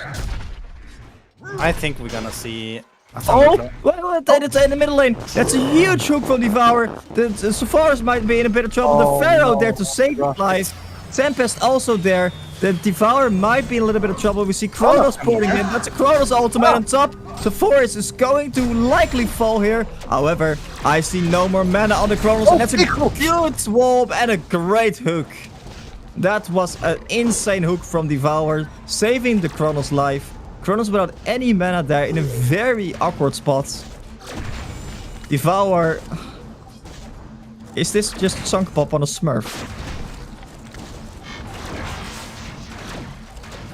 I think we're gonna see...
Oh! It's in the middle lane. That's a huge hook from Devour. The Sephora's might be in a bit of trouble. The Pharaoh there to save his life. Tempest also there. The Devour might be in a little bit of trouble. We see Chronos pouring in. That's a Chronos ultimate on top. Sephora's is going to likely fall here. However, I see no more mana on the Chronos. And that's a good wall and a great hook. That was an insane hook from Devour, saving the Chronos life. Chronos without any mana there in a very awkward spot. Devour... Is this just Chunk Pop on a Smurf?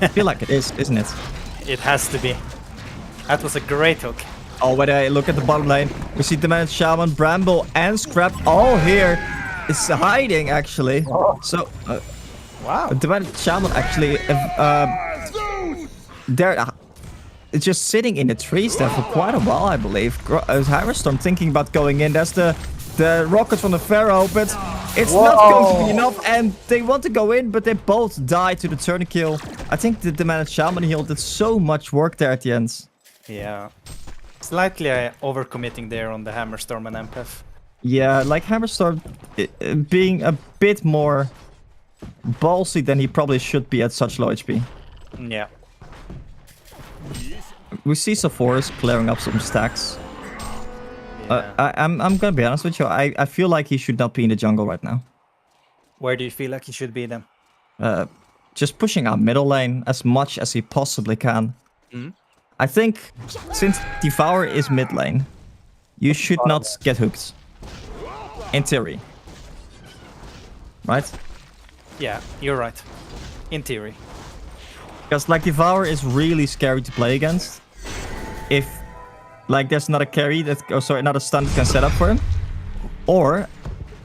I feel like it is, isn't it?
It has to be. That was a great hook.
Oh, when I look at the bottom lane, we see Demanded Shaman, Bramble, and Scrap all here. Is hiding, actually. So,
wow.
Demanded Shaman actually... they're just sitting in the trees there for quite a while, I believe. Hammerstorm thinking about going in. That's the rocket from the Pharaoh, but it's not going to be enough. And they want to go in, but they both die to the turn kill. I think the Demanded Shaman heal did so much work there at the end.
Yeah. Slightly overcommitting there on the Hammerstorm and Empath.
Yeah, like Hammerstorm being a bit more ballsy than he probably should be at such low HP.
Yeah.
We see Sephora's clearing up some stacks.
Yeah.
I'm gonna be honest with you. I feel like he should not be in the jungle right now.
Where do you feel like he should be then?
Just pushing out middle lane as much as he possibly can. I think since Devour is mid lane, you should not get hooked. In theory. Right?
Yeah, you're right. In theory.
Because like Devour is really scary to play against. If like there's not a carry that, oh sorry, not a stun that can set up for him. Or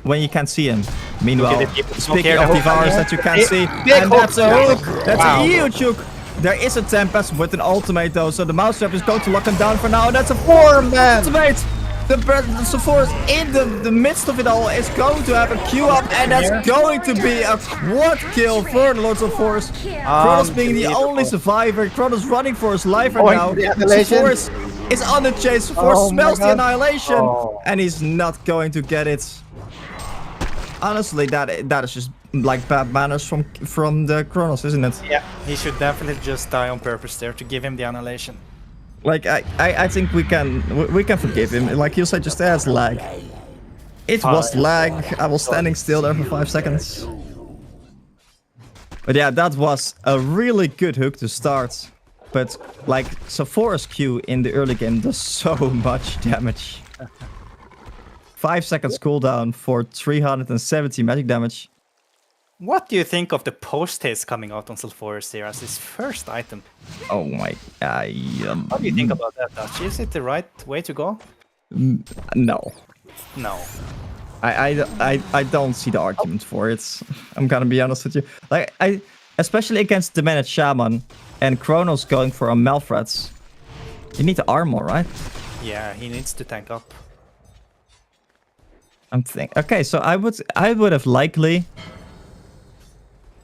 when you can't see him. Meanwhile, speaking of Devours that you can't see, and that's a hook. That's a huge hook. There is a Tempest with an ultimate though, so the Mousetrap is going to lock him down for now. And that's a 4-man ultimate. The Sephora's in the midst of it all is going to have a Q up, and that's going to be a quad kill for Lords of Force. Chronos being the only survivor. Chronos running for his life right now. Sephora's is on the chase. Sephora's smells the annihilation, and he's not going to get it. Honestly, that is just like bad manners from the Chronos, isn't it?
Yeah, he should definitely just die on purpose there to give him the annihilation.
Like I think we can forgive him. Like you said, just as lag. It was lag. I was standing still there for 5 seconds. But yeah, that was a really good hook to start. But like, Sephora's Q in the early game does so much damage. 5 seconds cooldown for 370 magic damage.
What do you think of the post haste coming out on Sulfuras here as his first item?
Oh my...
What do you think about that, Dutch? Is it the right way to go?
No.
No.
I don't see the argument for it. I'm gonna be honest with you. Like, especially against the Managed Shaman and Kronos going for a Malthreats. You need the armor, right?
Yeah, he needs to tank up.
I'm thinking. Okay, so I would have likely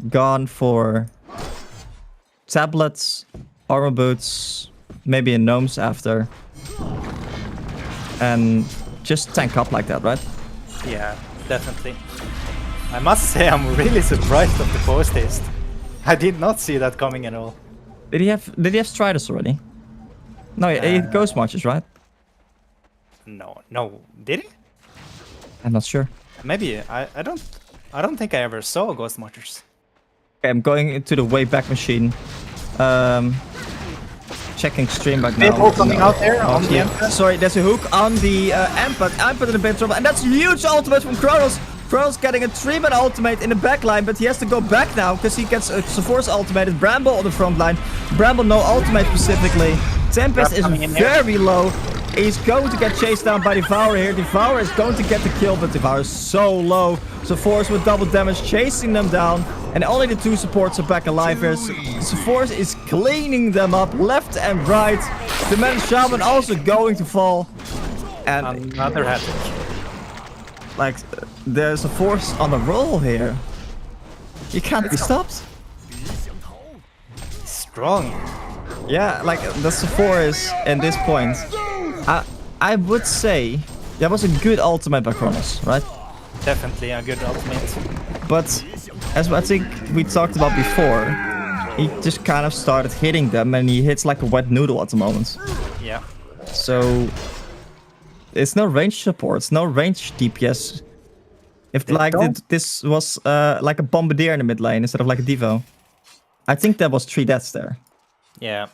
gone for tablets, armor boots, maybe a gnomes after, and just tank up like that, right?
Yeah, definitely. I must say I'm really surprised of the post haste. I did not see that coming at all.
Did he have Striders already? No, it Ghost Marches, right?
No, did he?
I'm not sure.
Maybe I don't think I ever saw Ghost Marchers.
Okay, I'm going into the Wayback Machine. Checking stream back now.
People coming out there on the Emperor.
Sorry, there's a hook on the Amped. Amped in a bit of trouble, and that's a huge ultimate from Kronos. Kronos getting a 3-man ultimate in the back line, but he has to go back now because he gets Sephora's ultimated. Bramble on the front line. Bramble no ultimate specifically. Tempest is very low. He's going to get chased down by Devourer here. Devourer is going to get the kill, but Devourer is so low. Sephora's with double damage, chasing them down. And only the 2 supports are back alive here. Sephora's is cleaning them up left and right. The Managed Shaman also going to fall. And
another hat trick.
Like, there's a force on the roll here. You can't be stopped.
Strong.
Yeah, like, the Sephora's at this point. I would say that was a good ultimate by Kronos, right?
Definitely a good ultimate.
But as I think we talked about before, he just kind of started hitting them and he hits like a wet noodle at the moment.
Yeah.
So it's no range support, no range DPS. If like this was like a Bombardier in the mid lane instead of like a Devo. I think there was 3 deaths there.
Yeah.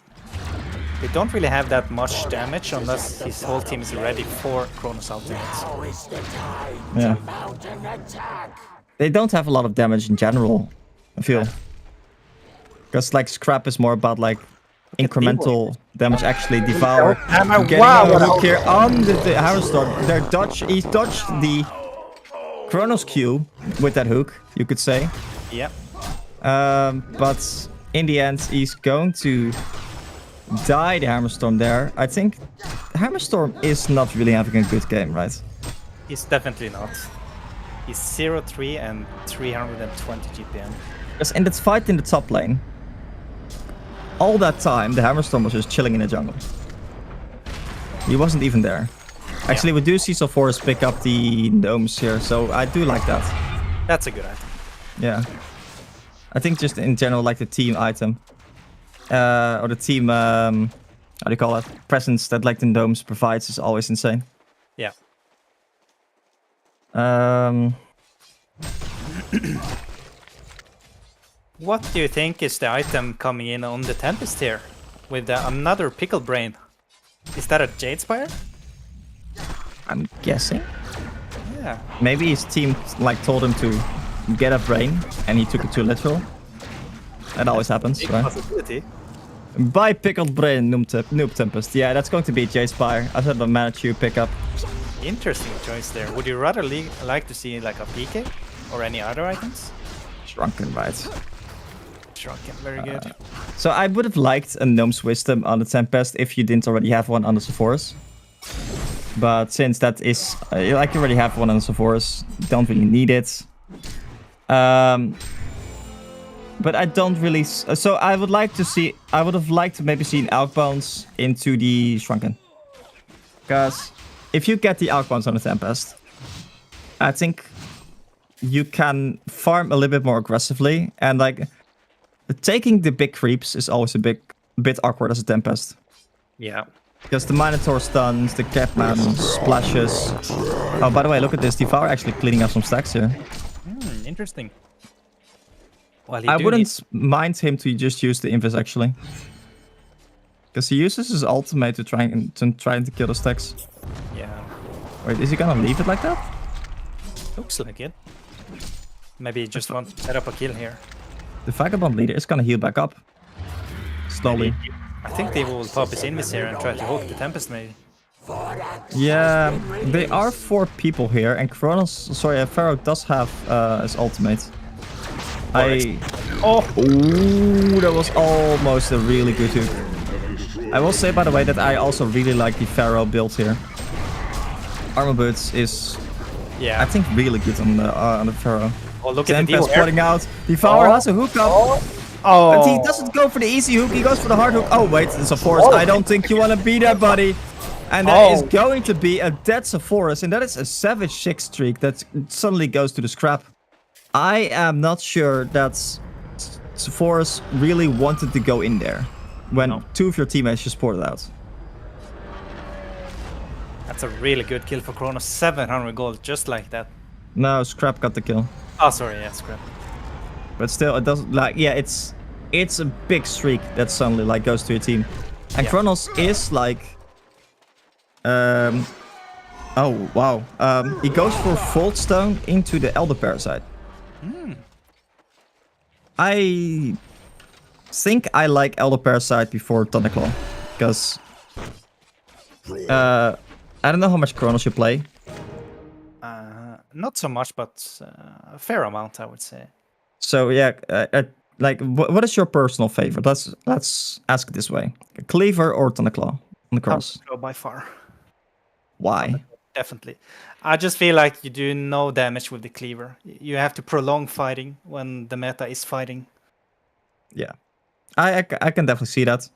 They don't really have that much damage unless his whole team is ready for Kronos ultimate.
Yeah. They don't have a lot of damage in general, I feel. Because like Scrap is more about like incremental damage. Actually, Devour getting a hook here on the Hammerstorm. He dodged the Kronos Q with that hook, you could say.
Yeah.
But in the end, he's going to die the Hammerstorm there. I think Hammerstorm is not really having a good game, right?
He's definitely not. He's 0-3 and 320 GPM.
Because in that fight in the top lane, all that time the Hammerstorm was just chilling in the jungle. He wasn't even there. Actually, we do see Sephora's pick up the domes here, so I do like that.
That's a good item.
Yeah. I think just in general, like the team item. Or the team, how do you call it? Presence that like the domes provides is always insane.
Yeah. What do you think is the item coming in on the Tempest here? With another Pickle Brain. Is that a Jade Spire?
I'm guessing.
Yeah.
Maybe his team like told him to get a brain and he took it too literal. That always happens, right?
Possibility.
By Pickled Brain, Noob Tempest. Yeah, that's going to be J-Spire. I said a Manitou pickup.
Interesting choice there. Would you rather like to see like a PK or any other items?
Shrunken, right?
Shrunken, very good.
So I would have liked a Gnome's Wisdom on the Tempest if you didn't already have one on the Sephora's. But since that is, like you already have one on the Sephora's, don't really need it. But I don't really... So I would like to see... I would have liked to maybe see an outbounce into the Shrunken. Because if you get the outbounce on the Tempest, I think you can farm a little bit more aggressively. And like, taking the big creeps is always a bit awkward as a Tempest.
Yeah.
Because the Minotaur stuns, the Catman splashes. Oh, by the way, look at this. Devour actually cleaning up some stacks here.
Interesting. Well,
I wouldn't mind him to just use the invis actually. Because he uses his ultimate to try to kill the stacks.
Yeah,
Wait, is he gonna leave it like that?
looks like it. Maybe he just want to set up a kill here.
The Vagabond leader is gonna heal back up. Slowly.
I think they will pop his invis here and try to hook the Tempest maybe.
Yeah, there are 4 people here, and Pharaoh does have his ultimate.
Oh!
Ooh, that was almost a really good hook. I will say, by the way, that I also really like the Pharaoh build here. Armor Boots is,
Yeah.
I think, really good on the Pharaoh.
Oh, look at the
Tempest
deal
porting out. Devourer has a hook up.
Oh!
But he doesn't go for the easy hook, he goes for the hard hook. Oh, wait, it's a forest. I don't think you want to be there, buddy. And that is going to be a dead Sephoris, and that is a savage 6 streak that suddenly goes to the scrap. I am not sure that Sephoris really wanted to go in there when 2 of your teammates just ported out.
That's a really good kill for Kronos. 700 gold, just like that.
No, Scrap got the kill.
Oh, sorry, yeah, scrap.
But still, it doesn't, like, yeah, it's a big streak that suddenly, like, goes to your team. And
Yeah.
Kronos is, like... oh, wow. He goes for Vault Stone into the Elder Parasite. I think I like Elder Parasite before Thunderclaw. Because... I don't know how much Kronos you play.
Not so much, but a fair amount, I would say.
So, yeah, like, what is your personal favorite? Let's ask it this way. Cleaver or Thunderclaw on the cross?
Go by far.
Why?
Definitely. I just feel like you do no damage with the cleaver. You have to prolong fighting when the meta is fighting.
Yeah, I can definitely see that.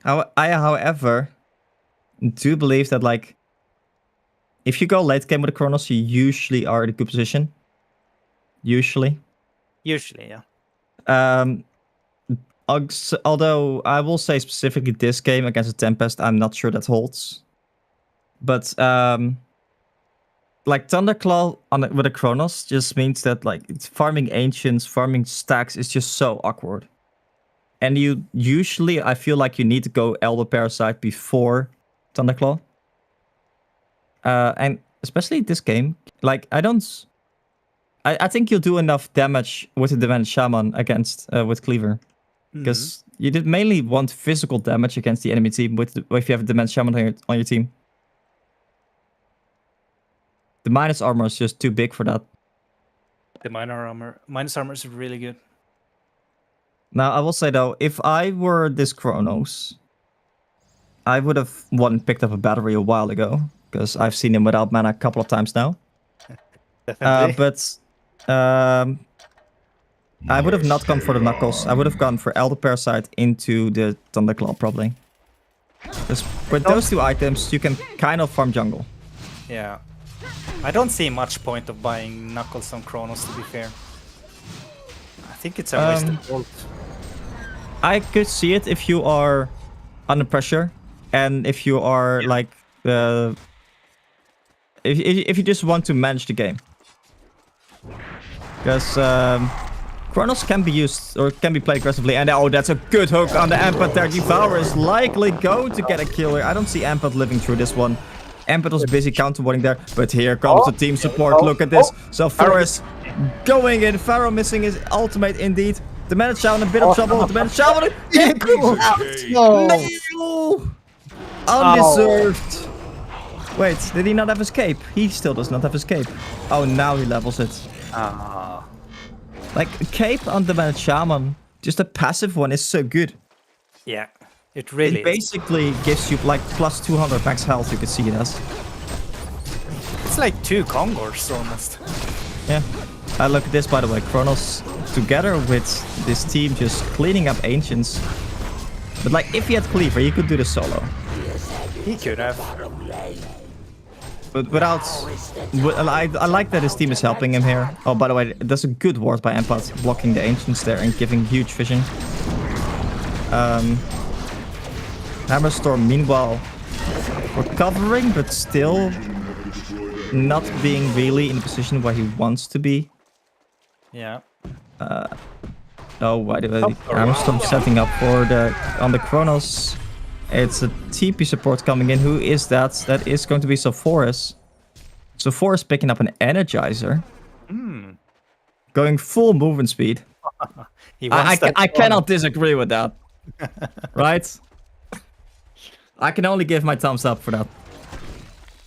I, however, do believe that, like, if you go late game with the Kronos, you usually are in a good position. Usually,
yeah.
Although I will say specifically this game against the Tempest, I'm not sure that holds. But like Thunderclaw with a Kronos just means that, like, it's farming ancients, farming stacks is just so awkward. And you usually, I feel like you need to go Elder Parasite before Thunderclaw. And especially this game, like, I think you'll do enough damage with the Demanded Shaman against with Cleaver. Because you did mainly want physical damage against the enemy team if you have a Demanded Shaman on your team. The minus armor is just too big for that.
The minus armor is really good.
Now, I will say, though, if I were this Kronos, I would have picked up a battery a while ago. Because I've seen him without mana a couple of times now.
Definitely.
I would have not gone for the Knuckles. I would have gone for Elder Parasite into the Thunderclaw, probably. Because with those 2 items, you can kind of farm jungle.
Yeah. I don't see much point of buying Knuckles on Kronos, to be fair. I think it's a waste of gold.
I could see it if you are under pressure. And if you are, like... If you just want to manage the game. Because Kronos can be used, or can be played aggressively. And oh, that's a good hook on the Ampad there. Devourer is likely going to get a kill here. I don't see Ampad living through this one. Ampad was busy counterwarding there. But here comes the team support. Look at this. So Forrest going in. Pharaoh missing his ultimate indeed. The Demanded Shaman in a bit of trouble. The Demanded Shaman No! Undeserved. Wait, did he not have escape? He still does not have escape. Oh, now he levels it. Like, cape on the Demanded Shaman, just a passive one, is so good.
Yeah, it really
It basically gives you, like, plus 200 max health, you can see it as.
It's like 2 Congors, almost.
Yeah. Look at this, by the way. Kronos, together with this team, just cleaning up Ancients. But, like, if he had Cleaver, he could do this solo.
He could have.
But without... I like that his team is helping him here. Oh, by the way, there's a good ward by Ampad, blocking the Ancients there and giving huge vision. Hammerstorm, meanwhile, recovering, but still not being really in the position where he wants to be.
Yeah.
Oh, why do I'm setting up for on the Chronos. It's a TP support coming in. Who is that? That is going to be Sephoris. Sephoris picking up an Energizer. Going full movement speed. I cannot disagree with that. Right? I can only give my thumbs up for that.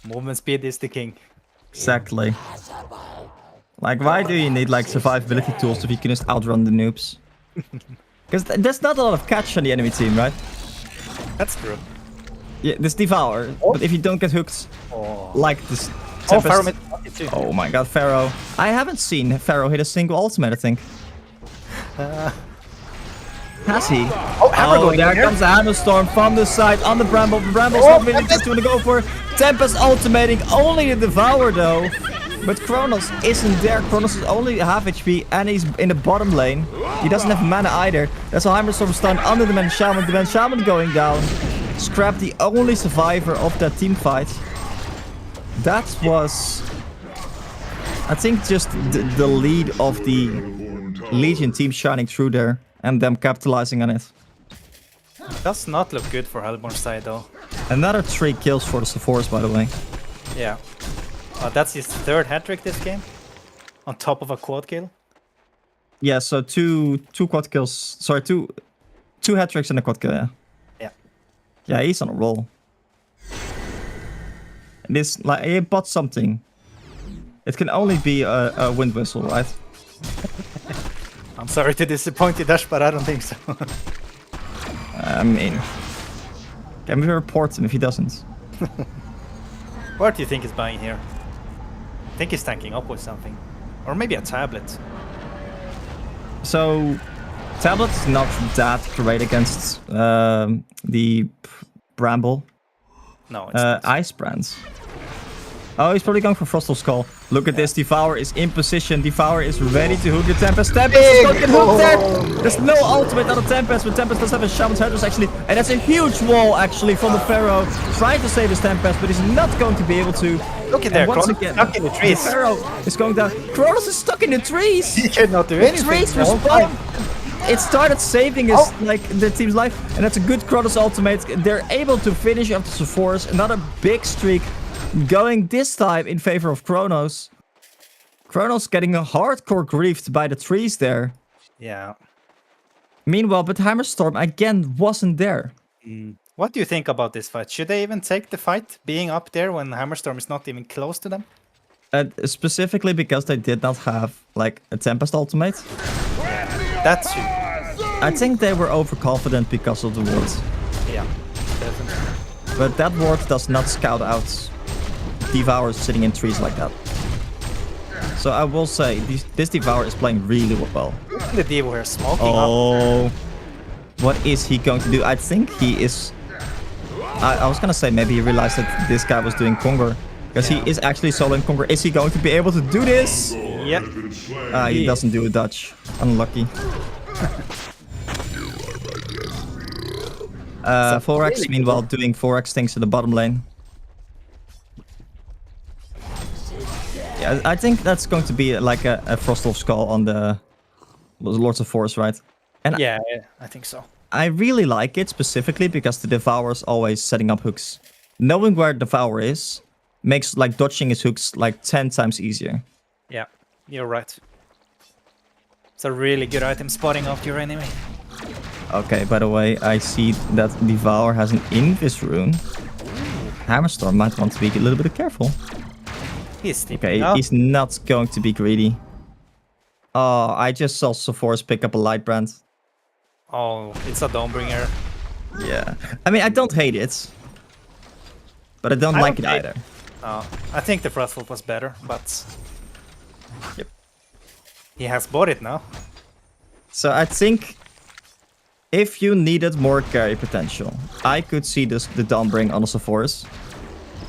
Movement speed is the king.
Exactly. Like, why do you need like survivability tools if you can just outrun the noobs? Because there's not a lot of catch on the enemy team, right?
That's true.
Yeah, this Devour. But if you don't get hooked, like this
Pharaoh
Tempest... Oh my god, Pharaoh. I haven't seen Pharaoh hit a single ultimate, I think. Has he?
Oh,
there comes a Hammer Storm from the side on the Bramble. The Bramble's not really just going to go for Tempest ultimating. Only the Devour though. But Kronos isn't there. Kronos is only half HP and he's in the bottom lane. He doesn't have mana either. There's a Hammer Storm stun under the Man Shaman. The Man Shaman going down. Scrap, the only survivor of that team fight. That was, I think, just the lead of the Legion team shining through there and them capitalizing on it.
Does not look good for Hellborn's side though.
Another 3 kills for the Sephoris, by the way.
Yeah. That's his 3rd hat-trick this game. On top of a quad kill.
Yeah, so two quad kills. Sorry, two hat-tricks and a quad kill, yeah.
Yeah.
Yeah, he's on a roll. This, like, he bought something. It can only be a wind whistle, right?
I'm sorry to disappoint you, Dash, but I don't think so.
I mean, can we report him if he doesn't?
What do you think he's buying here? I think he's tanking up with something. Or maybe a tablet.
So, tablet's not that great against the Bramble.
No, it's not.
Ice Brands. Oh, he's probably going for Frostal Skull. Look at this. Devour is in position. Devour is ready to hook the Tempest. Tempest is going to get hooked there. There's no ultimate on the Tempest, but Tempest does have a Shaman's Headrest actually. And that's a huge wall actually from the Pharaoh. Trying to save his Tempest, but he's not going to be able to.
Look at there,
once
Kronos
again,
stuck in the trees.
The Pharaoh is going down. Kronos is stuck in the trees.
He cannot do
The
anything.
trees respond. It started saving his, like, the team's life, and that's a good Kronos ultimate. They're able to finish up the Sephoris. Another big streak going this time in favor of Kronos. Kronos getting a hardcore griefed by the trees there.
Yeah.
Meanwhile, but Hammerstorm again wasn't there.
What do you think about this fight? Should they even take the fight, being up there when Hammerstorm is not even close to them?
Specifically because they did not have, like, a Tempest ultimate.
That's true.
I think they were overconfident because of the ward.
Yeah, definitely.
But that ward does not scout out Devour sitting in trees like that. So I will say, this Devour is playing really well.
The Devo here smoking up.
Oh, what is he going to do? I think he is... I was gonna say maybe he realized that this guy was doing Conger. Because he is actually soloing Conger. Is he going to be able to do this?
Yeah.
He doesn't do a dodge. Unlucky. Forex, meanwhile, doing Forex things in the bottom lane. Yeah, I think that's going to be like a Frostal Skull on the Lords of Force, right? And
Yeah, I think so.
I really like it specifically because the Devour is always setting up hooks. Knowing where Devour is makes like dodging his hooks like 10 times easier.
Yeah, you're right. It's a really good item spotting off your enemy.
Okay, by the way, I see that Devour has an Invis rune. Hammerstorm might want to be a little bit careful.
He's
Okay, he's not going to be greedy. Oh, I just saw Sephoris pick up a light brand.
Oh, it's a Dawnbringer.
Yeah. I mean, I don't hate it. But I don't like it either.
I think the Frostful was better, but... Yep. He has bought it now.
So I think if you needed more carry potential, I could see the Dawnbring on the Sephoris.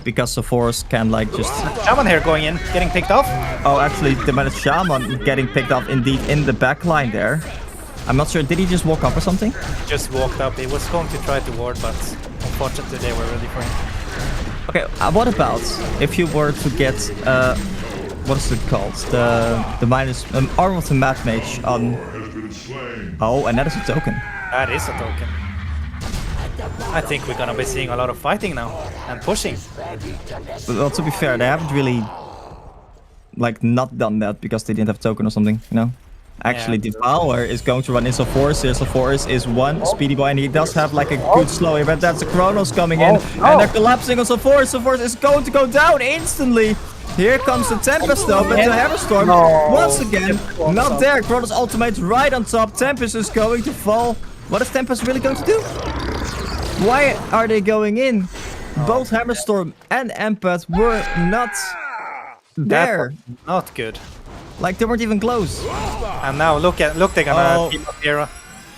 Because Sephoris can like just...
Shaman here going in, getting picked off.
Oh, actually, the Managed Shaman getting picked up indeed in the back line there. I'm not sure, did he just walk up or something?
Just walked up. He was going to try to ward, but unfortunately they were ready for him.
Okay, what about if you were to get, what is it called? The minus, Arm of the Mad Mage on
slain.
Oh, and that is a token.
That is a token. I think we're gonna be seeing a lot of fighting now and pushing.
But well, to be fair, they haven't really like not done that because they didn't have token or something, you know? Actually, Devour is going to run in Forest here. Forest is one speedy boy, and he does have like a good slow here, but that's the Chronos coming in, and they're collapsing on Forest. Forest is going to go down instantly. Here comes the Tempest though, but the Hammerstorm once again not there. Chronos ultimate right on top. Tempest is going to fall. What is Tempest really going to do? Why are they going in? Both Hammerstorm and Empath were not there.
Not good.
Like they weren't even close.
And now look, they're gonna team up here.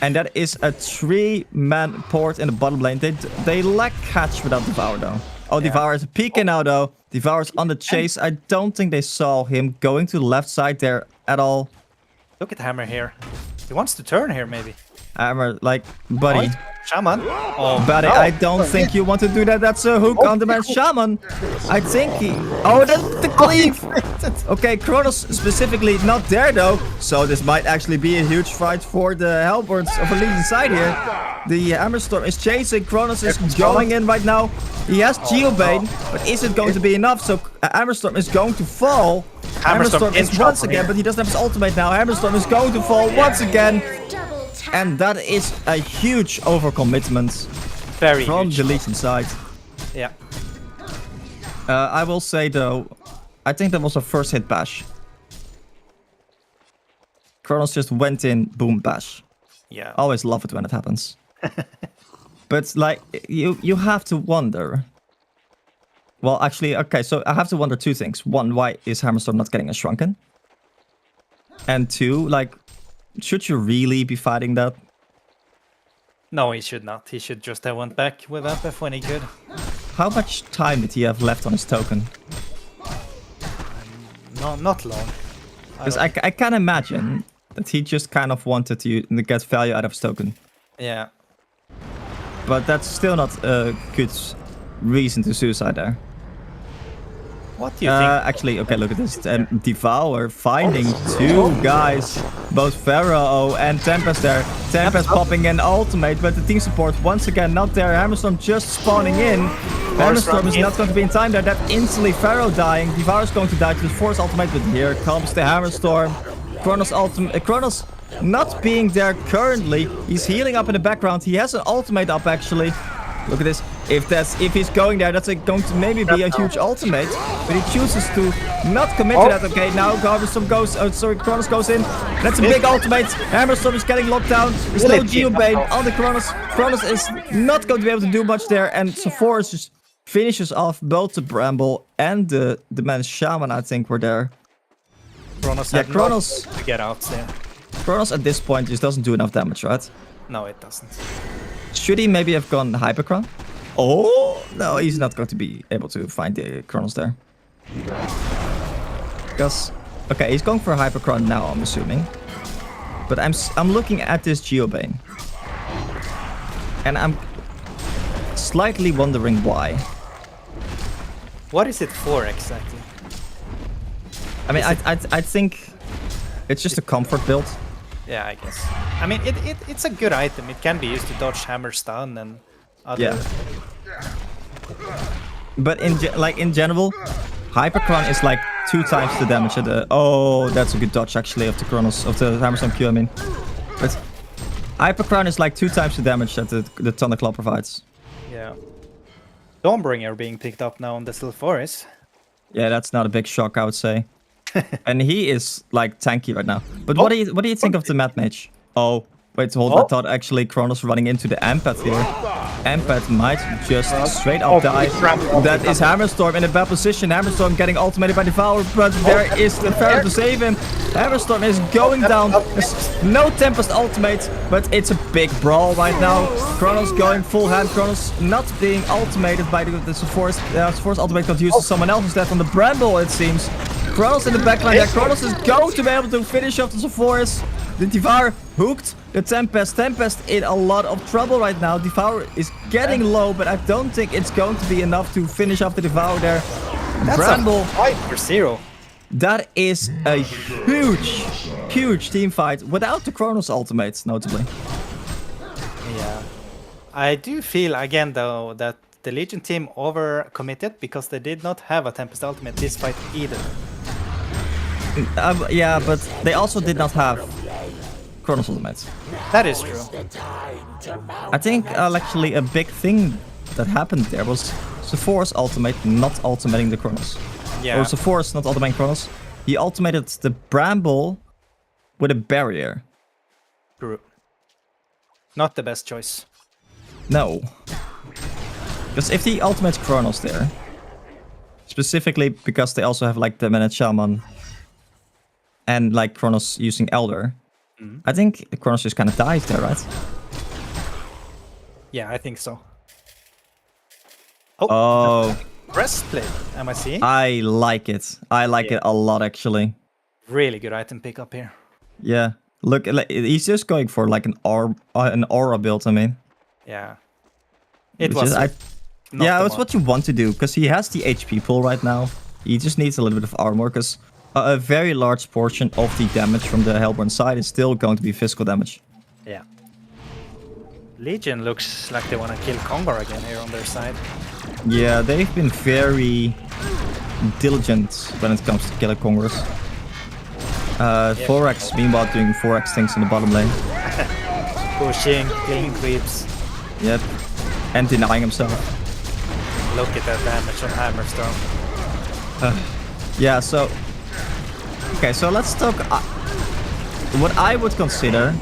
And that is a 3-man port in the bottom lane. They lack catch without Devour though. Oh, Devour is peeking now though. Devour's on the chase. I don't think they saw him going to the left side there at all.
Look at Hammer here. He wants to turn here maybe.
Hammer, like, buddy.
Shaman. Oh,
Buddy,
no.
I don't think you want to do that. That's a hook on the man Shaman. I think he... Oh, that's the cleave. Okay, Kronos specifically not there though. So this might actually be a huge fight for the Hellborns of a Legion side here. The Hammerstorm is chasing. Kronos is going in right now. He has Geobane, but is it going to be enough? So Hammerstorm is going to fall. Hammerstorm is once again, but he doesn't have his ultimate now. Hammerstorm is going to fall once again. And that is a huge overcommitment from the Legion side.
Yeah.
I will say though, I think that was a first hit bash. Kronos just went in, boom, bash.
Yeah.
Always love it when it happens. But like, you have to wonder. Well, actually, okay, so I have to wonder two things. One, why is Hammerstorm not getting a shrunken? And two, like, should you really be fighting that?
No, he should not. He should just have went back with FF when he could.
How much time did he have left on his token?
No, not long.
Because I can imagine that he just kind of wanted to get value out of his token.
Yeah.
But that's still not a good reason to suicide there.
What do you think?
Actually, okay, look at this. Devour finding two guys, both Pharaoh and Tempest there. Tempest popping in ultimate, but the team support once again not there. Hammerstorm just spawning in. Hammerstorm is not going to be in time there. That instantly Pharaoh dying. Devour is going to die to the Force ultimate, but here comes the Hammerstorm. Kronos ultimate. Kronos not being there currently. He's healing up in the background. He has an ultimate up actually. Look at this. If he's going there, that's going to maybe be a huge ultimate. But he chooses to not commit to that. Okay, now Hammerstorm goes. Kronos goes in. That's a big ultimate. Hammerstorm is getting locked down. There's no Geobane on the Kronos. Kronos is not going to be able to do much there. And Sephora just finishes off both the Bramble and the man Shaman, I think, were there.
Kronos
Yeah, Kronos
to get out there.
Kronos at this point just doesn't do enough damage, right?
No, it doesn't.
Should he maybe have gone Hypercron? Oh, no, he's not going to be able to find the Kronos there. Because, okay, he's going for Hypercron now, I'm assuming. But I'm looking at this Geobane. And I'm slightly wondering why.
What is it for exactly?
I mean, I think it's just a comfort build.
Yeah, I guess. I mean, it's a good item. It can be used to dodge hammer stun and other...
Yeah. But in general, Hypercron is like 2 times the damage at the... Oh, that's a good dodge actually of the Kronos, of the Hammerstorm Q, I mean. But Hypercron is like 2 times the damage that the Thunderclaw provides.
Yeah. Dawnbringer being picked up now on the Forest.
Yeah, that's not a big shock, I would say. And he is like tanky right now. But what do you think of the Mad Mage? Oh, wait, hold on. I thought actually Kronos running into the Empath here. Empath might just straight up die. That is Hammerstorm in a bad position. Hammerstorm getting ultimated by Devour, but there is the Pharaoh to save him. Hammerstorm is going down. There's no Tempest ultimate, but it's a big brawl right now. Kronos going full hand. Kronos not being ultimated by the Force. Force ultimate got used to someone else instead on the Bramble, it seems. Kronos in the backline there. Kronos is going to be able to finish off the Sephora. The Devour hooked the Tempest. Tempest in a lot of trouble right now. Devour is getting low, but I don't think it's going to be enough to finish off the Devour there.
That's
Bramble.
a 5 for 0.
That is a huge huge team fight without the Kronos ultimates, notably.
Yeah. I do feel, again, though, that the Legion team overcommitted because they did not have a Tempest ultimate this fight either.
Yeah, but they also did not have Kronos ultimates.
That is true.
I think actually a big thing that happened there was Sephora's ultimate not ultimating the Kronos.
Yeah.
Or Sephora's not ultimating Kronos. He ultimated the Bramble with a barrier.
True. Not the best choice.
No. Because if he ultimates Kronos there, specifically because they also have like the Manet Shaman and like Kronos using Elder, I think Kronos just kind of dies there, right?
Yeah, I think so.
Oh,
Breastplate, am I seeing?
I like it. I like it a lot, actually.
Really good item pickup here.
Yeah. Look, he's just going for like an aura build, I mean.
Yeah. It
Which
was.
is-
not
yeah,
the
that's
one.
what you want to do, because he has the HP pool right now. He just needs a little bit of armor, because a very large portion of the damage from the Hellborn side is still going to be physical damage.
Yeah. Legion looks like they want to kill Kongar again here on their side.
Yeah, they've been very diligent when it comes to killing Congress. Forex, meanwhile, doing Forex things in the bottom lane.
Pushing, killing creeps.
Yep. And denying himself.
Look at that damage on Hammerstorm.
Yeah, so... Okay, so let's talk... what I would consider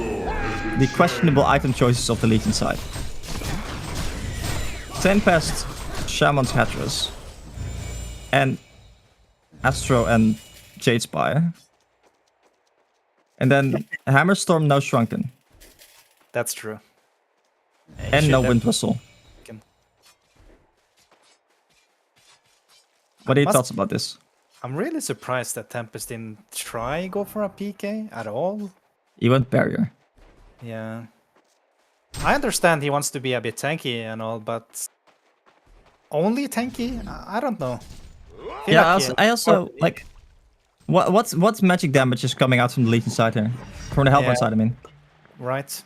the questionable item choices of the Legion side. Tempest, Shaman's Hattress, and Astro and Jadespire. And then Hammerstorm, no Shrunken.
That's true.
And no Wind Whistle. What are your thoughts about this?
I'm really surprised that Tempest didn't try go for a PK at all.
He went Barrier.
Yeah. I understand he wants to be a bit tanky and all, but only tanky? I don't know. Feel
Yeah,
like
I also like... What magic damage is coming out from the Legion side here? From the Hellborn
Yeah.
side, I mean.
Right.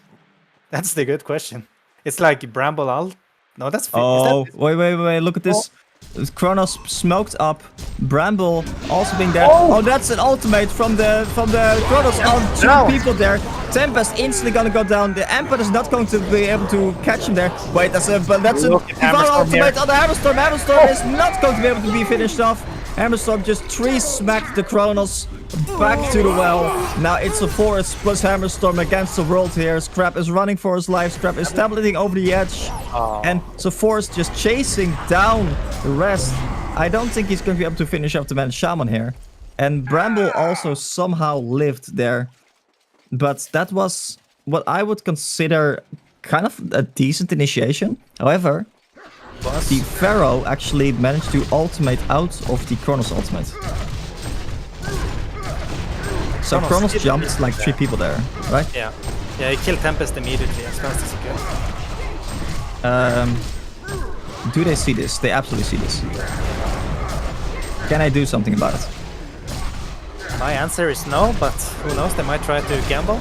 That's the good question. It's like Bramble ult. No, that's...
Oh,
is that...
wait, look at this. Kronos smoked up. Bramble also being there. Oh, that's an ultimate from the Kronos. Oh, two
No.
people there. Tempest instantly gonna go down. The Emperor is not going to be able to catch him there. Wait, that's a
Look at
Devour
Hammerstorm
ultimate
here.
on the Hammerstorm. Hammerstorm is not going to be able to be finished off. Hammerstorm just 3-smacked the Kronos back to the well. Now it's a Forest plus Hammerstorm against the world here. Scrap is running for his life. Scrap is tableting over the edge. And so Forest just chasing down the rest. I don't think he's going to be able to finish up the man Shaman here. And Bramble also somehow lived there. But that was what I would consider kind of a decent initiation. However, the Pharaoh actually managed to ultimate out of the Kronos ultimate. So Kronos jumped like 3 people there, right?
Yeah. Yeah, he killed Tempest immediately as fast as he could.
Do they see this? They absolutely see this. Can I do something about it?
My answer is no, but who knows, they might try to gamble.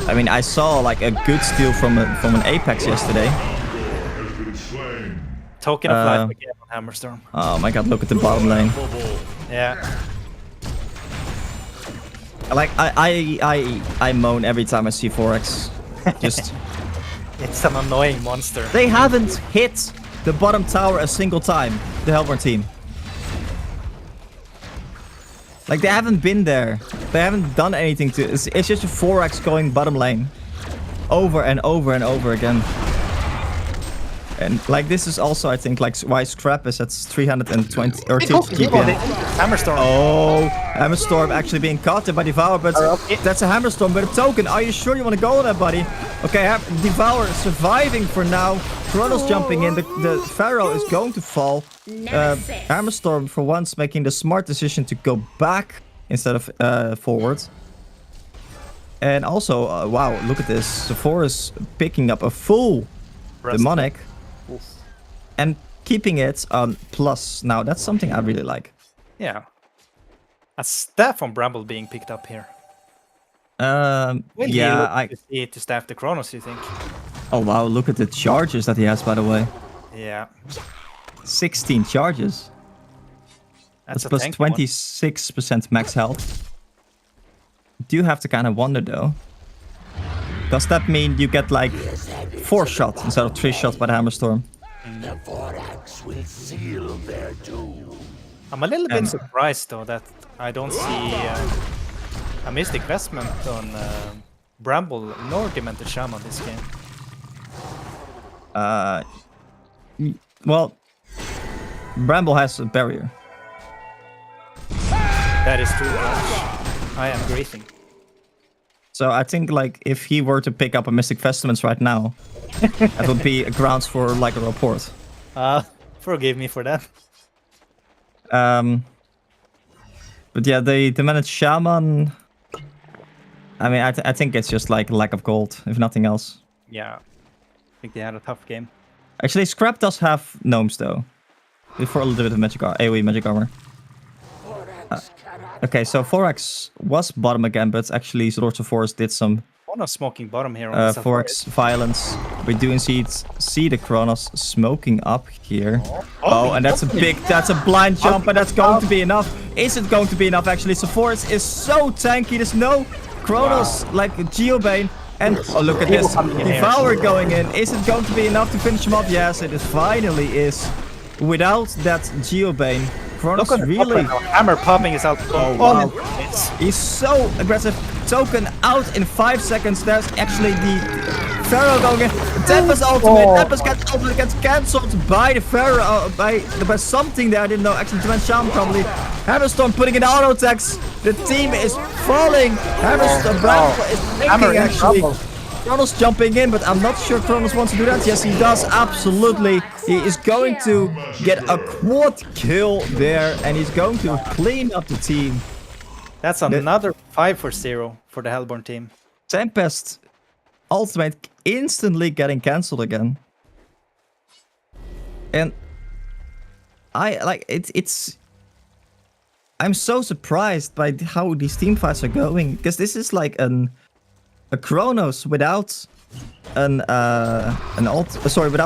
I mean, I saw like a good steal from an Apex yesterday.
Token of life again on Hammerstorm.
Oh my god, look at the bottom lane.
Yeah.
Like I moan every time I see Forex. Just
It's an annoying monster.
they haven't hit the bottom tower a single time, the Hellborn team. Like they haven't been there. They haven't done anything to it's just a Forex going bottom lane. Over and over and over again. And like this is also I think like why Scrap is at 320 or 2 GPM.
Hammerstorm.
Oh, Hammerstorm actually being caught there by Devour, but that's a Hammerstorm with a token. Are you sure you want to go on that, buddy? Okay, Devour surviving for now. Kronos jumping in. The Pharaoh is going to fall. Hammerstorm for once making the smart decision to go back instead of forward. And also, wow, look at this. Sephora is picking up a full Demonic. And keeping it on plus. Now, that's something I really like.
Yeah. A staff on Bramble being picked up here. Will he
yeah,
look to staff the Chronos, you think?
Oh wow, look at the charges that he has, by the way.
Yeah.
16 charges. That's
a
plus
tanky one.
26% max health. Do you have to kind of wonder though? Does that mean you get like 4 shots instead of 3 shots by the Hammerstorm?
I'm a little bit surprised though that I don't see a Mystic Vestment on Bramble nor Demented Shaman this game.
Well, Bramble has a barrier.
That is true. I am griefing.
So I think like if he were to pick up a Mystic Vestments right now, that would be grounds for like a report.
Forgive me for that.
But yeah, the Demented Shaman. I mean, I think it's just like lack of gold, if nothing else.
Yeah. I think they had a tough game.
Actually, Scrap does have gnomes though. For a little bit of magic AoE magic armor. Okay, so Forax was bottom again, but actually Lords of Forest did some
Chronos smoking bottom here on the
Forax violence. We do indeed see the Chronos smoking up here. Oh, and that's a blind jump, and that's going to be enough. Is it going to be enough actually? So Forest is so tanky, there's no Chronos like Geobane. And oh, look at this, Devour going in. Is it going to be enough to finish him off? Yes, it finally is. Without that Geobane, Chronos really...
Hammer popping is out.
Oh, wow. He's so aggressive. Token out in 5 seconds. There's actually the Pharaoh going in. Tempest ultimate. Tempest ultimate gets cancelled by the Pharaoh. By something there. I didn't know. Actually, Demented Shaman probably. Hammerstorm putting in auto attacks. The team is falling. Hammerstorm Bramble is thinking actually. Chronos jumping in, but I'm not sure Chronos wants to do that. Yes, he does. Absolutely. He is going to get a quad kill there, and he's going to clean up the team.
That's another 5-0 for the Hellborn team.
Tempest ultimate instantly getting cancelled again. And I like it's I'm so surprised by how these team fights are going, because this is like a Chronos without without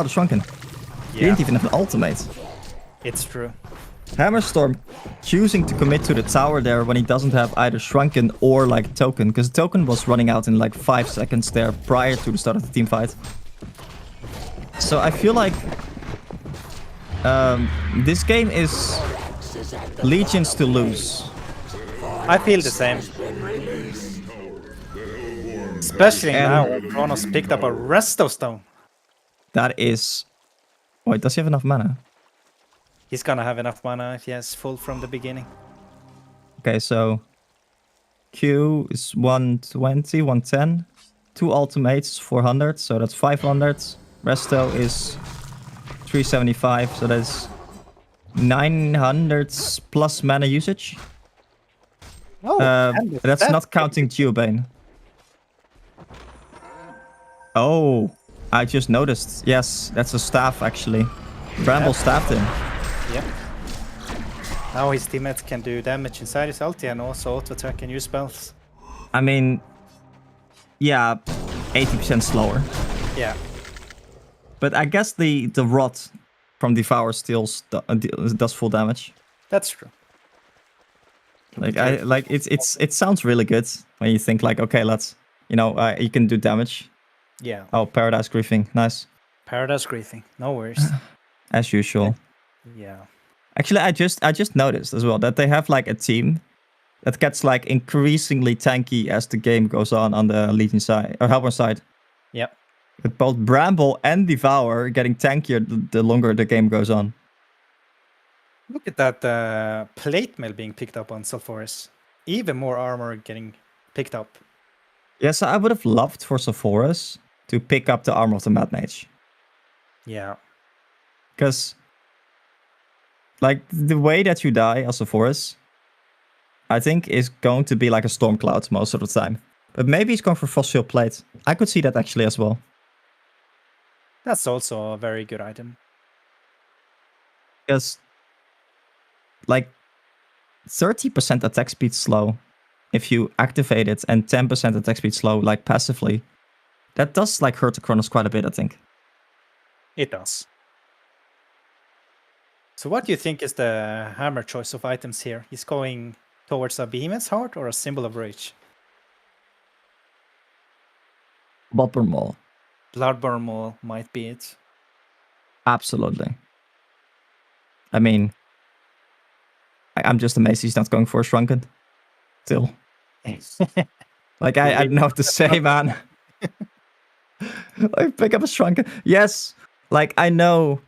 a Shrunken. He didn't even have an ultimate.
It's true.
Hammerstorm choosing to commit to the tower there when he doesn't have either Shrunken or like Token, because Token was running out in like 5 seconds there prior to the start of the team fight. So I feel like this game is Legions to lose.
I feel the same. Especially now when Chronos picked up a Resto Stone.
That is... Wait, does he have enough mana?
He's gonna have enough mana if he has full from the beginning.
Okay, so Q is 120, 110. 2 ultimates, 400, so that's 500. Resto is 375, so that's 900 plus mana usage.
Oh,
that's not counting Geobane. Oh, I just noticed. Yes, that's a staff actually. Bramble staffed him.
Yep. Now his teammates can do damage inside his ulti and also auto-attack and use spells.
I mean, yeah, 80% slower.
Yeah.
But I guess the rot from Devour steals does full damage.
That's true.
Like it sounds really good when you think like, okay, let's, you can do damage.
Yeah.
Oh, Paradise Griefing, nice.
Paradise Griefing, no worries.
As usual.
Yeah.
Actually, I just noticed as well that they have like a team that gets like increasingly tanky as the game goes on the Legion side or Hellborn side.
Yep.
With both Bramble and Devour getting tankier the longer the game goes on.
Look at that plate mail being picked up on Sulfuras. Even more armor getting picked up.
Yes, I would have loved for Sulfuras to pick up the armor of the Mad Mage.
Yeah.
Because, like, the way that you die as Sulfuras, I think is going to be like a Storm Cloud most of the time. But maybe he's going for Fossil Plate. I could see that actually as well.
That's also a very good item.
Because, like, 30% attack speed slow if you activate it, and 10% attack speed slow like passively. That does like hurt the Kronos quite a bit, I think.
It does. So what do you think is the hammer choice of items here? He's going towards a Behemoth's Heart or a Symbol of Rage?
Bloodborne Maul.
Bloodborne Maul might be it.
Absolutely. I mean, I'm just amazed he's not going for a Shrunken. Still. Like, I don't know what to say, man. Like, pick up a Shrunken. Yes, like, I know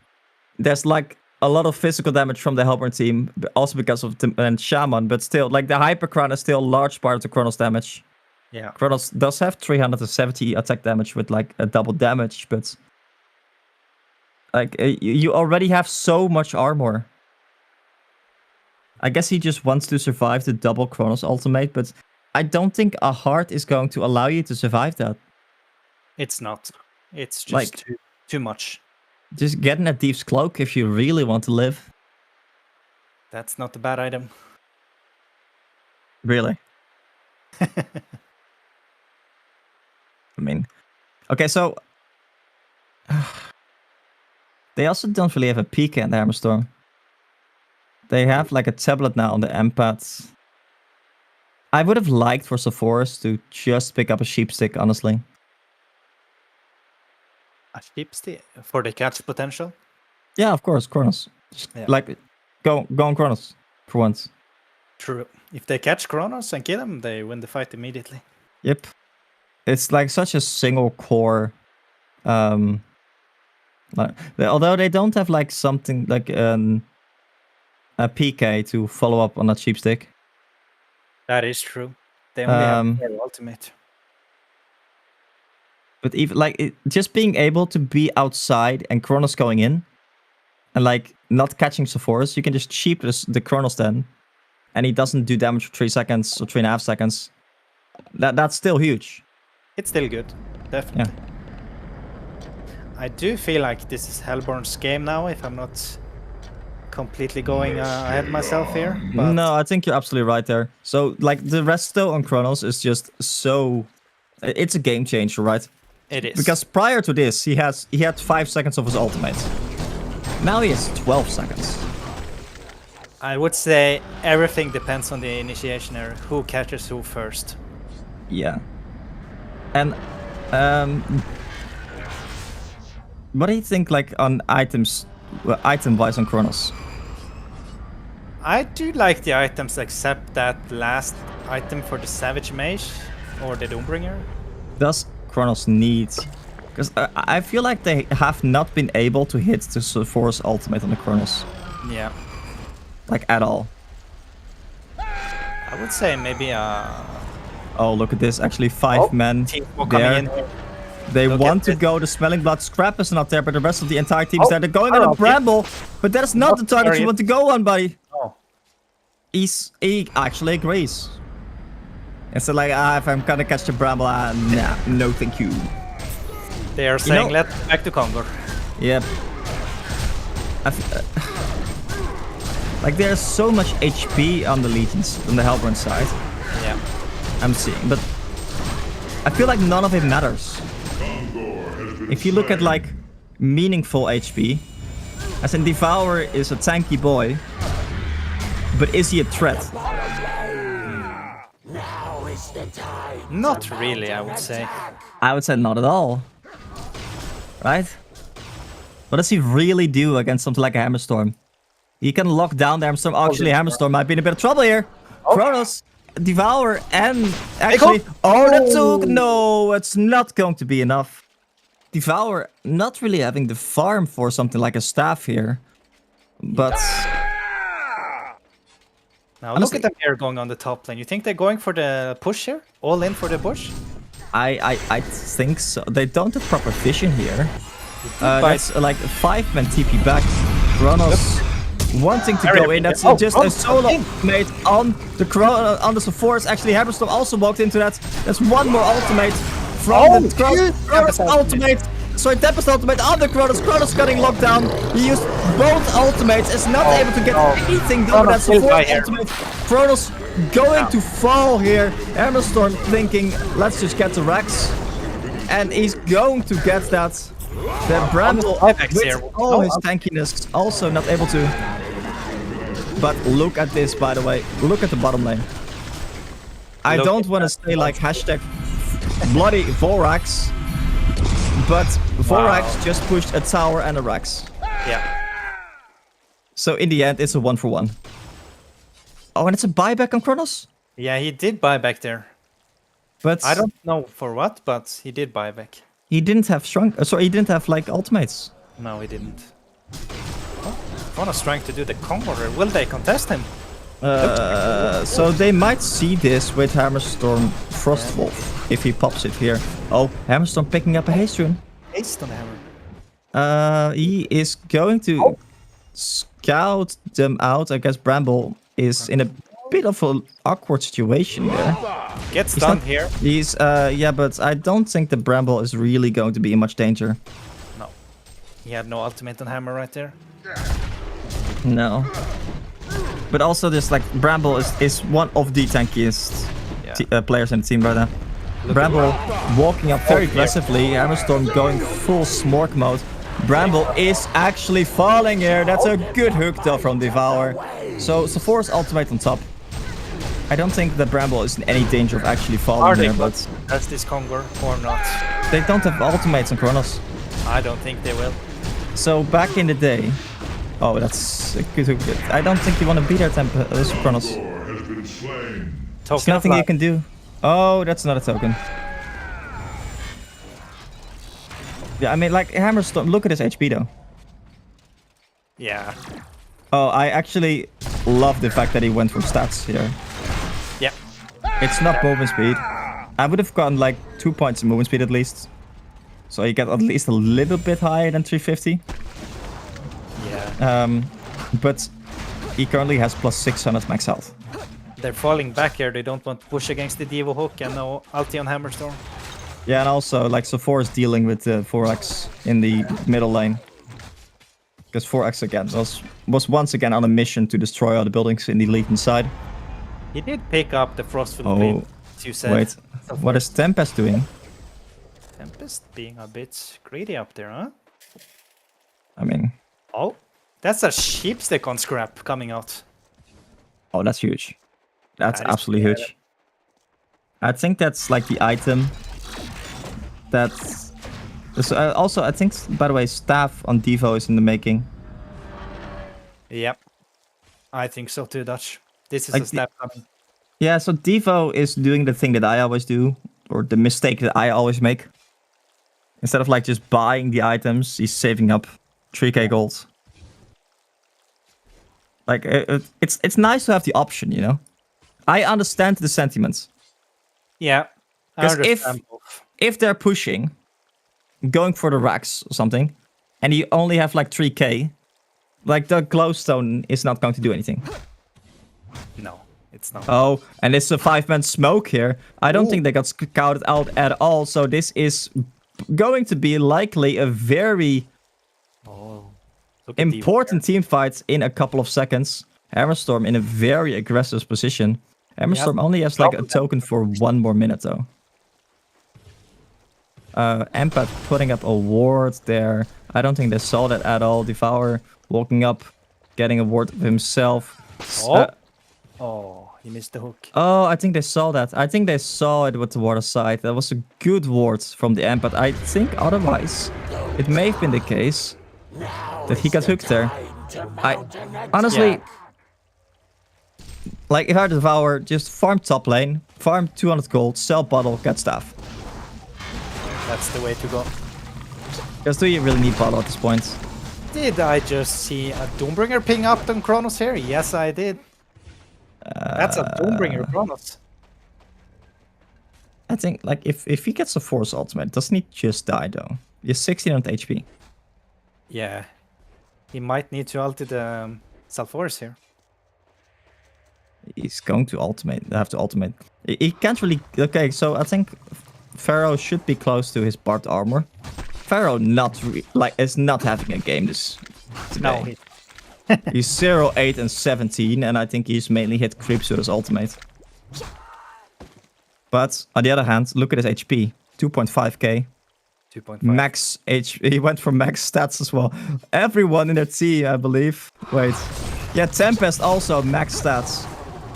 there's, like, a lot of physical damage from the Hellborn team, also because of and Shaman, but still, like, the Hyper Crown is still a large part of the Kronos damage.
Yeah.
Kronos does have 370 attack damage with, like, a double damage, but... Like, you already have so much armor. I guess he just wants to survive the double Kronos ultimate, but I don't think a heart is going to allow you to survive that.
It's not. It's just
Like-
too much.
Just getting a Thief's Cloak if you really want to live.
That's not a bad item.
Really. I mean... Okay, so... They also don't really have a PK in the Hammerstorm. They have like a tablet now on the empaths. I would have liked for Sephoris to just pick up a sheep stick, honestly.
A sheep stick for the catch potential?
Yeah, of course, Kronos.
Yeah.
Like, go on Kronos for once.
True. If they catch Kronos and kill him, they win the fight immediately.
Yep. It's like such a single core. Although they don't have like something like a PK to follow up on that sheep stick.
That is true. They only have their ultimate.
But even like just being able to be outside and Kronos going in, and like not catching Sephoris, you can just sheep the Kronos then, and he doesn't do damage for 3 seconds or 3.5 seconds. That's still huge.
It's still good, definitely.
Yeah.
I do feel like this is Hellborn's game now, if I'm not completely going ahead myself here. But
No, I think you're absolutely right there. So like the resto on Kronos is just so... It's a game changer, right?
it is.
Because prior to this, he had 5 seconds of his ultimate. Now he has 12 seconds.
I would say everything depends on the initiation error. Who catches who first.
Yeah. And what do you think like on items, item-wise on Kronos?
I do like the items except that last item for the Savage Mage or the Doombringer.
Does Kronos need... Because I feel like they have not been able to hit the Force ultimate on the Kronos.
Yeah.
Like at all.
I would say maybe
Oh, look at this. Actually, 5 men
team coming
there.
in.
They
Look
want
at
to
this.
go. The Smelling Blood Scrap is not there, but the rest of the entire team is there. They're going on a
okay.
bramble, but that is not the target you
Sorry.
want to go on, buddy.
Oh.
He actually agrees. And so like, if I'm gonna catch the bramble, nah, no thank you.
They are saying,
know-
let's go back to Condor.
Yep. Like there's so much HP on the Legions on the Hellborn side.
Yeah.
I'm seeing, but I feel like none of it matters. If you look at like meaningful HP, as in Devour is a tanky boy, but is he a threat?
Not really, I would say.
I would say not at all. Right? What does he really do against something like a Hammerstorm? He can lock down the Hammerstorm. Actually, Hammerstorm might be in a bit of trouble here. Kronos, Devour, and actually... Oh, that took... No, it's not going to be enough. Devour not really having the farm for something like a staff here. But...
Now
Honestly-
look at them here going on the top lane. You think they're going for the push here? All in for the push?
I think so. They don't have proper vision here. That's like a 5-man TP back. Kronos wanting to go in. That's just a solo mate on the on the Sephoris. Actually, Hammerstorm also walked into that. There's one more ultimate from the Kronos ultimate. sorry, Tempest ultimate on the Kronos. Kronos getting locked down. He used both ultimates. Is not able to get anything done. That's the fourth ultimate. Kronos going to fall here. Hammerstorm thinking, let's just get the Rex. And he's going to get that. The Bramble with all his tankiness also not able to. But look at this, by the way. Look at the bottom lane. I don't want to say like hashtag bloody Vorax. But Vorax just pushed a tower and a Rex.
Yeah.
So in the end, it's a 1-for-1. Oh, and it's a buyback on Kronos?
Yeah, he did buy back there.
But
I don't know for what, but he did buy back.
he didn't have he didn't have like ultimates.
No, he didn't. Kronos trying to do the combo. Will they contest him?
So they might see this with Hammerstorm Frostwolf if he pops it here. Oh, Hammerstorm picking up a haste rune.
Haste on the hammer.
He is going to scout them out. I guess Bramble is in a bit of an awkward situation there.
Gets stunned here.
He's yeah, but I don't think the Bramble is really going to be in much danger.
No. He had no ultimate on hammer right there.
No. But also this like Bramble is one of the tankiest players in the team right now. Bramble walking up very aggressively. Hammerstorm going full smork mode. Bramble is actually falling here. That's a good hook though from Devour. So Sephora's ultimate on top. I don't think that Bramble is in any danger of actually falling here, but
does this Conquer or not?
they don't have ultimates on Kronos.
I don't think they will.
So back in the day, oh, that's a good hook. I don't think you want to beat our Kronos.
Has been slain.
There's nothing you can do. Oh, that's not a token. Yeah, I mean, like, Hammerstorm, look at his HP, though.
Yeah.
Oh, I actually love the fact that he went for stats here.
Yeah.
It's not movement speed. I would have gotten, like, 2 points in movement speed at least. So he got at least a little bit higher than 350.
Yeah.
But he currently has plus 600 max health.
They're falling back here. They don't want to push against the Devo hook and no ulti on Hammerstorm.
Yeah, and also, like, Sephora is dealing with the 4x in the middle lane. Because 4x again was once again on a mission to destroy all the buildings in the Legion side.
He did pick up the Frostful Blade, as you said.
Wait, what is Tempest doing?
Tempest being a bit greedy up there, huh?
I mean...
Oh, that's a sheepstick on scrap coming out.
Oh, that's huge. That's
That is
absolutely huge. I think that's like the item that's... So, also, I think, by the way, staff on Devo is in the making.
Yep. I think so too, Dutch. This is
Like
a step coming.
Yeah, so Devo is doing the thing that I always do, or the mistake that I always make. Instead of like just buying the items, he's saving up 3k gold. Like, it's nice to have the option, you know? I understand the sentiments.
Yeah.
Because if they're pushing, going for the racks or something, and you only have like 3k, like the glowstone is not going to do anything.
No, it's not.
Oh, and it's a 5-man smoke here. I don't think they got scouted out at all, so this is going to be likely a very important team fight in a couple of seconds. Hammerstorm in a very aggressive position. Hammerstorm only has like a token for 1 more minute though. Empath putting up a ward there. I don't think they saw that at all. Devour walking up, getting a ward of himself.
He missed the hook.
Oh, I think they saw that. I think they saw it with the water side. That was a good ward from the Empath. I think otherwise, it may have been the case that he got hooked there. Honestly, like if I Devour, just farm top lane, farm 200 gold, sell bottle, get staff.
That's the way to go.
Because do you really need bottle at this point?
Did I just see a Doombringer ping up on Kronos here? Yes, I did. That's a Doombringer Kronos.
I think like if he gets a Force ultimate, doesn't he just die though? He's 1600 HP.
Yeah. He might need to ulti the Salforce here.
He's going to have to ultimate. He can't really... Okay, so I think Pharaoh should be close to his Bard armor. Pharaoh is not having a game this today.
No,
He's 0, 8, and 17, and I think he's mainly hit creeps with his ultimate. But on the other hand, look at his HP, 2.5k.
2.5.
Max HP. He went for max stats as well. Everyone in their team, I believe. Wait. Yeah, Tempest also max stats.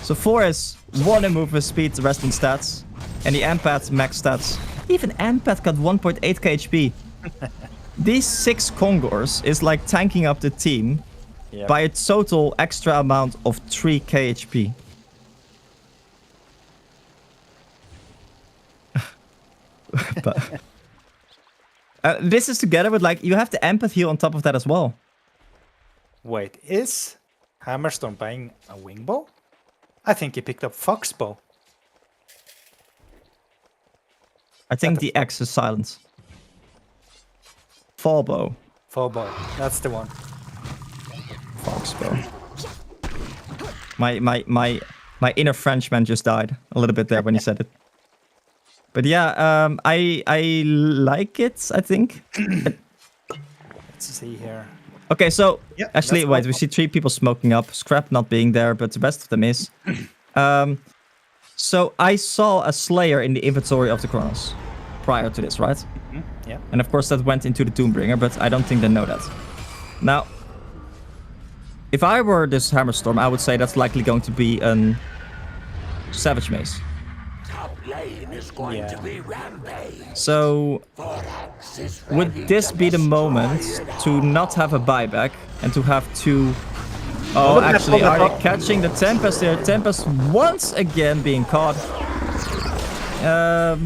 So 4 is 1 in movement speed, the rest in stats. And the Empath max stats. Even Empath got 1.8k HP. These 6 Kongors is like tanking up the team by a total extra amount of 3k HP. But this is together with like you have the Empath heal on top of that as well.
Wait, is Hammerstorm buying a wing bow? I think he picked up Fox bow.
I think the X is silence. Fall bow.
Fall bow, that's the one.
Fox bow. My inner Frenchman just died a little bit there when you said it. But yeah, I like it, I think.
Let's see here.
Okay, so
Yeah,
actually,
that's
wait,
awesome.
we see 3 people smoking up. Scrap not being there, but the rest of them is. So I saw a Slayer in the inventory of the Chronos prior to this, right?
Yeah.
And of course that went into the Doombringer, but I don't think they know that. Now, if I were this Hammerstorm, I would say that's likely going to be an Savage Mace.
Yeah.
So, would this be the moment to not have a buyback and to have 2... Oh, actually, are they catching the Tempest here? Tempest once again being caught. I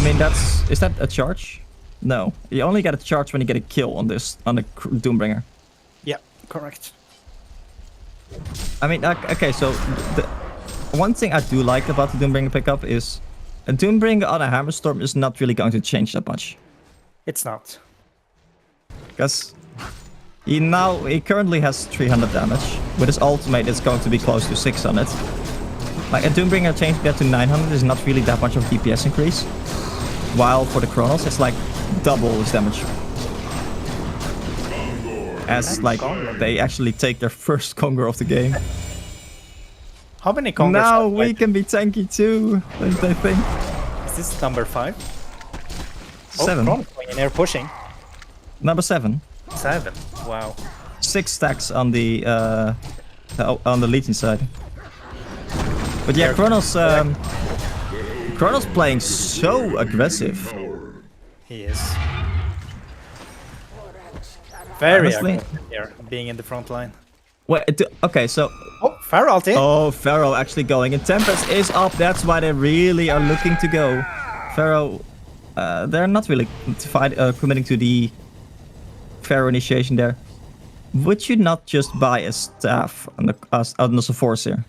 mean, is that a charge? No, you only get a charge when you get a kill on the Doombringer.
Yeah, correct.
I mean, okay, so the one thing I do like about the Doombringer pickup is a Doombringer on a Hammerstorm is not really going to change that much.
It's not.
Because he currently has 300 damage. With his ultimate, it's going to be close to 600. Like a Doombringer changing that to 900 is not really that much of a DPS increase. While for the Chronos, it's like double his damage. As like they actually take their first Conger of the game.
How many Congers?
Now we can be tanky too, don't they think?
Is this number 5?
7.
Oh, going in there pushing.
Number 7.
7. Wow.
6 stacks on the Legion side. But yeah, Chronos playing so aggressive.
He is. Very
Honestly.
aggressive here, being in the front line.
Wait, okay, so...
Oh, Pharaoh ulti.
Oh, Pharaoh actually going. And Tempest is up. That's why they really are looking to go. Pharaoh, they're not really committing to the Pharaoh initiation there. Would you not just buy a staff on the Force here?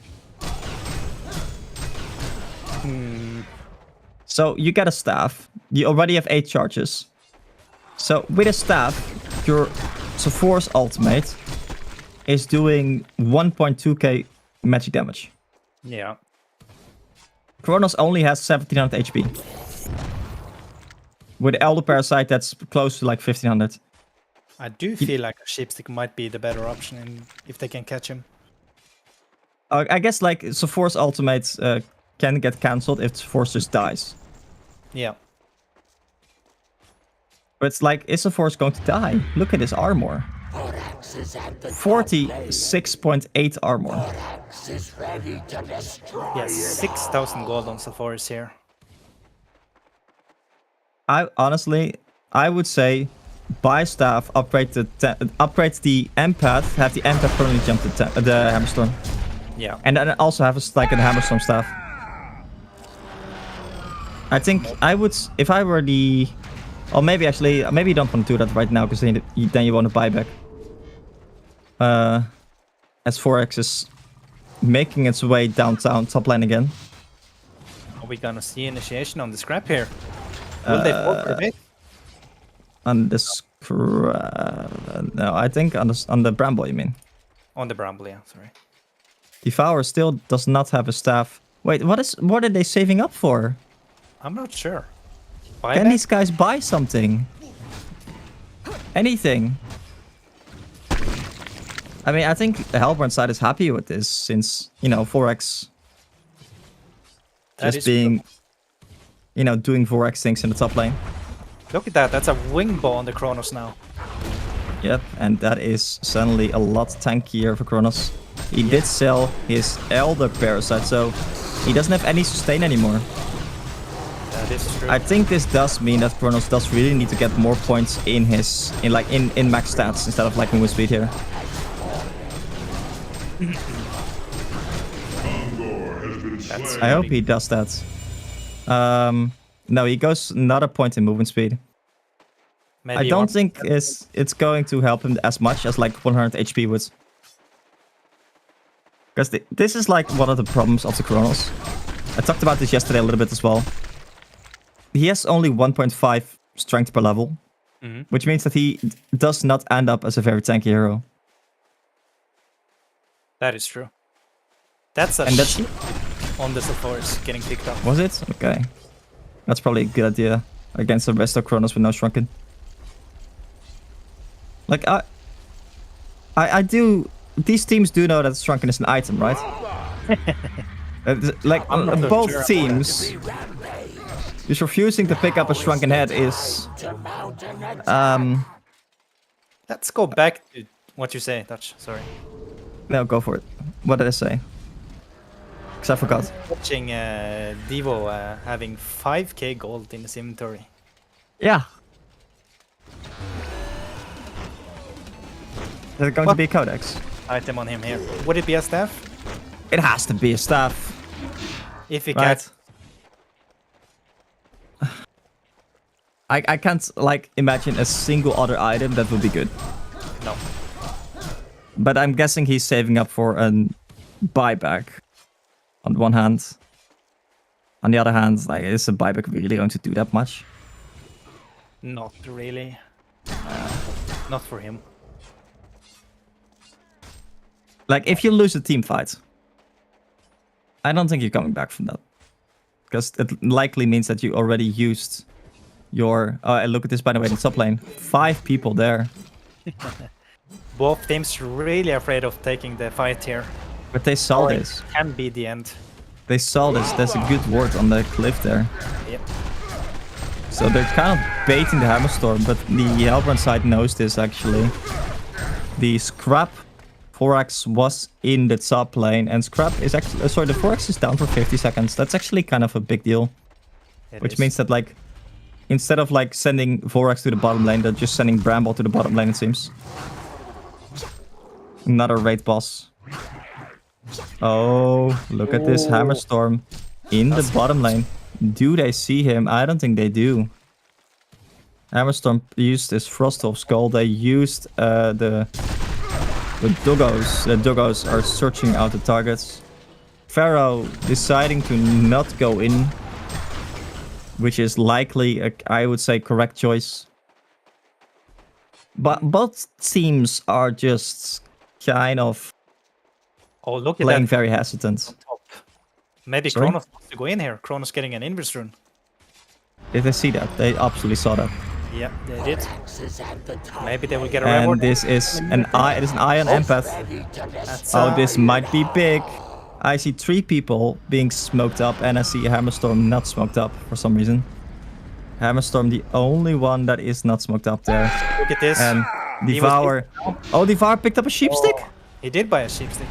So you get a staff. You already have 8 charges. So with a staff, your Force ultimate is doing 1.2k magic damage.
Yeah.
Chronos only has 1700 HP. With Elder Parasite, that's close to like 1500.
I do feel like a Sheepstick might be the better option if they can catch him.
I guess like Force ultimate can get cancelled if Force just dies.
Yeah.
But it's like, is Force going to die? Look at his armor. 46.8 armor.
Yes, 6,000 gold on Sephoris here.
I would say buy staff, upgrade the Empath, have the Empath permanently jump the Hammerstorm.
Yeah.
And then also have a Hammerstorm staff. I think I would, if I were the... Or maybe actually, maybe you don't want to do that right now because then you want to buy back. As 4X is making its way downtown top lane again.
Are we gonna see initiation on the scrap here? Will they fall for a bit?
On the no, I think on the Bramble, you mean?
On the Bramble, yeah, sorry.
Devour still does not have a staff. Wait, what are they saving up for?
I'm not sure.
Can these guys buy something? Anything? I mean, I think the Hellborn side is happy with this since, you know, 4x just being, you know, doing 4x things in the top lane.
Look at that. That's a wing bow on the Kronos now.
Yep, and that is suddenly a lot tankier for Kronos. He did sell his Elder Parasite, so he doesn't have any sustain anymore.
That is true.
I think this does mean that Kronos does really need to get more points in his in max stats instead of like movement speed here. I hope he does that. No, he goes another point in movement speed.
Maybe
I don't think it's going to help him as much as like 100 HP would. Because this is like one of the problems of the Kronos. I talked about this yesterday a little bit as well. He has only 1.5 strength per level, which means that he does not end up as a very tanky hero.
That is true. That's a sheep on the Sulfuris getting picked up.
Was it? Okay. That's probably a good idea against the rest of Kronos with no Shrunken. Like, I do... These teams do know that Shrunken is an item, right? Like, both teams... Just refusing to pick up a Shrunken head is...
Let's go back to what you say, Dutch. Sorry.
No, go for it. What did I say? Because I forgot.
Watching Devo having 5k gold in his inventory.
Yeah. Is it going to be a codex?
Item on him here. Would it be a staff?
It has to be a staff.
If he
Right.
can.
I can't like imagine a single other item that would be good.
No.
But I'm guessing he's saving up for a buyback. On one hand. On the other hand, like, is a buyback really going to do that much?
Not really. Not for him.
Like, if you lose a team fight, I don't think you're coming back from that. Because it likely means that you already used your... look at this, by the way, in the top lane. 5 people there.
Both teams really afraid of taking the fight here.
But they saw
Or it
this.
can be the end.
They saw this. There's a good ward on the cliff there.
Yep.
So they're kind of baiting the Hammerstorm, but the Hellbrand side knows this actually. The Scrap 4x was in the top lane, and Scrap is actually... the 4x is down for 50 seconds. That's actually kind of a big deal. Which means that, like, instead of, like, sending 4x to the bottom lane, they're just sending Bramble to the bottom lane, it seems. Another raid boss. Oh, look at this Hammerstorm in the bottom lane. Do they see him? I don't think they do. Hammerstorm used his Frostwolf Skull. They used the Doggos. The Doggos are searching out the targets. Pharaoh deciding to not go in, which is likely, I would say, correct choice. But both teams are just kind of
look at
playing
that.
very hesitant.
Maybe
Sorry?
Kronos wants to go in here. Kronos getting an Invis rune.
Did they see that? They absolutely saw that.
Yeah, they did. Maybe they will get a reward.
And this is an Ion Empath.
That's,
Oh, this might be big. I see 3 people being smoked up, and I see Hammerstorm not smoked up for some reason. Hammerstorm, the only one that is not smoked up there.
Look at this.
And Devour. Oh, Devour picked up a sheep stick?
He did buy a sheep stick.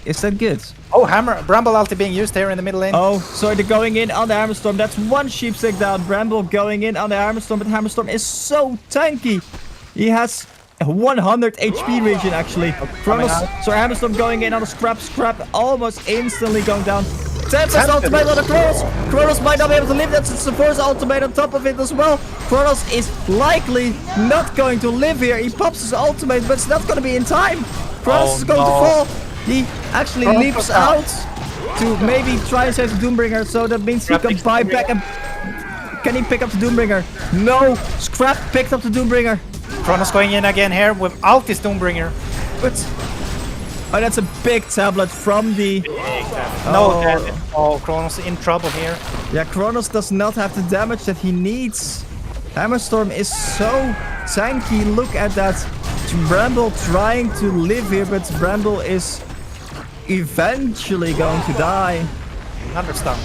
Is that good?
Oh, Bramble ulti being used here in the middle lane.
Oh, sorry, they're going in on the Hammerstorm. That's 1 sheep stick down. Bramble going in on the Hammerstorm, but Hammerstorm is so tanky. He has 100 HP region, actually. Kronos, sorry, Hammerstorm going in on a Scrap. Scrap almost instantly going down. Tempest ultimate on the Kronos. Kronos might not be able to live. That's the first ultimate on top of it as well. Kronos is likely not going to live here. He pops his ultimate, but it's not going to be in time. Kronos is going to fall. He actually leaps out to maybe try and save the Doombringer, so that means he can buy back and... Can he pick up the Doombringer? No! Scrap picked up the Doombringer.
Kronos going in again here without his Doombringer.
But Oh, that's a big tablet from the...
No damage. Oh, Kronos in trouble here.
Yeah, Kronos does not have the damage that he needs. Hammerstorm is so tanky. Look at that. Bramble trying to live here, but Bramble is eventually going to die.
Another stun.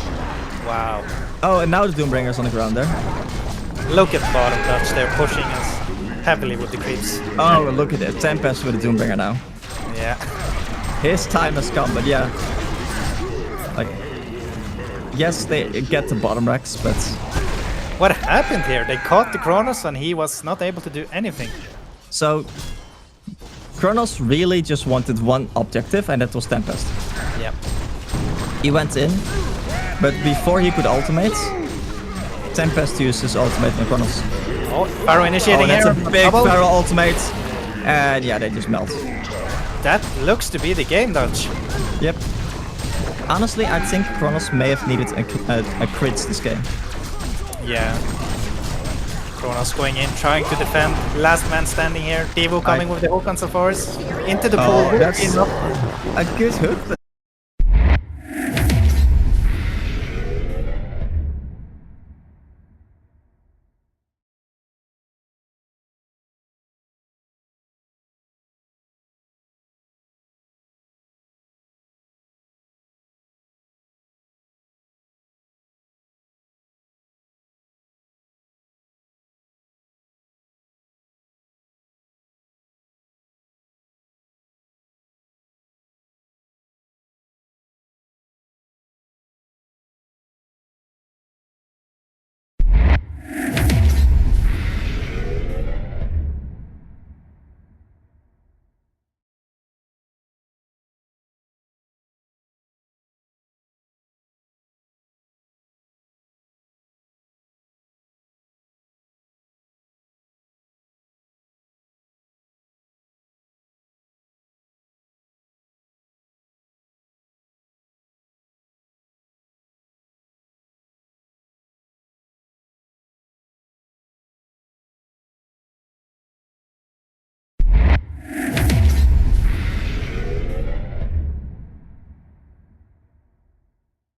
Wow.
Oh, and now the Doombringer's on the ground there.
Look at bottom touch. They're pushing us heavily with the creeps.
Oh, look at it. Tempest with the Doombringer now.
Yeah.
His time has come, but yeah. Like, yes, they get the bottom racks, but...
What happened here? They caught the Kronos and he was not able to do anything.
So, Kronos really just wanted one objective, and that was Tempest.
Yep.
He went in, but before he could ultimate, Tempest used his ultimate on Kronos.
Oh, Pharaoh initiating
That's
here.
a big Pharaoh ultimate. And yeah, they just melt.
That looks to be the game, Dutch.
Yep. Honestly, I think Kronos may have needed a crit this game.
Yeah. Kronos going in, trying to defend. Last man standing here. Devo coming with the Hokan Safaris into the pool.
That's a good hook.